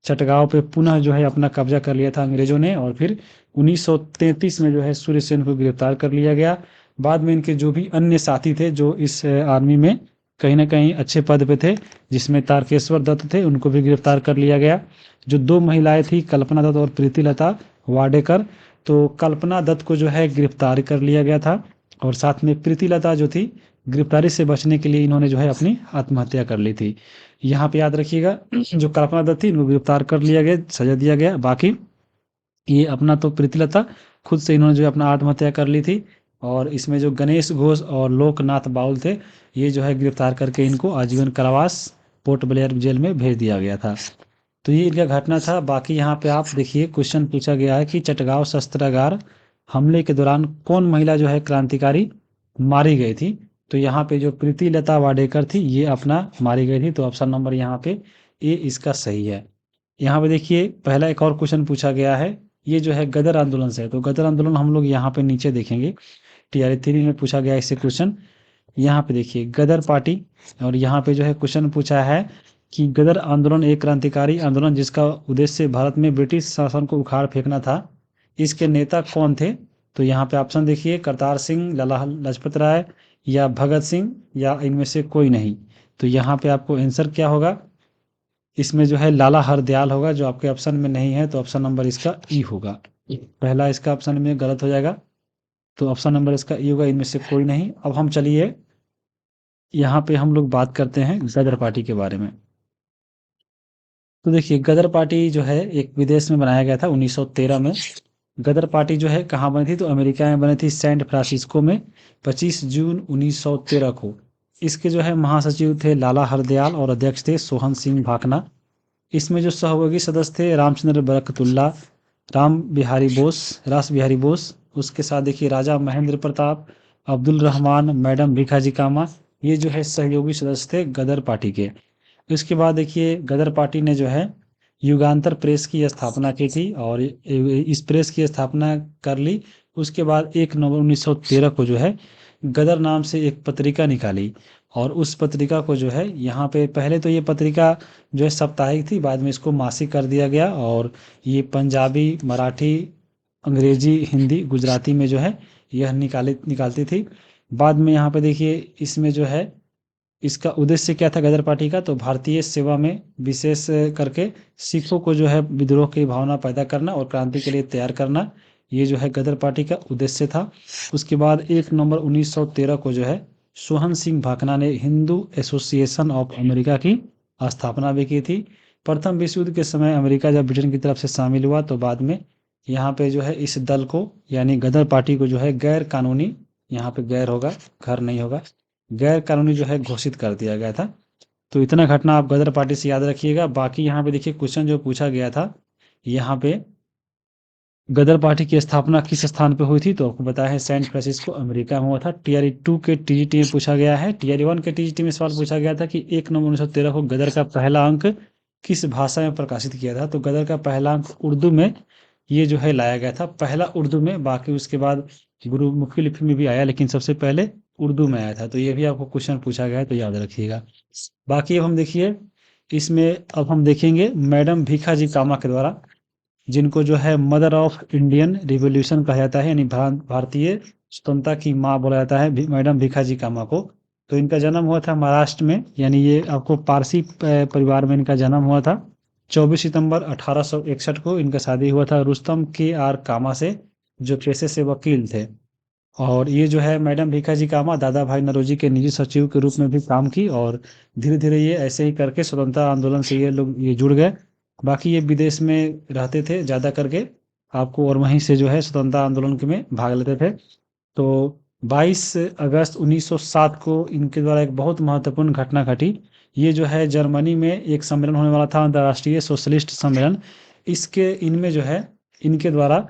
चटगांव पे पुनः जो है अपना कब्जा कर लिया था अंग्रेजों ने। और फिर 1933 में जो है सूर्यसेन को गिरफ्तार कर लिया गया। बाद में इनके जो भी अन्य साथी थे जो इस आर्मी में कहीं ना कहीं अच्छे पद पे थे, जिसमें तारकेश्वर दत्त थे, उनको भी गिरफ्तार कर लिया गया। जो दो महिलाएं थी कल्पना दत्त और प्रीतिलता वाडेकर, तो कल्पना दत्त को जो है गिरफ्तार कर लिया गया था और साथ में प्रीतिलता जो थी गिरफ्तारी से बचने के लिए इन्होंने जो है अपनी आत्महत्या कर ली थी। यहाँ पे याद रखिएगा जो कल्पना दत्त थी इनको गिरफ्तार कर लिया गया, सजा दिया गया। बाकी ये अपना तो प्रीतिलता खुद से इन्होंने जो है अपना आत्महत्या कर ली थी। और इसमें जो गणेश घोष और लोकनाथ बाउल थे ये जो है गिरफ्तार करके इनको आजीवन कारावास पोर्ट ब्लेयर जेल में भेज दिया गया था। तो ये इनका घटना था। बाकी यहाँ पे आप देखिए क्वेश्चन पूछा गया है कि चटगांव शस्त्रागार हमले के दौरान कौन महिला जो है क्रांतिकारी मारी गई थी। तो यहाँ पे जो प्रीतिलता वाडेकर थी ये अपना मारी गई थी। तो ऑप्शन नंबर यहाँ पे ए इसका सही है। यहाँ पे देखिए पहला एक और क्वेश्चन पूछा गया है, ये जो है गदर आंदोलन से है। तो गदर आंदोलन हम लोग यहाँ पे नीचे देखेंगे, टीआरई 3 में पूछा गया इससे क्वेश्चन। यहाँ पे देखिए गदर पार्टी, और यहाँ पे जो है क्वेश्चन पूछा है कि गदर आंदोलन एक क्रांतिकारी आंदोलन जिसका उद्देश्य भारत में ब्रिटिश शासन को उखाड़ फेंकना था, इसके नेता कौन थे। तो यहाँ पे ऑप्शन देखिए करतार सिंह, लाला लाजपत राय या भगत सिंह या इनमें से कोई नहीं। तो यहाँ पे आपको आंसर क्या होगा, इसमें जो है लाला हरदयाल होगा, जो आपके ऑप्शन में नहीं है। तो ऑप्शन नंबर इसका ई होगा। पहला इसका ऑप्शन में गलत हो जाएगा, तो ऑप्शन नंबर इसका ई होगा, इनमें से कोई नहीं। अब हम चलिए यहाँ पे हम लोग बात करते हैं गदर पार्टी के बारे में। तो देखिए गदर पार्टी जो है एक विदेश में बनाया गया था 1913 में। गदर पार्टी जो है कहाँ बनी थी, तो अमेरिका में बनी थी, सैन फ्रांसिस्को में 25 जून 1913 को। इसके जो है महासचिव थे लाला हरदयाल और अध्यक्ष थे सोहन सिंह भाकना। इसमें जो सहयोगी सदस्य थे रामचंद्र बरकतुल्ला, रास बिहारी बोस, उसके साथ देखिए राजा महेंद्र प्रताप, अब्दुल रहमान, मैडम भिखाजी कामा, ये जो है सहयोगी सदस्य थे गदर पार्टी के। इसके बाद देखिए गदर पार्टी ने जो है युगांतर प्रेस की स्थापना की थी और इस प्रेस की स्थापना कर ली। उसके बाद 1 नवंबर 1913 को जो है गदर नाम से एक पत्रिका निकाली और उस पत्रिका को जो है यहाँ पे पहले तो ये पत्रिका जो है साप्ताहिक थी, बाद में इसको मासिक कर दिया गया और ये पंजाबी, मराठी, अंग्रेजी, हिंदी, गुजराती में जो है यह निकालती थी। बाद में यहाँ पे देखिए इसमें जो है इसका उद्देश्य क्या था गदर पार्टी का, तो भारतीय सेवा में विशेष करके सिखों को जो है विद्रोह की भावना पैदा करना और क्रांति के लिए तैयार करना, ये जो है गदर पार्टी का उद्देश्य था। उसके बाद 1 नवंबर 1913 को जो है सोहन सिंह भाकना ने हिंदू एसोसिएशन ऑफ अमेरिका की स्थापना भी की थी। प्रथम विश्व युद्ध के समय अमेरिका जब ब्रिटेन की तरफ से शामिल हुआ तो बाद में यहाँ पे जो है इस दल को यानी गदर पार्टी को जो है गैर कानूनी, यहाँ पे गैर होगा, घर नहीं होगा, गैर कानूनी जो है घोषित कर दिया गया था। तो इतना घटना आप गदर पार्टी से याद रखिएगा। बाकी यहाँ पे देखिए क्वेश्चन जो पूछा गया था, यहाँ पे गदर पार्टी की स्थापना किस स्थान पे हुई थी, तो आपको बताया है सैन फ्रांसिस्को अमेरिका में हुआ था। टीआरई 2 के टीजीटी में पूछा गया है। टीआरई 1 के टीजीटी में सवाल पूछा गया था कि 1 नवंबर 1913 को गदर का पहला अंक किस भाषा में प्रकाशित किया था। तो गदर का पहला अंक उर्दू में ये जो है लाया गया था, पहला उर्दू में, बाकी उसके बाद गुरुमुखी लिपि में भी आया लेकिन सबसे पहले उर्दू में आया था। तो ये भी आपको क्वेश्चन पूछा गया है, तो याद रखिएगा। बाकी अब हम देखिए इसमें अब हम देखेंगे मैडम भीखाजी कामा के द्वारा, जिनको जो है मदर ऑफ इंडियन रिवोल्यूशन कहा जाता है, यानी भारतीय स्वतंत्रता की माँ बोला जाता है मैडम भीखाजी कामा को। तो इनका जन्म हुआ था महाराष्ट्र में, यानी ये आपको पारसी परिवार में इनका जन्म हुआ था। 24 सितंबर 1861 को इनका शादी हुआ था रुस्तम के आर कामा से, जो पेशे से वकील थे। और ये जो है मैडम भीखाजी कामा दादा भाई नौरोजी के निजी सचिव के रूप में भी काम की और धीरे धीरे ये ऐसे ही करके स्वतंत्रता आंदोलन से ये जुड़ गए। बाकी ये विदेश में रहते थे ज़्यादा करके आपको, और वहीं से जो है स्वतंत्रता आंदोलन में भाग लेते थे। तो 22 अगस्त 1907 को इनके द्वारा एक बहुत महत्वपूर्ण घटना घटी। ये जो है जर्मनी में एक सम्मेलन होने वाला था, अंतर्राष्ट्रीय सोशलिस्ट सम्मेलन। इसके इनमें जो है इनके द्वारा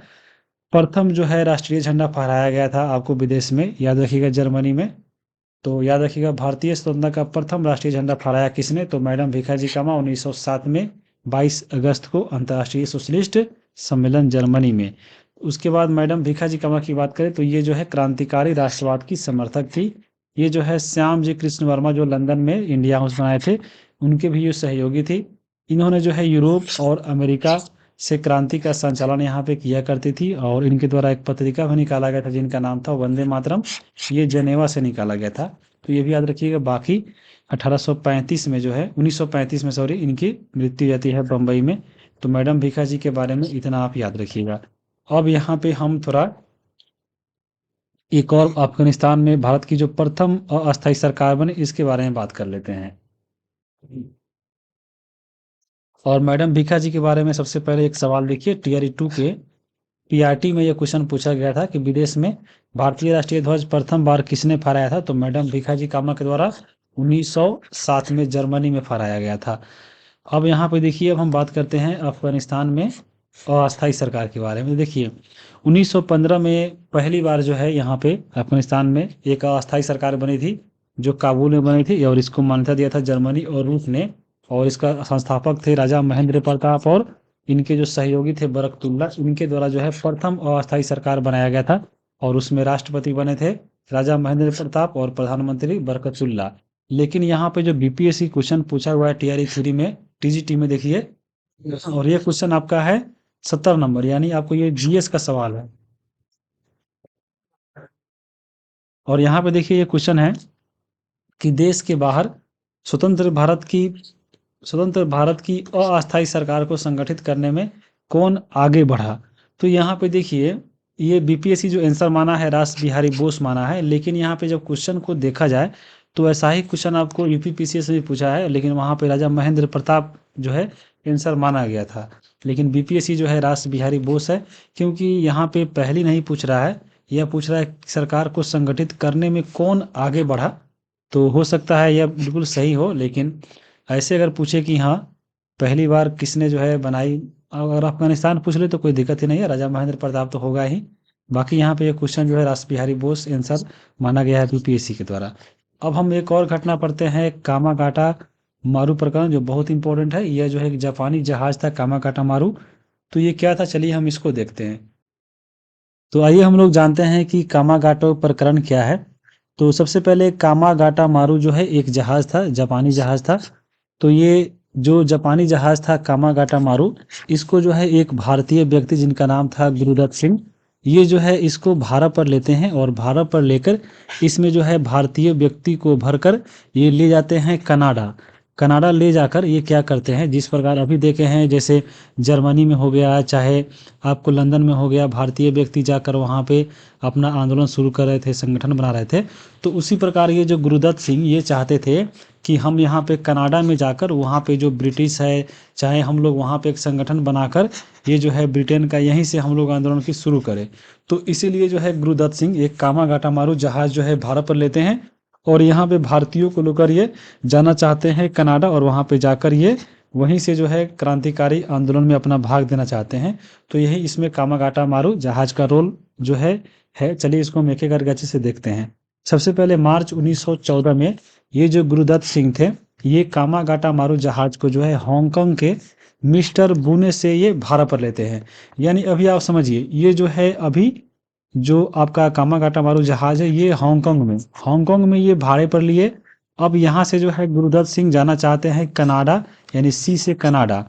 प्रथम जो है राष्ट्रीय झंडा फहराया गया था आपको विदेश में, याद रखिएगा, जर्मनी में। तो याद रखिएगा, भारतीय स्वतंत्रता का प्रथम राष्ट्रीय झंडा फहराया किसने? तो मैडम भीखाजी कामा 1907 में 22 अगस्त को अंतर्राष्ट्रीय सोशलिस्ट सम्मेलन जर्मनी में। उसके बाद मैडम भीखाजी कामा की बात करें तो ये जो है क्रांतिकारी राष्ट्रवाद की समर्थक थी। ये जो है श्याम जी कृष्ण वर्मा जो लंदन में इंडिया हाउस बनाए थे, उनके भी ये सहयोगी थी। इन्होंने जो है यूरोप और अमेरिका से क्रांति का संचालन यहाँ पे किया करती थी, और इनके द्वारा एक पत्रिका भी निकाला गया था जिनका नाम था वंदे मातरम। ये जनेवा से निकाला गया था, तो ये भी याद रखिएगा। बाकी 1835 में जो है 1935 में सॉरी, इनकी मृत्यु जाती है बम्बई में। तो मैडम भीखा जी के बारे में इतना आप याद रखिएगा। अब यहाँ पे हम थोड़ा एक और अफगानिस्तान में भारत की जो प्रथम अस्थायी सरकार बनी इसके बारे में बात कर लेते हैं। और मैडम भीखा जी के बारे में सबसे पहले एक सवाल देखिए, टीआरई 2 के पीआरटी में यह क्वेश्चन पूछा गया था कि विदेश में भारतीय राष्ट्रीय ध्वज प्रथम बार किसने फहराया था? तो मैडम भीखाजी कामा के द्वारा 1907 में जर्मनी में फहराया गया था। अब यहाँ पे देखिए, अब हम बात करते हैं अफगानिस्तान में अस्थायी सरकार के बारे में। देखिए 1915 में पहली बार जो है यहाँ पे अफगानिस्तान में एक अस्थायी सरकार बनी थी, जो काबुल में बनी थी, और इसको मान्यता दिया था जर्मनी और रूस ने। और इसका संस्थापक थे राजा महेंद्र प्रताप, और इनके जो सहयोगी थे बरकतुल्ला। इनके द्वारा जो है प्रथम अस्थायी सरकार बनाया गया था, और उसमें राष्ट्रपति बने थे राजा महेंद्र प्रताप और प्रधानमंत्री बरकतुल्ला। लेकिन यहाँ पे जो बीपीएससी क्वेश्चन पूछा हुआ है टीआरई 3 में, टीजीटी में देखिए, और ये क्वेश्चन आपका है 70 नंबर, यानी आपको ये जीएस का सवाल है। और यहाँ पे देखिए ये क्वेश्चन है कि देश के बाहर स्वतंत्र भारत की अस्थायी सरकार को संगठित करने में कौन आगे बढ़ा? तो यहाँ पे देखिए, ये बीपीएससी जो आंसर माना है रास बिहारी बोस माना है, लेकिन यहाँ पे जब क्वेश्चन को देखा जाए तो ऐसा ही क्वेश्चन आपको यूपीपीसीएस से भी पूछा है, लेकिन वहाँ पे राजा महेंद्र प्रताप जो है आंसर माना गया था। लेकिन बीपीएससी जो है रास बिहारी बोस है, क्योंकि यहाँ पे पहली नहीं पूछ रहा है, यह पूछ रहा है सरकार को संगठित करने में कौन आगे बढ़ा। तो हो सकता है यह बिल्कुल सही हो, लेकिन ऐसे अगर पूछे कि हाँ पहली बार किसने जो है बनाई, अगर अफगानिस्तान पूछ ले तो कोई दिक्कत ही नहीं है, राजा महेंद्र प्रताप तो होगा ही। बाकी यहाँ पे ये क्वेश्चन जो है रास बिहारी बोस आंसर माना गया है यूपीएससी के द्वारा। अब हम एक और घटना पढ़ते हैं, कामागाटा मारू प्रकरण, जो बहुत इंपॉर्टेंट है। यह जो है एक जापानी जहाज था कामागाटा मारू। तो ये क्या था, चलिए हम इसको देखते हैं। तो आइए हम लोग जानते हैं कि कामागाटो प्रकरण क्या है। तो सबसे पहले कामागाटा मारू जो है एक जहाज था, जापानी जहाज था। तो ये जो जापानी जहाज था कामागाटा मारू, इसको जो है एक भारतीय व्यक्ति जिनका नाम था गुरुदत्त सिंह, ये जो है इसको भाड़ा पर लेते हैं, और भाड़ा पर लेकर इसमें जो है भारतीय व्यक्ति को भरकर ये ले जाते हैं कनाडा। कनाडा ले जाकर ये क्या करते हैं, जिस प्रकार अभी देखे हैं जैसे जर्मनी में हो गया, चाहे आपको लंदन में हो गया, भारतीय व्यक्ति जाकर वहाँ पे अपना आंदोलन शुरू कर रहे थे, संगठन बना रहे थे। तो उसी प्रकार ये जो गुरुदत्त सिंह ये चाहते थे कि हम यहाँ पे कनाडा में जाकर वहाँ पे जो ब्रिटिश है, चाहे हम लोग वहाँ पे एक संगठन बनाकर ये जो है ब्रिटेन का, यहीं से हम लोग आंदोलन की शुरू करें। तो इसीलिए जो है गुरुदत्त सिंह एक कामागाटा मारू जहाज जो है भाड़ा पर लेते हैं, और यहाँ पे भारतीयों को लेकर ये जाना चाहते हैं कनाडा, और वहाँ पे जाकर ये वहीं से जो है क्रांतिकारी आंदोलन में अपना भाग देना चाहते हैं। तो यही इसमें कामागाटा मारू जहाज का रोल जो है। चलिए इसको हम एक एक करके अच्छे से देखते हैं। सबसे पहले मार्च 1914 में ये जो गुरुदत्त सिंह थे, ये कामागाटा मारू जहाज को जो है हांगकांग के मिस्टर बुने से ये भाड़ा पर लेते हैं। यानी अभी आप समझिए, ये जो है अभी जो आपका कामागाटा मारू जहाज है ये हांगकांग में ये भाड़े पर लिए। अब यहाँ से जो है गुरुदत्त सिंह जाना चाहते हैं कनाडा, यानी सी से कनाडा।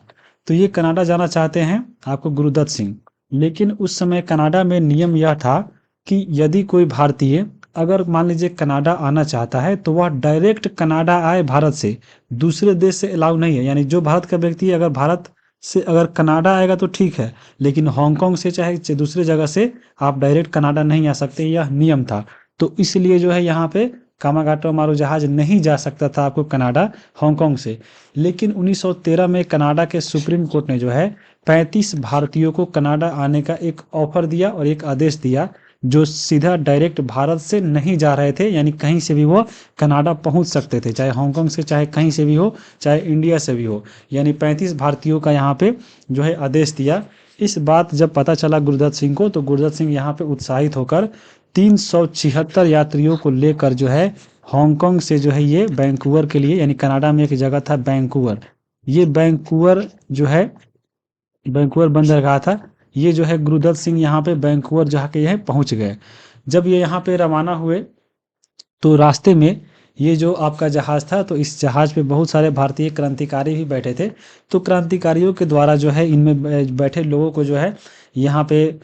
तो ये कनाडा जाना चाहते हैं आपको गुरुदत्त सिंह। लेकिन उस समय कनाडा में नियम यह था कि यदि कोई भारतीय अगर मान लीजिए कनाडा आना चाहता है तो वह डायरेक्ट कनाडा आए भारत से, दूसरे देश से अलाउ नहीं है। यानी जो भारत का व्यक्ति अगर भारत से अगर कनाडा आएगा तो ठीक है, लेकिन हांगकांग से चाहे दूसरे जगह से आप डायरेक्ट कनाडा नहीं आ सकते, यह नियम था। तो इसलिए जो है यहाँ पे कामागाटा मारू जहाज नहीं जा सकता था आपको कनाडा हांगकांग से। लेकिन 1913 में कनाडा के सुप्रीम कोर्ट ने जो है 35 भारतीयों को कनाडा आने का एक ऑफर दिया और एक आदेश दिया, जो सीधा डायरेक्ट भारत से नहीं जा रहे थे, यानी कहीं से भी वो कनाडा पहुंच सकते थे, चाहे हांगकांग से, चाहे कहीं से भी हो, चाहे इंडिया से भी हो। यानी 35 भारतीयों का यहाँ पे जो है आदेश दिया। इस बात जब पता चला गुरुदत्त सिंह को, तो गुरुदत्त सिंह यहाँ पे उत्साहित होकर 376 यात्रियों को लेकर जो है हांगकांग से जो है ये वैंकूवर के लिए, यानी कनाडा में एक जगह था वैंकूवर, ये वैंकूवर जो है वैंकूवर बंदरगाह था। ये जो है गुरुदत्त सिंह यहाँ पे वैंकूवर जाके यह पहुंच गए। जब ये यहाँ पे रवाना हुए तो रास्ते में ये जो आपका जहाज़ था, तो इस जहाज़ पे बहुत सारे भारतीय क्रांतिकारी भी बैठे थे। तो क्रांतिकारियों के द्वारा जो है इनमें बैठे लोगों को जो है यहाँ पे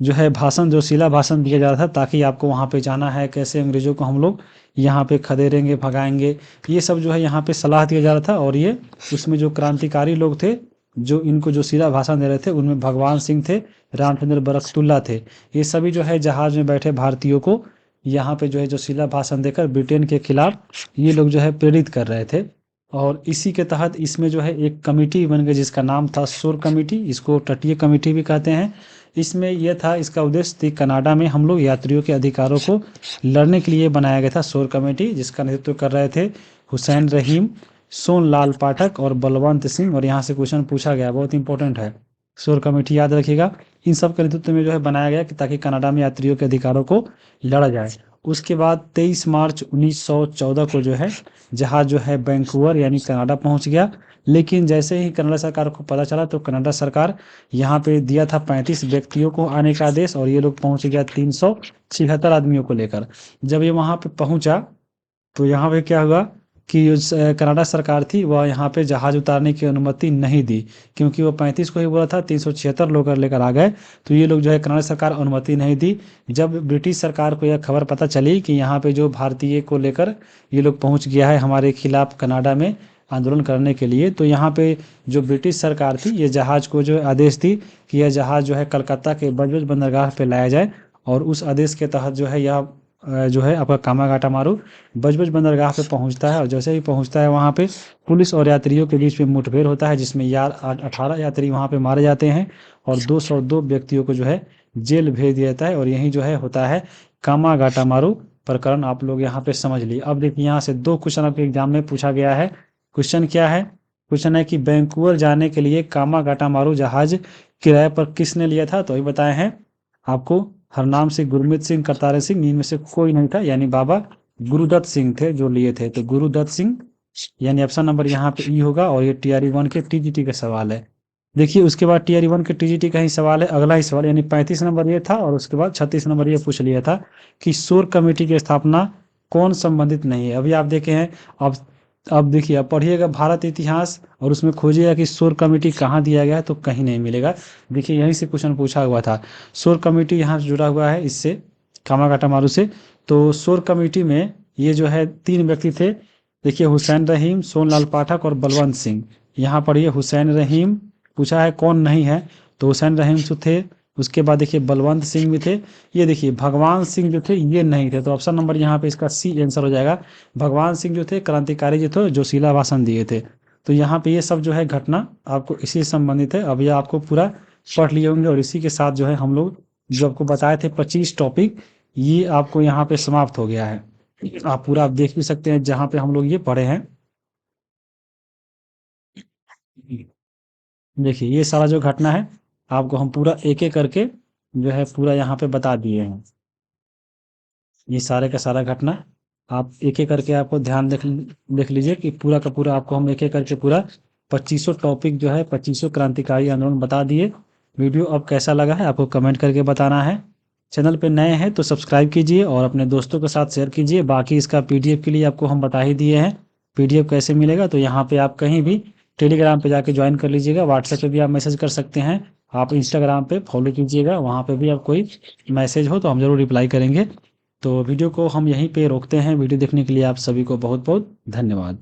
जो है भाषण, जो शिला भाषण दिया जा रहा था, ताकि आपको वहाँ पे जाना है, कैसे अंग्रेज़ों को हम लोग यहाँ पे खदेड़ेंगे, भगाएंगे, ये सब जो है यहाँ पे सलाह दिया जा रहा था। और ये उसमें जो क्रांतिकारी लोग थे, जो इनको जो शिला भाषण दे रहे थे, उनमें भगवान सिंह थे, रामचंद्र बरकतुल्ला थे। ये सभी जो है जहाज़ में बैठे भारतीयों को यहाँ पे जो है जो शिला भाषण देकर ब्रिटेन के खिलाफ ये लोग जो है प्रेरित कर रहे थे। और इसी के तहत इसमें जो है एक कमेटी बन गई जिसका नाम था शोर कमेटी, इसको तटीय कमेटी भी कहते हैं। इसमें यह था, इसका उद्देश्य थी कनाडा में हम लोग यात्रियों के अधिकारों को लड़ने के लिए बनाया गया था शोर कमेटी, जिसका नेतृत्व कर रहे थे हुसैन रहीम, सोनलाल पाठक और बलवंत सिंह। और यहाँ से क्वेश्चन पूछा गया, बहुत इंपॉर्टेंट है, शोर कमेटी याद रखिएगा। इन सब के नेतृत्व में जो है बनाया गया कि ताकि कनाडा में यात्रियों के अधिकारों को लड़ा जाए। उसके बाद 23 मार्च 1914 को जो है जहाज जो है वैंकूवर यानी कनाडा पहुंच गया। लेकिन जैसे ही कनाडा सरकार को पता चला तो कनाडा सरकार यहाँ पे दिया था 35 व्यक्तियों को आने का आदेश, और ये लोग पहुंच गया 376 आदमियों को लेकर। जब ये वहाँ पे पहुंचा तो यहाँ पे क्या हुआ कि कनाडा सरकार थी वह यहाँ पे जहाज उतारने की अनुमति नहीं दी, क्योंकि वो 35 को ही बोला था, 376 लोग लेकर आ गए। तो ये लोग जो है कनाडा सरकार अनुमति नहीं दी। जब ब्रिटिश सरकार को यह खबर पता चली कि यहाँ पे जो भारतीय को लेकर ये लोग पहुँच गया है हमारे खिलाफ कनाडा में आंदोलन करने के लिए, तो यहाँ पे जो ब्रिटिश सरकार थी ये जहाज़ को जो है आदेश दी कि यह जहाज़ जो है कलकत्ता के बजबज बंदरगाह पे लाया जाए। और उस आदेश के तहत जो है यह जो है आपका कामागाटामारू बजबज बंदरगाह पे पहुंचता है। और जैसे ही पहुंचता है वहाँ पे पुलिस और यात्रियों के बीच में मुठभेड़ होता है, जिसमें 18 यात्री वहाँ पे मारे जाते हैं और 202 व्यक्तियों को जो है जेल भेज दिया जाता है। और यही जो है होता है कामागाटामारू प्रकरण। आप लोग यहाँ पे समझ लिए। अब देखिए यहाँ से 2 क्वेश्चन आपके एग्जाम में पूछा गया है। क्वेश्चन क्या है? क्वेश्चन है कि वैंकूवर जाने के लिए कामागाटामारू जहाज किराए पर किसने लिया था? तो ये बताए हैं आपको, हरनाम सिंह, गुरमीत सिंह, करतार सिंह, इनमें से कोई नहीं था, यानी बाबा गुरुदत्त सिंह थे जो लिए थे। तो गुरुदत्त सिंह, यानी ऑप्शन नंबर यहाँ पे ई होगा। और ये टीआरई 1 के टीजीटी का सवाल है। देखिए उसके बाद टीआरई 1 के टीजीटी का ही सवाल है, अगला ही सवाल, यानी 35 नंबर ये था और उसके बाद 36 नंबर ये पूछ लिया था कि शोर कमेटी की स्थापना कौन संबंधित नहीं है। अभी आप देखे हैं। अब देखिए, अब पढ़िएगा भारत इतिहास और उसमें खोजिएगा कि शोर कमेटी कहाँ दिया गया है, तो कहीं नहीं मिलेगा। देखिए यहीं से क्वेश्चन पूछा हुआ था। शोर कमेटी यहाँ जुड़ा हुआ है इससे, कामागाटामारू से। तो शोर कमेटी में ये जो है 3 व्यक्ति थे। देखिए हुसैन रहीम, सोनलाल पाठक और बलवंत सिंह। यहाँ पर ये हुसैन रहीम पूछा है कौन नहीं है, तो हुसैन रहीम जो थे। उसके बाद देखिए बलवंत सिंह भी थे। ये देखिए भगवान सिंह जो थे ये नहीं थे। तो ऑप्शन नंबर यहाँ पे इसका सी आंसर हो जाएगा। भगवान सिंह जो थे क्रांतिकारी जो थे, जो शिला भाषण दिए थे। तो यहाँ पे ये सब जो है घटना आपको इसी से संबंधित है। अब ये आपको पूरा पढ़ लिए होंगे और इसी के साथ जो है हम लोग जो आपको बताए थे 25 टॉपिक, ये आपको यहाँ पे समाप्त हो गया है। आप पूरा आप देख भी सकते हैं जहाँ पे हम लोग ये पढ़े हैं। देखिए ये सारा जो घटना है आपको हम पूरा एक एक करके जो है पूरा यहाँ पे बता दिए हैं। ये सारे का सारा घटना आप एक एक करके आपको ध्यान देख लीजिए कि पूरा का पूरा आपको हम एक एक करके पूरा 2500 टॉपिक जो है 2500 क्रांतिकारी आंदोलन बता दिए। वीडियो अब कैसा लगा है आपको कमेंट करके बताना है। चैनल पे नए हैं तो सब्सक्राइब कीजिए और अपने दोस्तों के साथ शेयर कीजिए। बाकी इसका पीडीएफ के लिए आपको हम बता ही दिए हैं। पीडीएफ कैसे मिलेगा, तो यहाँ पे आप कहीं भी टेलीग्राम पे जाके ज्वाइन कर लीजिएगा। व्हाट्सएप पे भी आप मैसेज कर सकते हैं। आप इंस्टाग्राम पे फॉलो कीजिएगा, वहाँ पे भी आप कोई मैसेज हो तो हम जरूर रिप्लाई करेंगे। तो वीडियो को हम यहीं पे रोकते हैं। वीडियो देखने के लिए आप सभी को बहुत बहुत धन्यवाद।